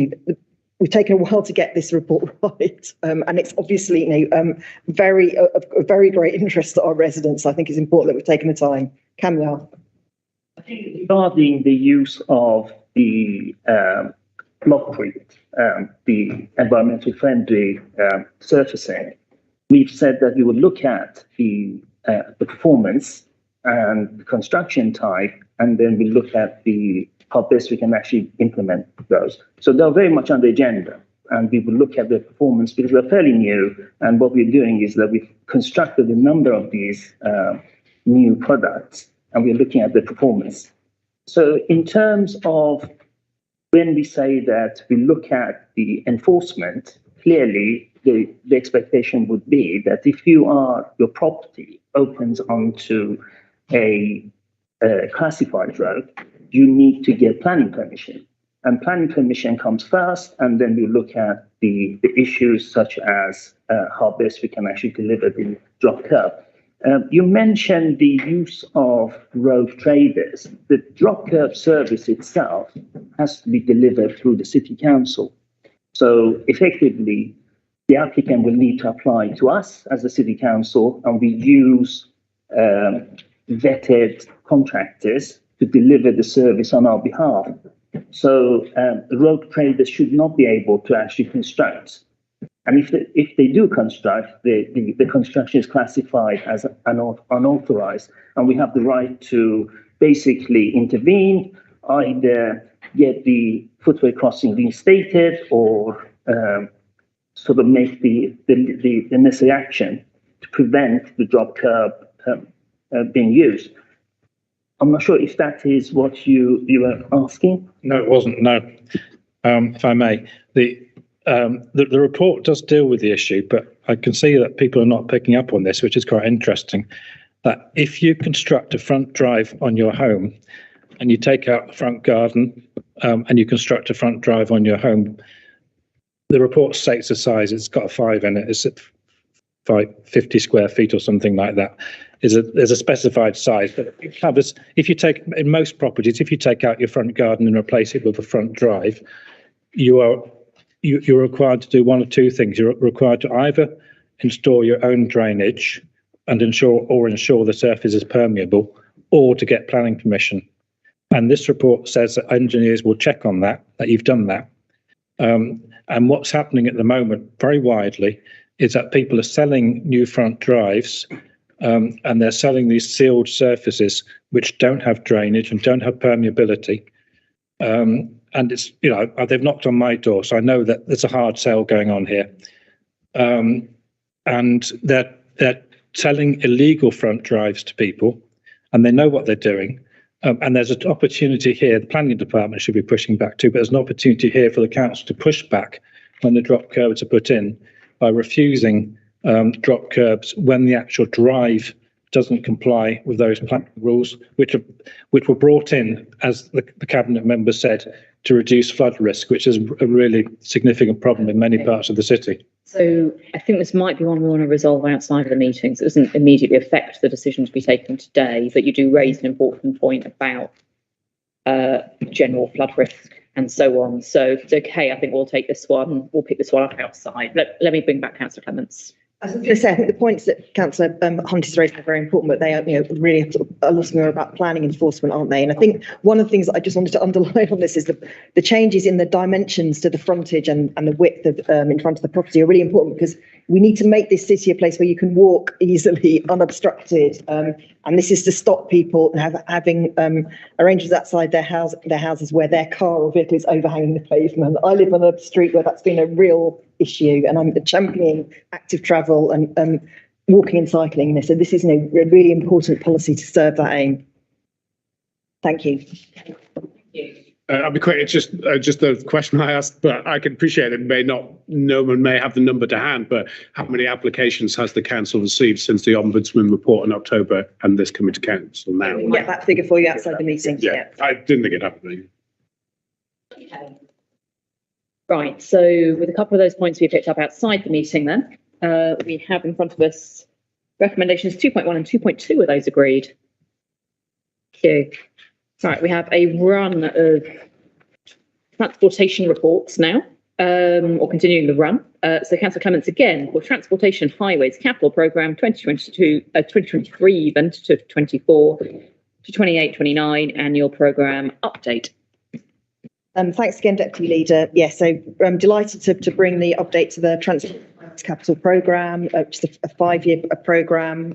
Speaker 3: we've taken a while to get this report right, and it's obviously, of very great interest to our residents. I think it's important that we've taken the time. Kamyar.
Speaker 12: I think regarding the use of the blockcrete, the environmentally friendly surfacing, we've said that we would look at the performance and the construction type, and then we look at how best we can actually implement those. So they're very much on the agenda, and we will look at the performance because we're fairly new. And what we're doing is that we've constructed a number of these new products, and we're looking at the performance. So in terms of when we say that we look at the enforcement, clearly the expectation would be that if your property opens onto a classified road, you need to get planning permission. And planning permission comes first, and then we look at the issues such as how best we can actually deliver the drop curb. You mentioned the use of road traders. The drop curb service itself has to be delivered through the city council. So effectively, the applicant will need to apply to us as the city council, and we use vetted contractors to deliver the service on our behalf. So the road traders should not be able to actually construct. And if they do construct, the construction is classified as unauthorized, and we have the right to basically intervene, either get the footway crossing reinstated or sort of make the necessary action. to prevent the drop curb being used. I'm not sure if that is what you were asking.
Speaker 7: No, it wasn't. No, if I may, the report does deal with the issue, but I can see that people are not picking up on this, which is quite interesting. That if you construct a front drive on your home, and you take out the front garden, and you construct a front drive on your home, the report states the size. It's got a 5 in it. It's at 50 square feet or something like that. There's a specified size, but it covers, if you take, in most properties, if you take out your front garden and replace it with a front drive, you're required to do one of two things. You're required to either install your own drainage and ensure the surface is permeable, or to get planning permission. And this report says that engineers will check on that you've done that. And what's happening at the moment, very widely, is that people are selling new front drives, and they're selling these sealed surfaces which don't have drainage and don't have permeability. And it's, they've knocked on my door, so I know that there's a hard sell going on here. And they're selling illegal front drives to people, and they know what they're doing. And there's an opportunity here, the planning department should be pushing back too, but there's an opportunity here for the council to push back when the drop curbs are put in by refusing drop curbs when the actual drive doesn't comply with those planning rules, which were brought in, as the cabinet member said, to reduce flood risk, which is a really significant problem in many parts of the city.
Speaker 1: So I think this might be one we want to resolve outside of the meetings. It doesn't immediately affect the decision to be taken today, but you do raise an important point about general flood risk and so on. So if it's okay, I think we'll take this one. We'll pick this one up outside. Let me bring back Councillor Clements.
Speaker 3: I was going to say, I think the points that Councillor Hunt is raising are very important, but they are, really have a lot more about planning enforcement, aren't they? And I think one of the things that I just wanted to underline on this is the changes in the dimensions to the frontage and the width of in front of the property are really important, because we need to make this city a place where you can walk easily, unobstructed. And this is to stop people having arrangements outside their houses where their car or vehicle is overhanging the pavement. I live on a street where that's been a real issue, and I'm championing active travel and walking and cycling this. So this is a really important policy to serve that aim. Thank you.
Speaker 2: I'll be quick. It's just a question I asked, but I can appreciate it. No one may have the number to hand, but how many applications has the council received since the Ombudsman report in October and this coming to council now?
Speaker 3: We'll get that figure for you outside the meeting.
Speaker 2: Yeah, I didn't think it happened.
Speaker 1: Okay. Right, so with a couple of those points we picked up outside the meeting then, we have in front of us recommendations 2.1 and 2.2. Are those agreed? Thank you. Right, we have a run of transportation reports now, or continuing the run. So Councillor Clements again for Transportation Highways Capital Programme 2023 even to 24 to 28-29 annual programme update.
Speaker 3: Thanks again, Deputy Leader. Yes, so I'm delighted to bring the update to the Transport Capital Programme, which is a 5-year programme.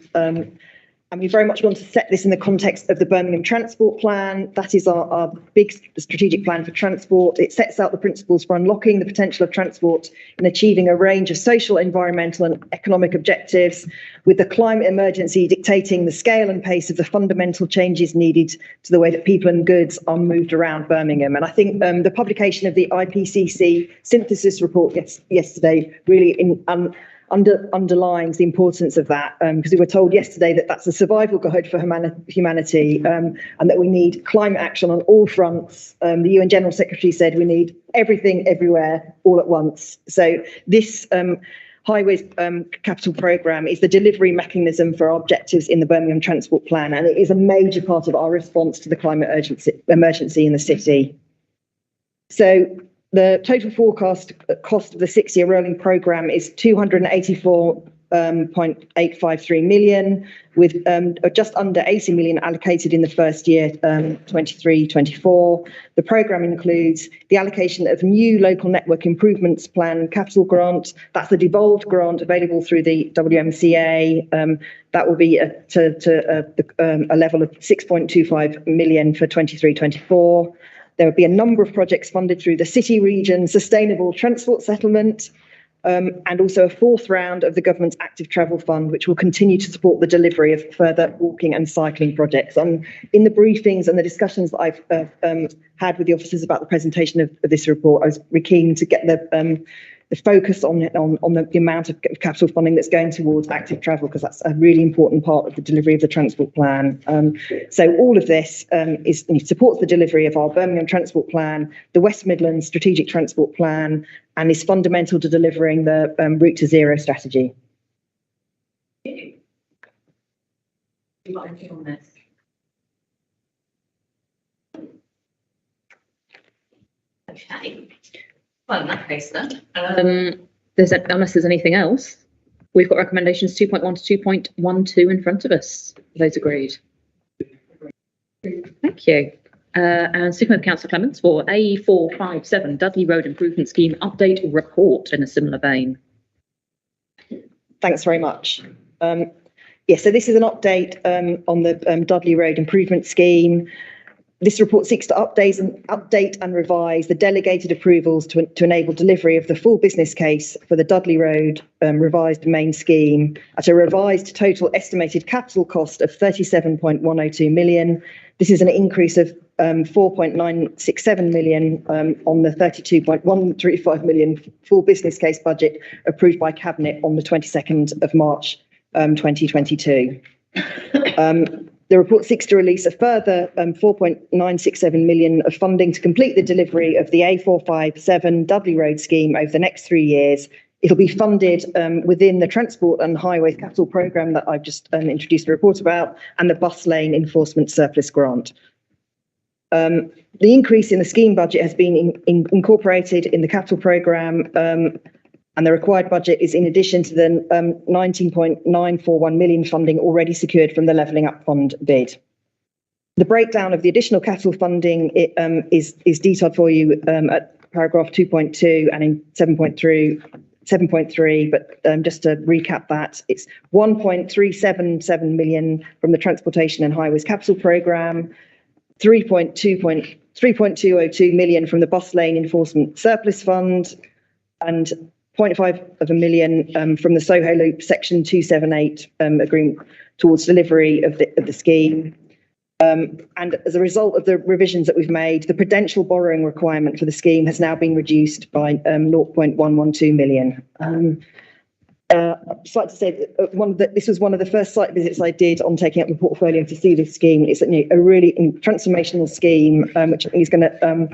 Speaker 3: And we very much want to set this in the context of the Birmingham Transport Plan. That is our big strategic plan for transport. It sets out the principles for unlocking the potential of transport and achieving a range of social, environmental and economic objectives, with the climate emergency dictating the scale and pace of the fundamental changes needed to the way that people and goods are moved around Birmingham. And I think the publication of the IPCC synthesis report yesterday really underlines the importance of that, because we were told yesterday that that's a survival guide for humanity, and that we need climate action on all fronts. The UN General Secretary said we need everything, everywhere, all at once. So this Highways Capital Programme is the delivery mechanism for our objectives in the Birmingham Transport Plan, and it is a major part of our response to the climate emergency in the city. So the total forecast cost of the 6-year rolling programme is £284.853 million, with just under 80 million allocated in the first year, 23-24. The programme includes the allocation of new local network improvements plan capital grant. That's the devolved grant available through the WMCA. That will be to a level of 6.25 million for 23-24. There will be a number of projects funded through the City Region Sustainable Transport Settlement. and also a fourth round of the government's Active Travel Fund, which will continue to support the delivery of further walking and cycling projects. And in the briefings and the discussions that I've had with the officers about the presentation of this report, I was really keen to get the focus on the amount of capital funding that's going towards active travel, because that's a really important part of the delivery of the transport plan. So all of this supports the delivery of our Birmingham Transport Plan, the West Midlands Strategic Transport Plan, and is fundamental to delivering the Route to Zero strategy.
Speaker 19: You got anything on this? Okay. Well, in that case then,
Speaker 1: unless there's anything else, we've got recommendations 2.1 to 2.12 in front of us. Those agreed. Thank you. And sticking with Councillor Clements for A457 Dudley Road Improvement Scheme Update Report in a similar vein.
Speaker 3: Thanks very much. So this is an update on the Dudley Road Improvement Scheme. This report seeks to update and revise the delegated approvals to enable delivery of the full business case for the Dudley Road revised main scheme at a revised total estimated capital cost of 37.102 million. This is an increase of 4.967 million on the 32.135 million full business case budget approved by Cabinet on the 22nd of March 2022. The report seeks to release a further 4.967 million of funding to complete the delivery of the A457 Dudley Road scheme over the next 3 years. It'll be funded within the Transport and Highways Capital Programme that I've just introduced a report about, and the Bus Lane Enforcement Surplus Grant. The increase in the scheme budget has been incorporated in the capital programme, and the required budget is in addition to the 19.941 million funding already secured from the Levelling Up Fund bid. The breakdown of the additional capital funding is detailed for you at paragraph 2.2 and in 7.3, but just to recap that, it's 1.377 million from the Transportation and Highways Capital Programme, 3.202 million from the Bus Lane Enforcement Surplus Fund, and 0.5 million from the Soho Loop Section 278 agreement towards delivery of the scheme. And as a result of the revisions that we've made, the prudential borrowing requirement for the scheme has now been reduced by 0.112 million. I'd just like to say that this was one of the first site visits I did on taking up the portfolio to see this scheme. It's a really transformational scheme, which is going to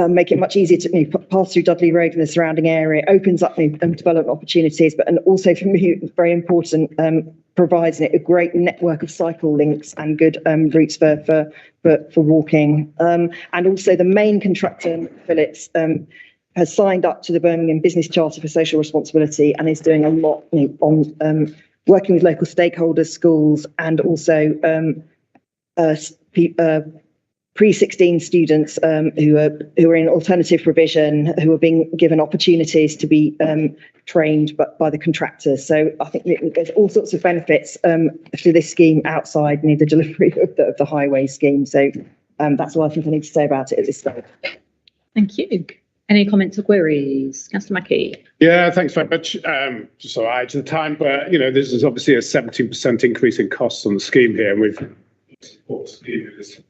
Speaker 3: make it much easier to pass through Dudley Road and the surrounding area. It opens up development opportunities, and also for me, very important, provides a great network of cycle links and good routes for walking. And also the main contractor, Phillips, has signed up to the Birmingham Business Charter for Social Responsibility and is doing a lot on working with local stakeholders, schools, and also pre-16 students who are in alternative provision, who are being given opportunities to be trained by the contractors. So I think there's all sorts of benefits to this scheme outside the delivery of the highway scheme. So that's all I think I need to say about it at this stage.
Speaker 1: Thank you. Any comments or queries? Councillor Mackie.
Speaker 2: Yeah, thanks very much. Just all right to the time, but this is obviously a 17% increase in costs on the scheme here, and we've support scheme is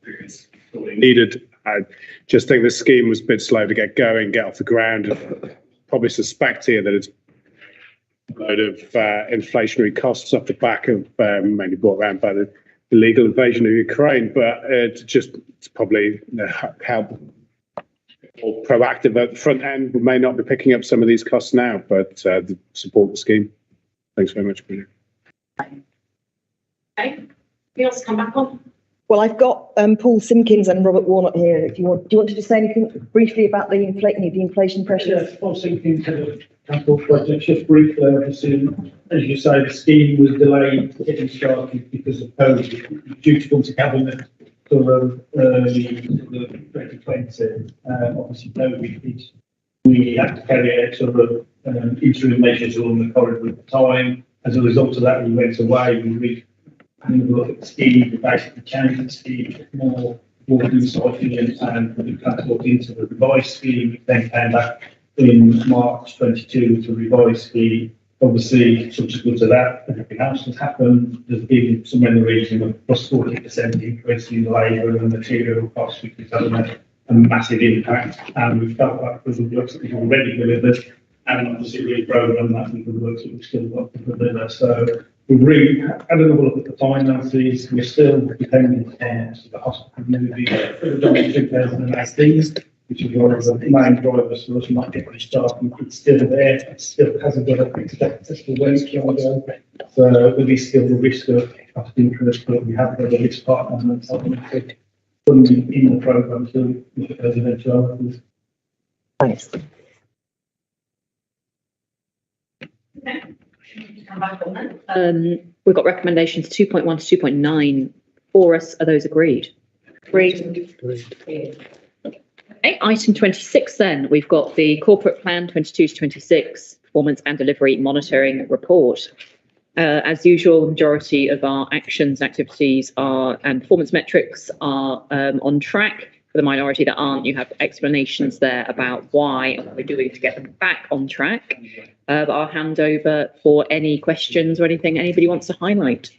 Speaker 2: needed. I just think the scheme was a bit slow to get going, get off the ground, and probably suspect here that it's a load of inflationary costs off the back of mainly brought around by the illegal invasion of Ukraine, but it's probably help or proactive at the front end. We may not be picking up some of these costs now, but support the scheme. Thanks very much, Bruno.
Speaker 19: Okay. Anything else to come back on?
Speaker 3: Well, I've got Paul Simpkins and Robert Warnock here. Do you want to just say anything briefly about the inflation pressures?
Speaker 21: Yes, Paul Simpkins, Transport Project. Just briefly, obviously, as you say, the scheme was delayed getting started because of COVID, due to come to Cabinet sort of early 2020. Obviously, COVID hit. We had to carry out sort of interim measures along the corridor at the time. As a result of that, we went away. We look at the scheme, we basically changed the scheme more walking, cycling and public transport into the revised scheme. Then came back in March 22 to revise the, obviously, subsequent to that, everything else has happened. There's been somewhere in the region of plus 40% increase in labour and material costs, which is having a massive impact. And we've felt that with the works that we've already delivered, and obviously reprogram that with the works that we've still got to deliver. So we've really had another look at the finances. We're still dependent on the hospital moving in 2018, which is one of the main drivers for us not getting started. It's still there. It still hasn't got a fixed successful wage ago. So there is still the risk of cost interest, but we have got a risk partner and funding in the programme to look at those eventualities.
Speaker 3: Thanks.
Speaker 1: We've got recommendations 2.1 to 2.9 for us. Are those agreed?
Speaker 3: Agreed.
Speaker 1: Okay, item 26 then, we've got the corporate plan 22 to 26 performance and delivery monitoring report. As usual, the majority of our actions, activities and performance metrics are on track. For the minority that aren't, you have explanations there about why and what we're doing to get them back on track. But I'll hand over for any questions or anything anybody wants to highlight.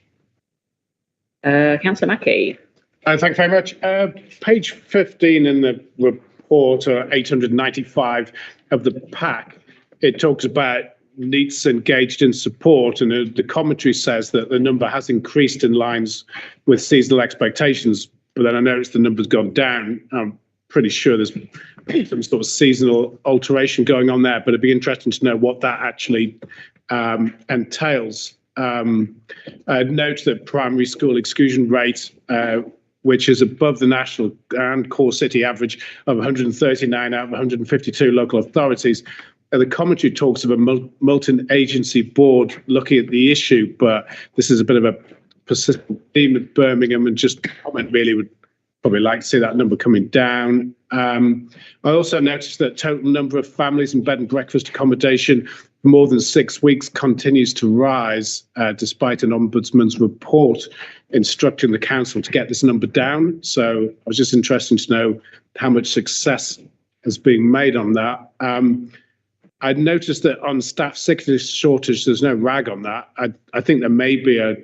Speaker 1: Councillor Mackie.
Speaker 2: Thank you very much. Page 15 in the report, 895 of the pack, it talks about needs engaged in support, and the commentary says that the number has increased in lines with seasonal expectations, but then I noticed the number's gone down. I'm pretty sure there's some sort of seasonal alteration going on there, but it'd be interesting to know what that actually entails. Note that primary school exclusion rate, which is above the national and core city average of 139 out of 152 local authorities. The commentary talks of a multi-agency board looking at the issue, but this is a bit of a persistent theme at Birmingham, and just comment really would probably like to see that number coming down. I also noticed that total number of families in bed and breakfast accommodation for more than 6 weeks continues to rise, despite an ombudsman's report instructing the council to get this number down. So I was just interested to know how much success is being made on that. I noticed that on staff sickness shortage, there's no rag on that. I think there may be a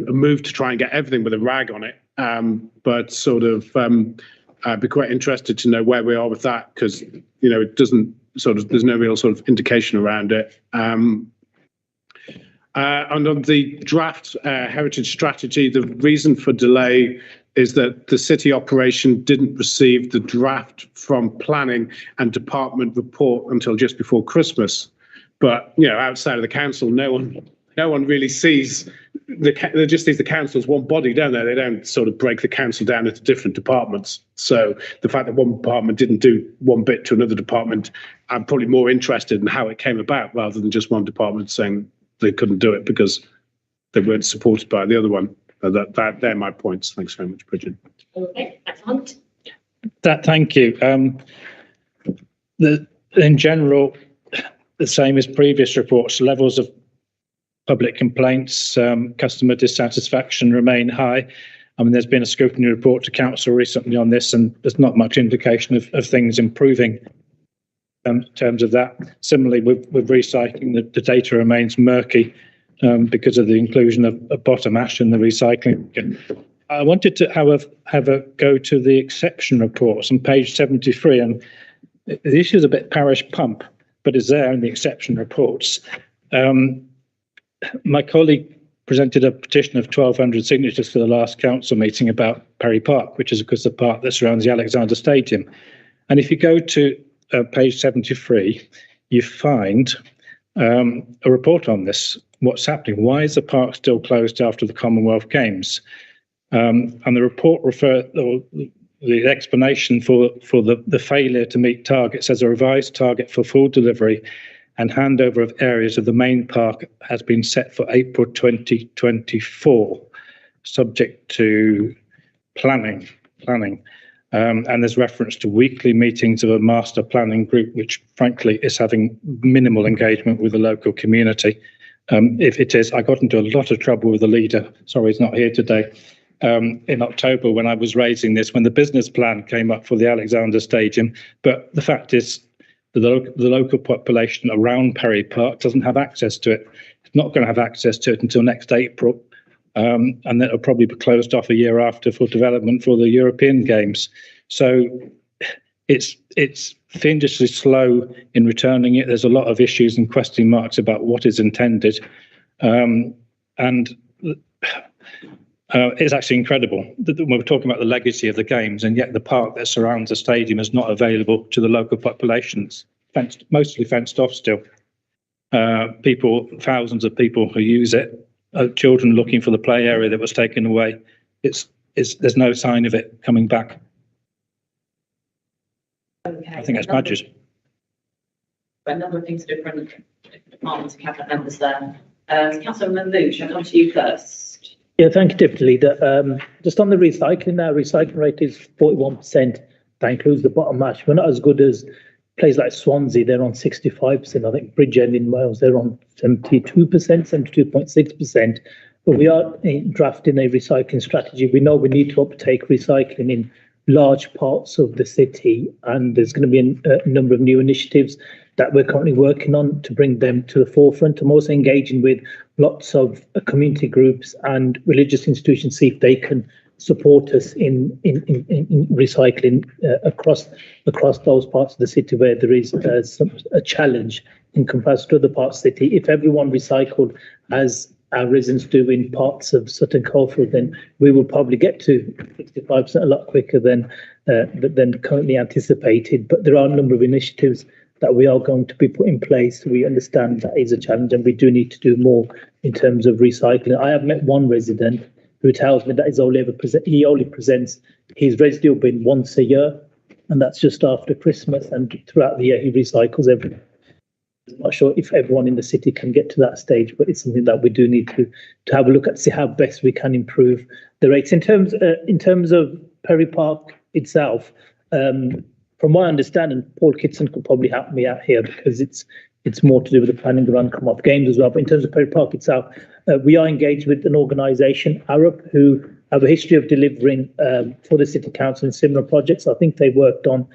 Speaker 2: move to try and get everything with a rag on it, but sort of I'd be quite interested to know where we are with that, because it doesn't there's no real sort of indication around it. And on the draft heritage strategy, the reason for delay is that the city operation didn't receive the draft from planning and department report until just before Christmas. But outside of the council, no one really sees they just sees the council as one body, don't they? They don't sort of break the council down into different departments. So the fact that one department didn't do one bit to another department, I'm probably more interested in how it came about rather than just one department saying they couldn't do it because they weren't supported by the other one. They're my points. Thanks very much, Bridget.
Speaker 14: Okay, excellent.
Speaker 7: Thank you. In general, the same as previous reports, levels of public complaints, customer dissatisfaction remain high. I mean, there's been a scrutiny report to council recently on this, and there's not much indication of things improving in terms of that. Similarly, with recycling, the data remains murky because of the inclusion of bottom ash in the recycling. I wanted to have a go to the exception reports on page 73, and the issue is a bit parish pump, but is there in the exception reports. My colleague presented a petition of 1,200 signatures for the last council meeting about Perry Park, which is of course the park that surrounds the Alexander Stadium. And if you go to page 73, you find a report on this. What's happening? Why is the park still closed after the Commonwealth Games? And the report the explanation for the failure to meet targets as a revised target for full delivery and handover of areas of the main park has been set for April 2024, subject to planning. And there's reference to weekly meetings of a master planning group, which frankly is having minimal engagement with the local community. If it is, I got into a lot of trouble with the leader. Sorry, he's not here today. In October, when I was raising this, when the business plan came up for the Alexander Stadium. But the fact is, the local population around Perry Park doesn't have access to it. It's not going to have access to it until next April. And then it'll probably be closed off a year after for development for the European Games. So it's fiendishly slow in returning it. There's a lot of issues and question marks about what is intended. It's actually incredible that when we're talking about the legacy of the games, and yet the park that surrounds the stadium is not available to the local populations, mostly fenced off still. Thousands of people who use it, children looking for the play area that was taken away. There's no sign of it coming back.
Speaker 19: Okay.
Speaker 7: I think that's badges.
Speaker 19: A number of things, different departments and cabinet members there. Councillor Mahmood, I'll come to you first.
Speaker 12: Yeah, thank you, Deputy Leader. Just on the recycling now, recycling rate is 41%. That includes the bottom match. We're not as good as places like Swansea. They're on 65%. I think Bridgend in Wales, they're on 72%, 72.6%. But we are drafting a recycling strategy. We know we need to uptake recycling in large parts of the city, and there's going to be a number of new initiatives that we're currently working on to bring them to the forefront. I'm also engaging with lots of community groups and religious institutions, see if they can support us in recycling across those parts of the city where there is a challenge in comparison to other parts of the city. If everyone recycled as our residents do in parts of Sutton Coldfield, then we will probably get to 65% a lot quicker than currently anticipated. But there are a number of initiatives that we are going to be put in place. We understand that is a challenge, and we do need to do more in terms of recycling. I have met one resident who tells me that he only presents his residue bin once a year, and that's just after Christmas, and throughout the year he recycles everything. I'm not sure if everyone in the city can get to that stage, but it's something that we do need to have a look at, see how best we can improve the rates. In terms of Perry Park itself, from my understanding, Paul Kitson could probably help me out here because it's more to do with the planning around come-off games as well. But in terms of Perry Park itself, we are engaged with an organisation, Arab, who have a history of delivering for the City Council in similar projects. I think they worked on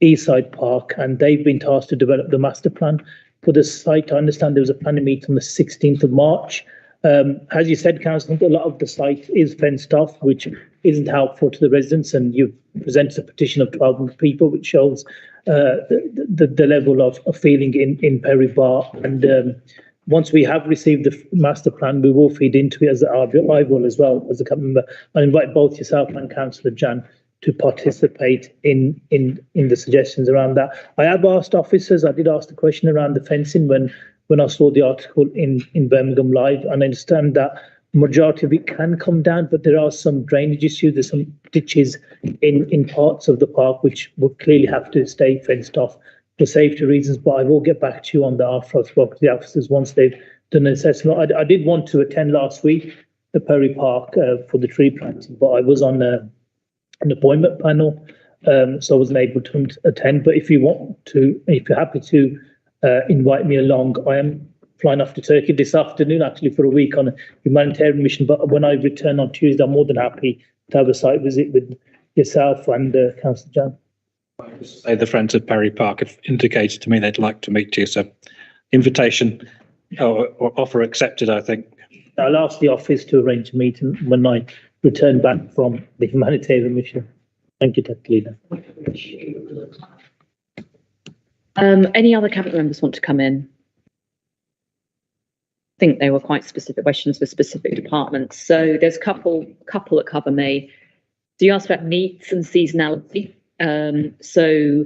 Speaker 12: Eastside Park, and they've been tasked to develop the master plan for the site. I understand there was a planning meeting on the 16th of March. As you said, Councillor, a lot of the site is fenced off, which isn't helpful to the residents, and you've presented a petition of 1,200 people, which shows the level of feeling in Perry Bar. And once we have received the master plan, we will feed into it as I will as well as a cabinet member. I invite both yourself and Councillor Jan to participate in the suggestions around that. I have asked officers, I did ask the question around the fencing when I saw the article in Birmingham Live, and I understand that majority of it can come down, but there are some drainage issues. There's some ditches in parts of the park which will clearly have to stay fenced off for safety reasons. But I will get back to you on the after the officers once they've done an assessment. I did want to attend last week the Perry Park for the tree planting, but I was on an appointment panel, so I wasn't able to attend. But if you're happy to invite me along, I am flying off to Turkey this afternoon, actually, for a week on a humanitarian mission. But when I return on Tuesday, I'm more than happy to have a site visit with yourself and Councillor Jan.
Speaker 7: The Friends of Perry Park have indicated to me they'd like to meet you, so invitation or offer accepted, I think.
Speaker 12: I'll ask the office to arrange a meeting when I return back from the humanitarian mission. Thank you, Deputy Leader.
Speaker 1: Any other cabinet members want to come in? I think they were quite specific questions for specific departments. So there's a couple that cover me. So you asked about needs and seasonality. So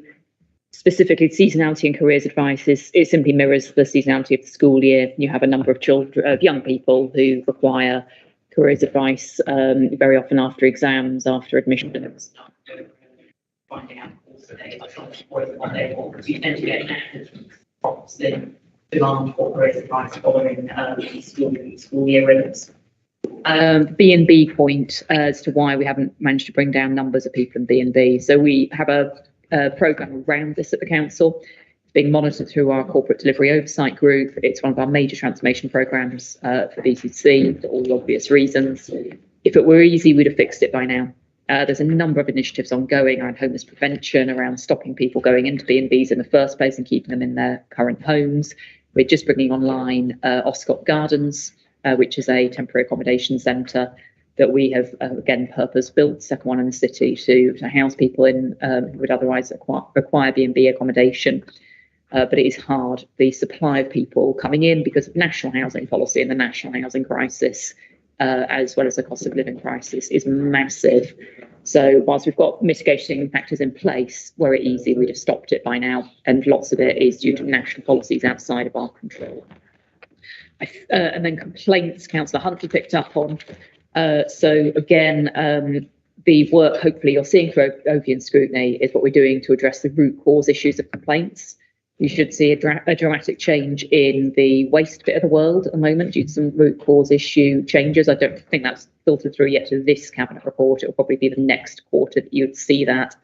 Speaker 1: specifically seasonality and careers advice it simply mirrors the seasonality of the school year. You have a number of young people who require careers advice very often after exams, after admissions.
Speaker 19: Finding out what they want, because you tend to get the demand for careers advice following school year ends.
Speaker 1: B&B point as to why we haven't managed to bring down numbers of people in B&B. So we have a programme around this at the council. It's being monitored through our corporate delivery oversight group. It's one of our major transformation programmes for BCC for all the obvious reasons. If it were easy, we'd have fixed it by now. There's a number of initiatives ongoing around homeless prevention, around stopping people going into B&Bs in the first place and keeping them in their current homes. We're just bringing online Oscott Gardens, which is a temporary accommodation centre that we have, again, purpose-built, second one in the city, to house people in who would otherwise require B&B accommodation. But it is hard. The supply of people coming in because of national housing policy and the national housing crisis, as well as the cost of living crisis, is massive. So whilst we've got mitigating factors in place, were it easy, we'd have stopped it by now. And lots of it is due to national policies outside of our control. And then complaints, Councillor Huntley picked up on. So again, the work hopefully you're seeing through Ovian scrutiny is what we're doing to address the root cause issues of complaints. You should see a dramatic change in the waste bit of the world at the moment due to some root cause issue changes. I don't think that's filtered through yet to this Cabinet report. It will probably be the next quarter that you'd see that.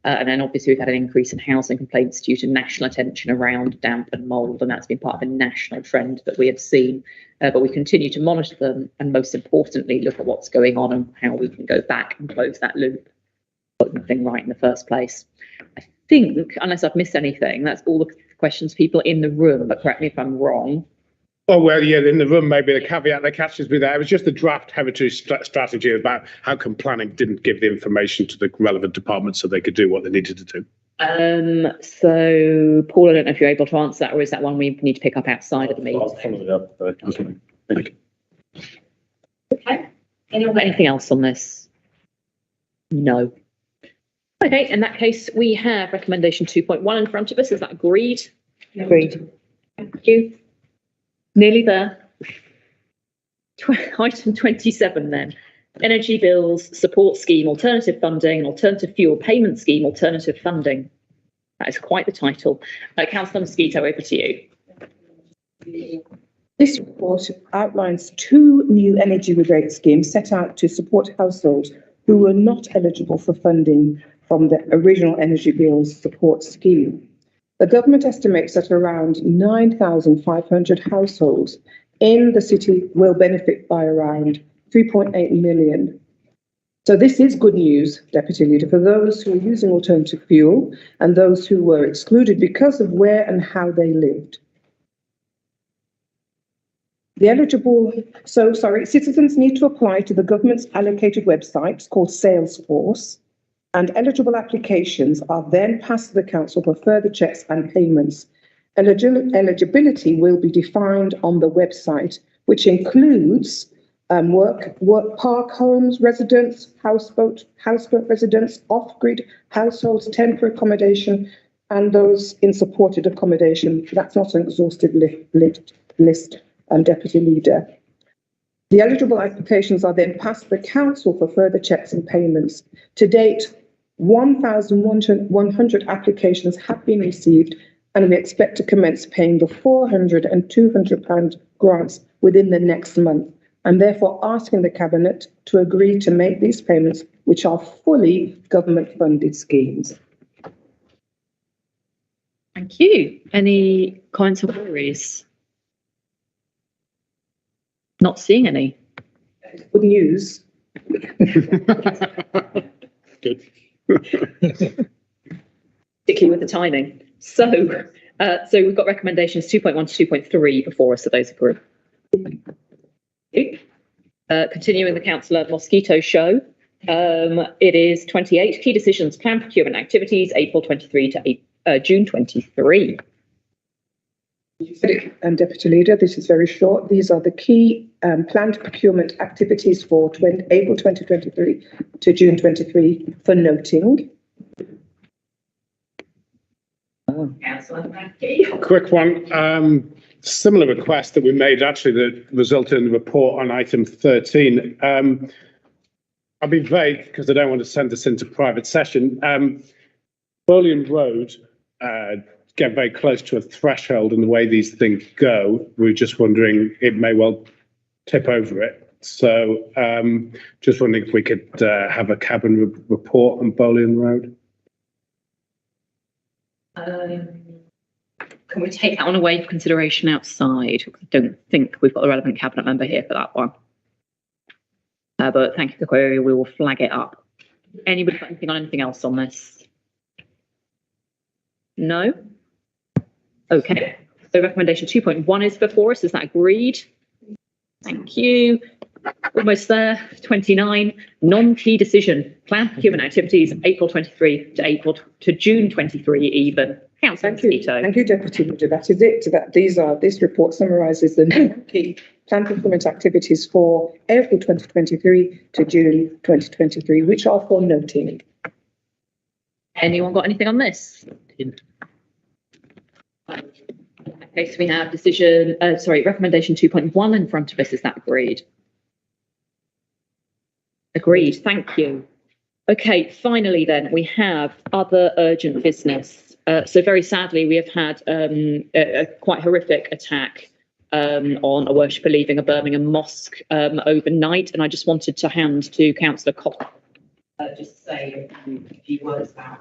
Speaker 1: And then obviously we've had an increase in housing complaints due to national attention around damp and mould, and that's been part of a national trend that we have seen. But we continue to monitor them and most importantly look at what's going on and how we can go back and close that loop. Put nothing right in the first place. I think, unless I've missed anything, that's all the questions people in the room, but correct me if I'm wrong.
Speaker 2: Oh, well, yeah, in the room, maybe the caveat that catches me there. It was just the draft heritage strategy about how come planning didn't give the information to the relevant departments so they could do what they needed to do.
Speaker 1: So, Paul, I don't know if you're able to answer that, or is that one we need to pick up outside of the meeting?
Speaker 15: I'll follow it up. Okay. Thank you.
Speaker 1: Okay. Anyone got anything else on this? No. Okay, in that case, we have recommendation 2.1 in front of us. Is that agreed?
Speaker 3: Agreed.
Speaker 1: Thank you. Nearly there. Item 27 then. Energy bills, support scheme, alternative funding, and alternative fuel payment scheme, alternative funding. That is quite the title. Councillor Mosquito, over to you.
Speaker 10: This report outlines two new energy rebate schemes set out to support households who were not eligible for funding from the original energy bills support scheme. The government estimates that around 9,500 households in the city will benefit by around 3.8 million. So this is good news, Deputy Leader, for those who are using alternative fuel and those who were excluded because of where and how they lived. Citizens need to apply to the government's allocated website called Salesforce, and eligible applications are then passed to the council for further checks and payments. Eligibility will be defined on the website, which includes work park homes, residents, houseboat residents, off-grid households, temporary accommodation, and those in supported accommodation. That's not an exhaustive list, Deputy Leader. The eligible applications are then passed to the council for further checks and payments. To date, 1,100 applications have been received, and we expect to commence paying the £400 and £200 grants within the next month. I'm therefore asking the Cabinet to agree to make these payments, which are fully government-funded schemes.
Speaker 1: Thank you. Any comments or queries? Not seeing any.
Speaker 10: Good news.
Speaker 2: Good.
Speaker 1: Particularly with the timing. So we've got recommendations 2.1 to 2.3 before us, so those are group. Continuing the Councillor Mosquito show, it is 28 key decisions, plan procurement activities, April 23 to June 23.
Speaker 10: And Deputy Leader, this is very short. These are the key planned procurement activities for April 2023 to June 23 for noting.
Speaker 2: Quick one. Similar request that we made actually that resulted in the report on item 13. I'll be vague because I don't want to send this into private session. Bowling Road get very close to a threshold in the way these things go. We're just wondering it may well tip over it. So just wondering if we could have a cabinet report on Bowling Road.
Speaker 1: Can we take that one away for consideration outside? I don't think we've got a relevant cabinet member here for that one. But thank you for the query. We will flag it up. Anybody got anything on anything else on this? No? Okay. So recommendation 2.1 is before us. Is that agreed? Thank you. Almost there. 29, non-key decision. Plan procurement activities, April 23 to June 23 even. Councillor Mosquito.
Speaker 10: Thank you, Deputy Leader. That is it. This report summarises the non-key plan procurement activities for April 2023 to June 2023, which are for noting.
Speaker 1: Anyone got anything on this? Okay, so we have recommendation 2.1 in front of us. Is that agreed? Agreed, thank you. Okay, finally then, we have other urgent business. So very sadly, we have had a quite horrific attack on a worshipper leaving a Birmingham mosque overnight, and I just wanted to hand to Councillor Cox just to say a few words about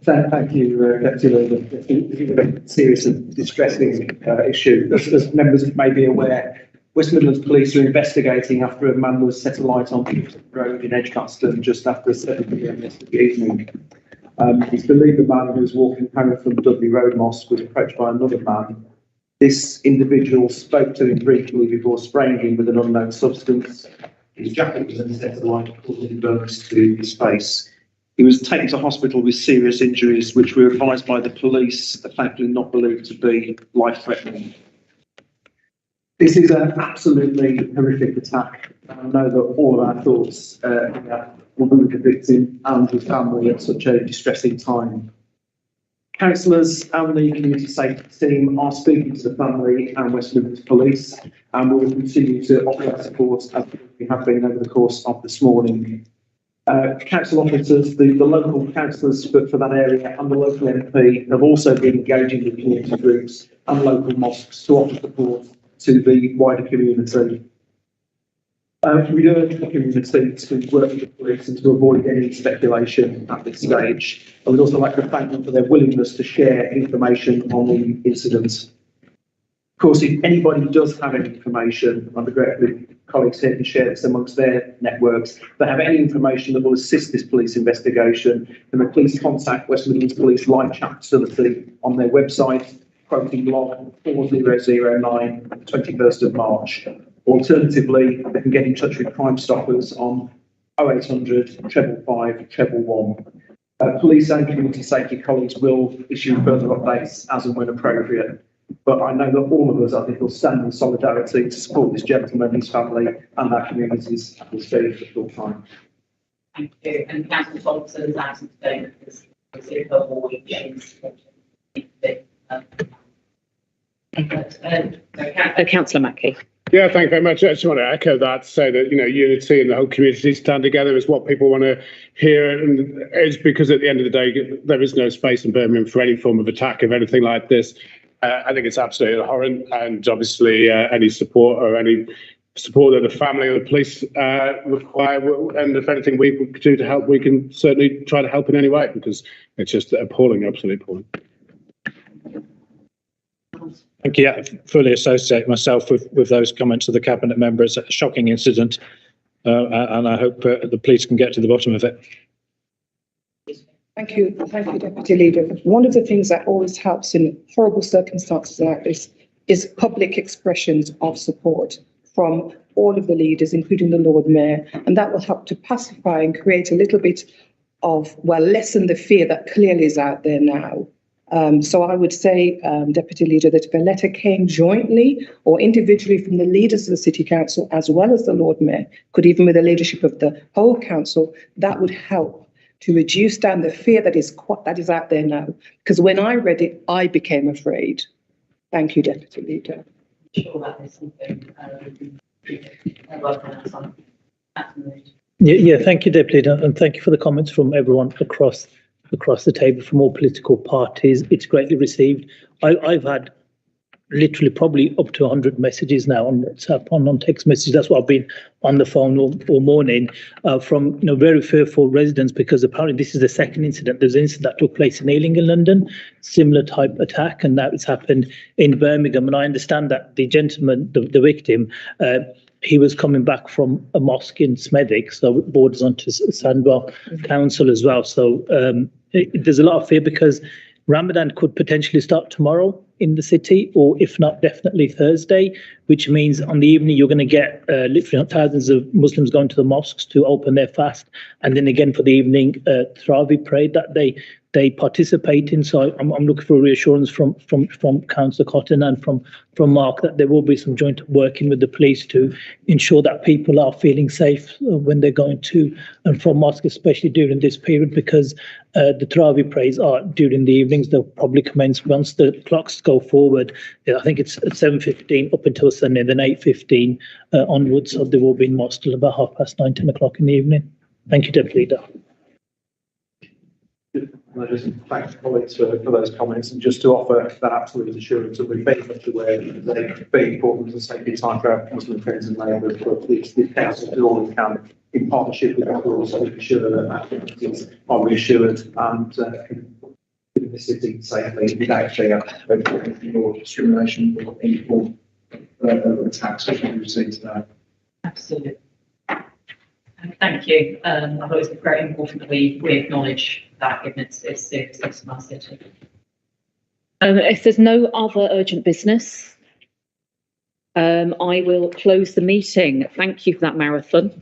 Speaker 1: that.
Speaker 6: Thank you, Deputy Leader. This is a very serious and distressing issue. As members may be aware, West Midlands Police are investigating after a man was set alight on Footway Road in Edgbaston just after 7 p.m. yesterday evening. It's believed the man who was walking home from Dudley Road Mosque was approached by another man. This individual spoke to him briefly before spraying him with an unknown substance. His jacket was then set alight, causing burns to his face. He was taken to hospital with serious injuries, which were advised by the police, thankfully not believed to be life-threatening. This is an absolutely horrific attack. I know that all of our thoughts will be with the victim and his family at such a distressing time. Councillors and the community safety team are speaking to the family and West Midlands Police, and we will continue to offer our support as we have been over the course of this morning. Council officers, the local councillors for that area and the local MP have also been engaging with community groups and local mosques to offer support to the wider community. We urge the community to work with the police and to avoid any speculation at this stage. I would also like to thank them for their willingness to share information on the incident. Of course, if anybody does have any information, I'd be grateful if colleagues here can share this amongst their networks. If they have any information that will assist this police investigation, then please contact West Midlands Police live chat facility on their website, quoting log 4009, 21st of March. Alternatively, they can get in touch with Crime Stoppers on 0800 555 111. Police and community safety colleagues will issue further updates as and when appropriate. But I know that all of us, I think, will stand in solidarity to support this gentleman, his family, and our communities at this very difficult time.
Speaker 19: Thank you. And Councillor Thompson's absent today because her ward is
Speaker 1: Councillor Mackie.
Speaker 2: Yeah, thank you very much. I just want to echo that, to say that, unity and the whole community stand together is what people want to hear. And it's because at the end of the day, there is no space in Birmingham for any form of attack of anything like this. I think it's absolutely abhorrent, and obviously any support that the family or the police require, and if anything we can do to help, we can certainly try to help in any way, because it's just appalling, absolutely appalling.
Speaker 7: Thank you. I fully associate myself with those comments of the Cabinet member. It's a shocking incident, and I hope the police can get to the bottom of it.
Speaker 10: Thank you, Deputy Leader. One of the things that always helps in horrible circumstances like this is public expressions of support from all of the leaders, including the Lord Mayor, and that will help to pacify and create a little bit of, lessen the fear that clearly is out there now. So I would say, Deputy Leader, that if a letter came jointly or individually from the leaders of the City Council, as well as the Lord Mayor, could even with the leadership of the whole council, that would help to reduce down the fear that is out there now. Because when I read it, I became afraid. Thank you, Deputy Leader.
Speaker 12: Yeah, thank you, Deputy Leader, and thank you for the comments from everyone across the table from all political parties. It's greatly received. I've had literally probably up to 100 messages now on WhatsApp, on text messages. That's what I've been on the phone all morning from very fearful residents, because apparently this is the second incident. There's an incident that took place in Ealing in London, similar type attack, and that has happened in Birmingham. And I understand that the gentleman, the victim, he was coming back from a mosque in Smethwick, so it borders onto Sandwell Council as well. So there's a lot of fear because Ramadan could potentially start tomorrow in the city, or if not, definitely Thursday, which means on the evening you're going to get literally thousands of Muslims going to the mosques to open their fast, and then again for the evening Tarawih parade that they participate in. So I'm looking for reassurance from Councillor Cotton and from Mark that there will be some joint working with the police to ensure that people are feeling safe when they're going to and from mosque, especially during this period, because the Tarawih parades are during the evenings. They'll probably commence once the clocks go forward. I think it's at 7:15 up until Sunday, then 8:15 onwards. So they will be in mosque till about 9:30, 10 o'clock in the evening. Thank you, Deputy Leader.
Speaker 6: I just thank colleagues for those comments, and just to offer that absolute assurance that we're very much aware that they're very important to safety time for our Muslim friends and neighbours, but the council do all we can in partnership with our rules to ensure that activities are reassured and in the city safely without actually or discrimination or any form of attacks which we've seen today.
Speaker 19: Absolutely. Thank you. I thought it was very important that we acknowledge that, given its seriousness in our city.
Speaker 1: If there's no other urgent business, I will close the meeting. Thank you for that marathon.